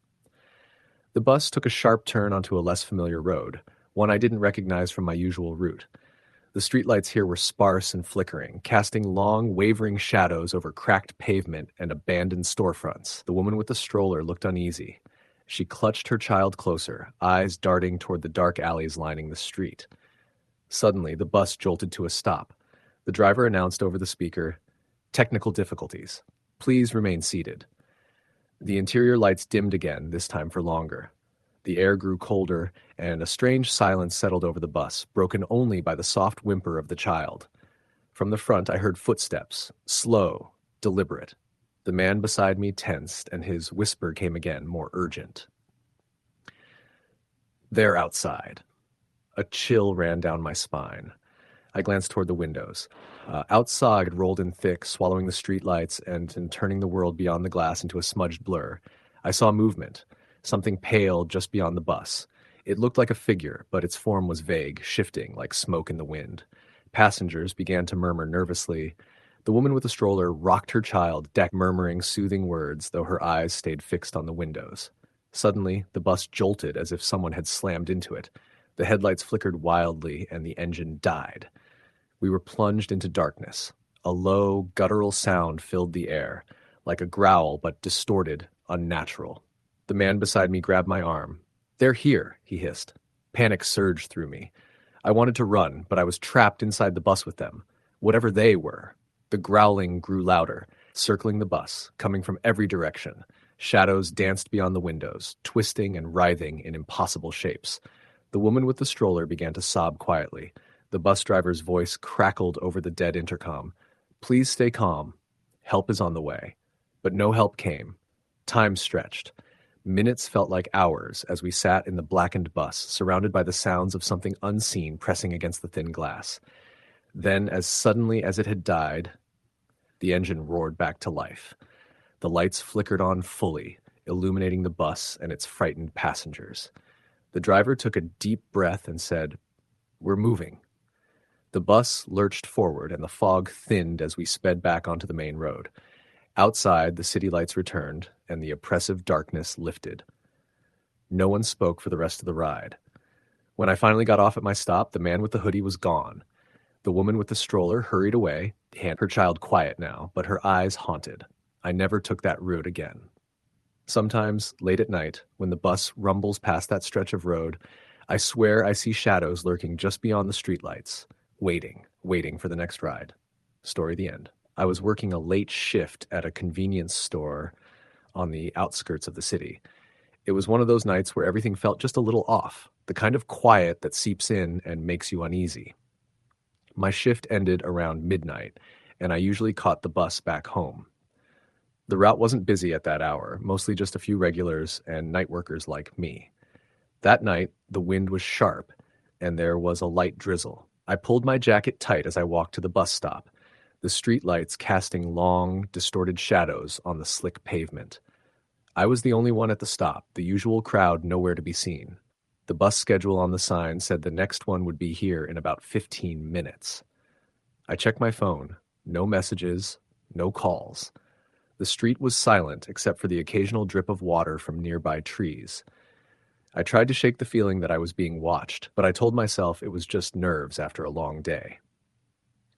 The bus took a sharp turn onto a less familiar road, one I didn't recognize from my usual route. The streetlights here were sparse and flickering, casting long, wavering shadows over cracked pavement and abandoned storefronts. The woman with the stroller looked uneasy. She clutched her child closer, eyes darting toward the dark alleys lining the street. Suddenly, the bus jolted to a stop. The driver announced over the speaker, "Technical difficulties. Please remain seated." The interior lights dimmed again, this time for longer. The air grew colder, and a strange silence settled over the bus, broken only by the soft whimper of the child. From the front, I heard footsteps, slow, deliberate. The man beside me tensed, and his whisper came again, more urgent. "They're outside." A chill ran down my spine. I glanced toward the windows. Outside rolled in thick, swallowing the streetlights and turning the world beyond the glass into a smudged blur. I saw movement, something pale just beyond the bus. It looked like a figure, but its form was vague, shifting like smoke in the wind. Passengers began to murmur nervously. The woman with the stroller rocked her child, murmuring soothing words, though her eyes stayed fixed on the windows. Suddenly, the bus jolted as if someone had slammed into it. The headlights flickered wildly, and the engine died. We were plunged into darkness. A low, guttural sound filled the air, like a growl, but distorted, unnatural. The man beside me grabbed my arm. "They're here," he hissed. Panic surged through me. I wanted to run, but I was trapped inside the bus with them, whatever they were. The growling grew louder, circling the bus, coming from every direction. Shadows danced beyond the windows, twisting and writhing in impossible shapes. The woman with the stroller began to sob quietly. The bus driver's voice crackled over the dead intercom. "Please stay calm. Help is on the way." But no help came. Time stretched. Minutes felt like hours as we sat in the blackened bus, surrounded by the sounds of something unseen pressing against the thin glass. Then, as suddenly as it had died, the engine roared back to life. The lights flickered on fully, illuminating the bus and its frightened passengers. The driver took a deep breath and said, "We're moving." The bus lurched forward, and the fog thinned as we sped back onto the main road. Outside, the city lights returned, and the oppressive darkness lifted. No one spoke for the rest of the ride. When I finally got off at my stop, the man with the hoodie was gone. The woman with the stroller hurried away, her child quiet now, but her eyes haunted. I never took that route again. Sometimes, late at night, when the bus rumbles past that stretch of road, I swear I see shadows lurking just beyond the streetlights, waiting for the next ride. Story the end. I was working a late shift at a convenience store on the outskirts of the city. It was one of those nights where everything felt just a little off, the kind of quiet that seeps in and makes you uneasy. My shift ended around midnight, and I usually caught the bus back home. The route wasn't busy at that hour, mostly just a few regulars and night workers like me. That night, the wind was sharp, and there was a light drizzle. I pulled my jacket tight as I walked to the bus stop, the street lights casting long, distorted shadows on the slick pavement. I was the only one at the stop, the usual crowd nowhere to be seen. The bus schedule on the sign said the next one would be here in about 15 minutes. I checked my phone. No messages, no calls. The street was silent except for the occasional drip of water from nearby trees. I tried to shake the feeling that I was being watched, but I told myself it was just nerves after a long day.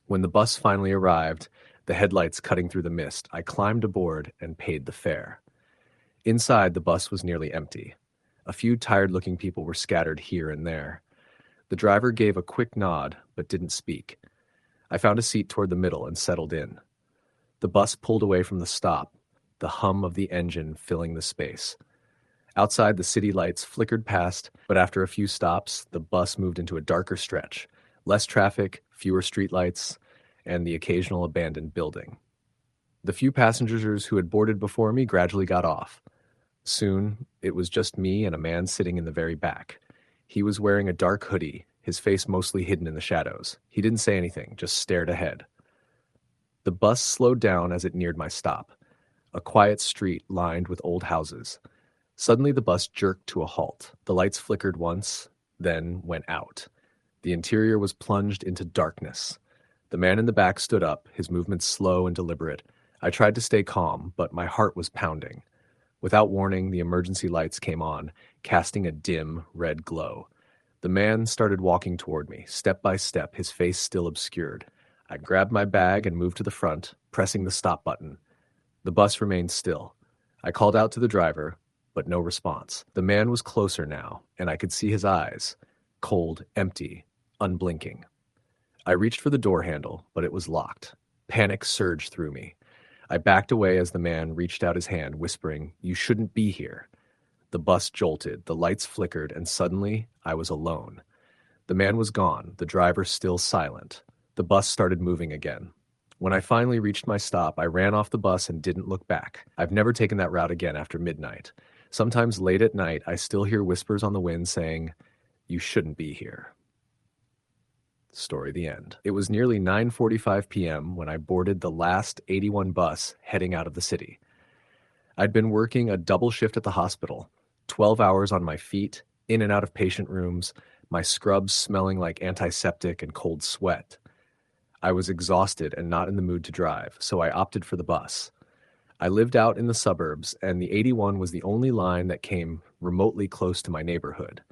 When the bus finally arrived, the headlights cutting through the mist, I climbed aboard and paid the fare. Inside, the bus was nearly empty. A few tired-looking people were scattered here and there. The driver gave a quick nod, but didn't speak. I found a seat toward the middle and settled in. The bus pulled away from the stop, the hum of the engine filling the space. Outside, the city lights flickered past, but after a few stops, the bus moved into a darker stretch. Less traffic, fewer streetlights, and the occasional abandoned building. The few passengers who had boarded before me gradually got off. Soon, it was just me and a man sitting in the very back. He was wearing a dark hoodie, his face mostly hidden in the shadows. He didn't say anything, just stared ahead. The bus slowed down as it neared my stop, a quiet street lined with old houses. Suddenly, the bus jerked to a halt. The lights flickered once, then went out. The interior was plunged into darkness. The man in the back stood up, his movements slow and deliberate. I tried to stay calm, but my heart was pounding. Without warning, the emergency lights came on, casting a dim, red glow. The man started walking toward me, step by step, his face still obscured. I grabbed my bag and moved to the front, pressing the stop button. The bus remained still. I called out to the driver, but no response. The man was closer now, and I could see his eyes, cold, empty, unblinking. I reached for the door handle, but it was locked. Panic surged through me. I backed away as the man reached out his hand, whispering, "You shouldn't be here." The bus jolted, the lights flickered, and suddenly I was alone. The man was gone, the driver still silent. The bus started moving again. When I finally reached my stop, I ran off the bus and didn't look back. I've never taken that route again after midnight. Sometimes late at night, I still hear whispers on the wind saying, "You shouldn't be here." Story the end. It was nearly 9:45 p.m. when I boarded the last 81 bus heading out of the city. I'd been working a double shift at the hospital, 12 hours on my feet, in and out of patient rooms, my scrubs smelling like antiseptic and cold sweat. I was exhausted and not in the mood to drive, so I opted for the bus. I lived out in the suburbs, and the 81 was the only line that came remotely close to my neighborhood.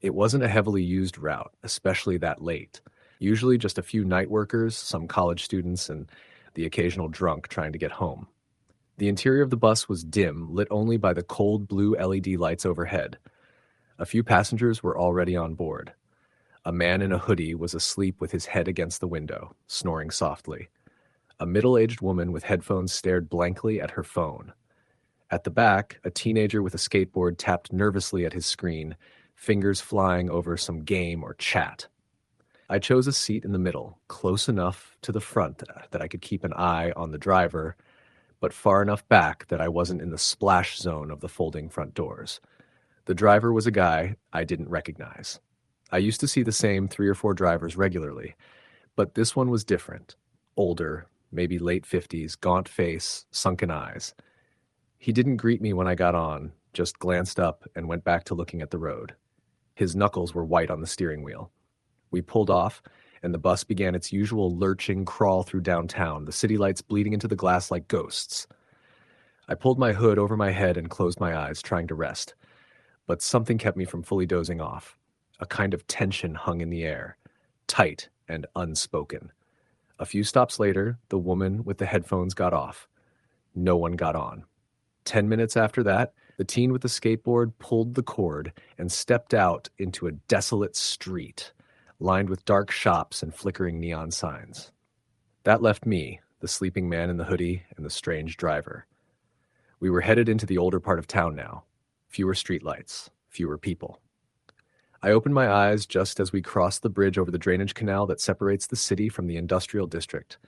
It wasn't a heavily used route, especially that late. Usually just a few night workers, some college students, and the occasional drunk trying to get home. The interior of the bus was dim, lit only by the cold blue LED lights overhead. A few passengers were already on board. A man in a hoodie was asleep with his head against the window, snoring softly. A middle-aged woman with headphones stared blankly at her phone. At the back, a teenager with a skateboard tapped nervously at his screen, fingers flying over some game or chat. I chose a seat in the middle, close enough to the front that I could keep an eye on the driver, but far enough back that I wasn't in the splash zone of the folding front doors. The driver was a guy I didn't recognize. I used to see the same 3 or 4 drivers regularly, but this one was different. Older, maybe late 50s, gaunt face, sunken eyes. He didn't greet me when I got on, just glanced up and went back to looking at the road. His knuckles were white on the steering wheel. We pulled off, and the bus began its usual lurching crawl through downtown, the city lights bleeding into the glass like ghosts. I pulled my hood over my head and closed my eyes, trying to rest. But something kept me from fully dozing off. A kind of tension hung in the air, tight and unspoken. A few stops later, the woman with the headphones got off. No one got on. 10 minutes after that, the teen with the skateboard pulled the cord and stepped out into a desolate street, lined with dark shops and flickering neon signs. That left me, the sleeping man in the hoodie, and the strange driver. We were headed into the older part of town now. Fewer streetlights, fewer people. I opened my eyes just as we crossed the bridge over the drainage canal that separates the city from the industrial district.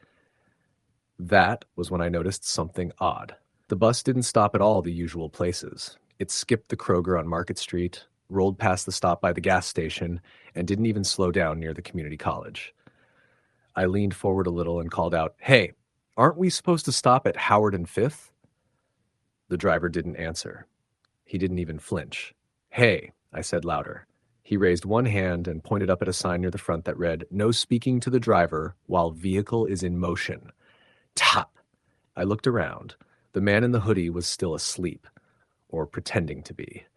That was when I noticed something odd. The bus didn't stop at all the usual places. It skipped the Kroger on Market Street, rolled past the stop by the gas station, and didn't even slow down near the community college. I leaned forward a little and called out, "Hey, aren't we supposed to stop at Howard and Fifth?" The driver didn't answer. He didn't even flinch. "Hey," I said louder. He raised one hand and pointed up at a sign near the front that read, "No speaking to the driver while vehicle is in motion." Tap! I looked around. The man in the hoodie was still asleep, or pretending to be.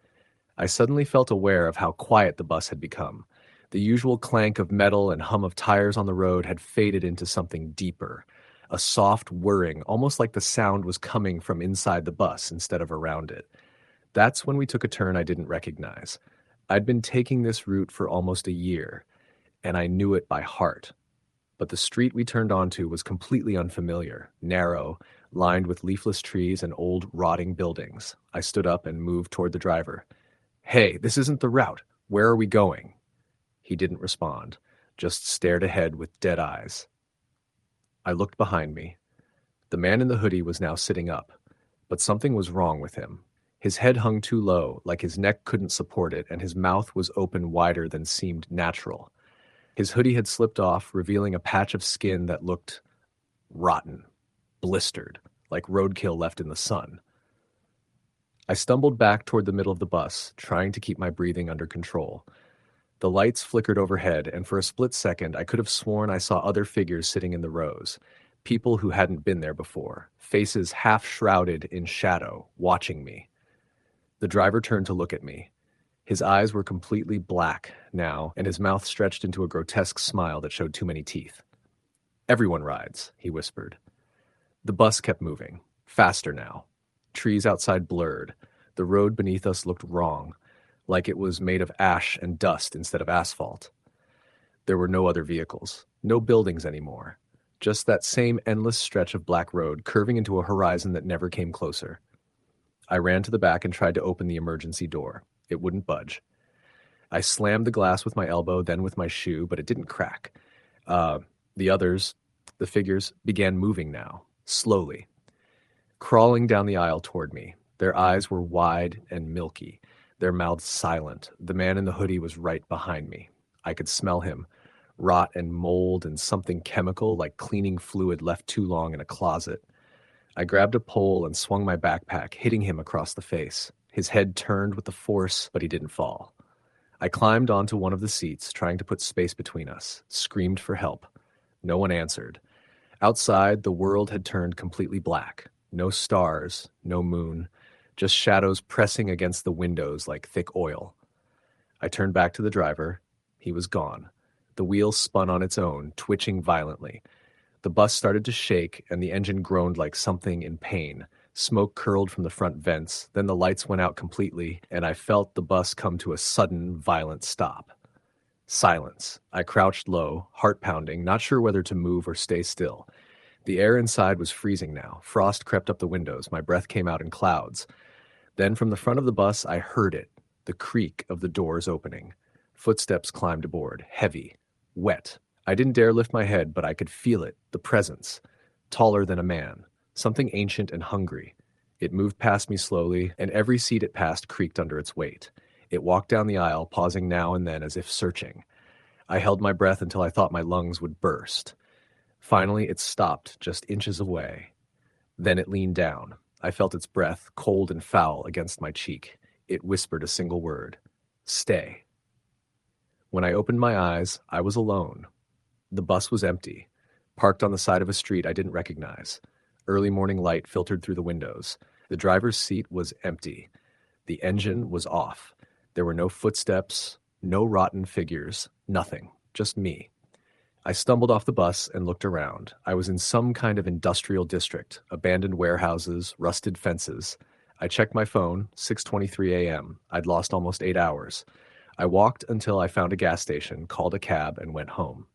I suddenly felt aware of how quiet the bus had become. The usual clank of metal and hum of tires on the road had faded into something deeper, a soft whirring, almost like the sound was coming from inside the bus instead of around it. That's when we took a turn I didn't recognize. I'd been taking this route for almost a year, and I knew it by heart. But the street we turned onto was completely unfamiliar, narrow, lined with leafless trees and old, rotting buildings. I stood up and moved toward the driver. "Hey, this isn't the route. Where are we going?" He didn't respond, just stared ahead with dead eyes. I looked behind me. The man in the hoodie was now sitting up, but something was wrong with him. His head hung too low, like his neck couldn't support it, and his mouth was open wider than seemed natural. His hoodie had slipped off, revealing a patch of skin that looked rotten, blistered, like roadkill left in the sun. I stumbled back toward the middle of the bus, trying to keep my breathing under control. The lights flickered overhead, and for a split second, I could have sworn I saw other figures sitting in the rows. People who hadn't been there before, faces half shrouded in shadow, watching me. The driver turned to look at me. His eyes were completely black now, and his mouth stretched into a grotesque smile that showed too many teeth. "Everyone rides," he whispered. The bus kept moving, faster now. Trees outside blurred. The road beneath us looked wrong, like it was made of ash and dust instead of asphalt. There were no other vehicles, no buildings anymore, just that same endless stretch of black road curving into a horizon that never came closer. I ran to the back and tried to open the emergency door. It wouldn't budge. I slammed the glass with my elbow, then with my shoe, but it didn't crack. The others, the figures, began moving now, slowly, crawling down the aisle toward me. Their eyes were wide and milky, their mouths silent. The man in the hoodie was right behind me. I could smell him, rot and mold and something chemical like cleaning fluid left too long in a closet. I grabbed a pole and swung my backpack, hitting him across the face. His head turned with the force, but he didn't fall. I climbed onto one of the seats, trying to put space between us, screamed for help. No one answered. Outside, the world had turned completely black. No stars, no moon, just shadows pressing against the windows like thick oil. I turned back to the driver. He was gone. The wheel spun on its own, twitching violently. The bus started to shake, and the engine groaned like something in pain. Smoke curled from the front vents, then the lights went out completely, and I felt the bus come to a sudden, violent stop. Silence. I crouched low, heart pounding, not sure whether to move or stay still. The air inside was freezing now. Frost crept up the windows. My breath came out in clouds. Then from the front of the bus, I heard it, the creak of the doors opening. Footsteps climbed aboard, heavy, wet. I didn't dare lift my head, but I could feel it, the presence. Taller than a man, something ancient and hungry. It moved past me slowly, and every seat it passed creaked under its weight. It walked down the aisle, pausing now and then as if searching. I held my breath until I thought my lungs would burst. Finally, it stopped just inches away. Then it leaned down. I felt its breath, cold and foul, against my cheek. It whispered a single word. "Stay." When I opened my eyes, I was alone. The bus was empty, parked on the side of a street I didn't recognize. Early morning light filtered through the windows. The driver's seat was empty. The engine was off. There were no footsteps, no rotten figures, nothing, just me. I stumbled off the bus and looked around. I was in some kind of industrial district, abandoned warehouses, rusted fences. I checked my phone, 6:23 a.m. I'd lost almost 8 hours. I walked until I found a gas station, called a cab, and went home.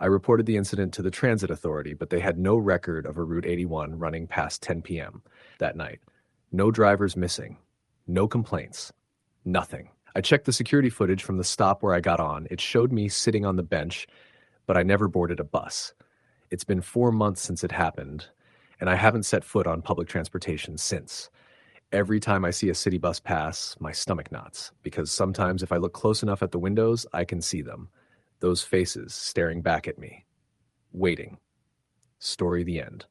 I reported the incident to the transit authority, but they had no record of a Route 81 running past 10 p.m. that night. No drivers missing. No complaints. Nothing. I checked the security footage from the stop where I got on. It showed me sitting on the bench, but I never boarded a bus. It's been 4 months since it happened, and I haven't set foot on public transportation since. Every time I see a city bus pass, my stomach knots, because sometimes if I look close enough at the windows, I can see them. Those faces staring back at me. Waiting. Story the end.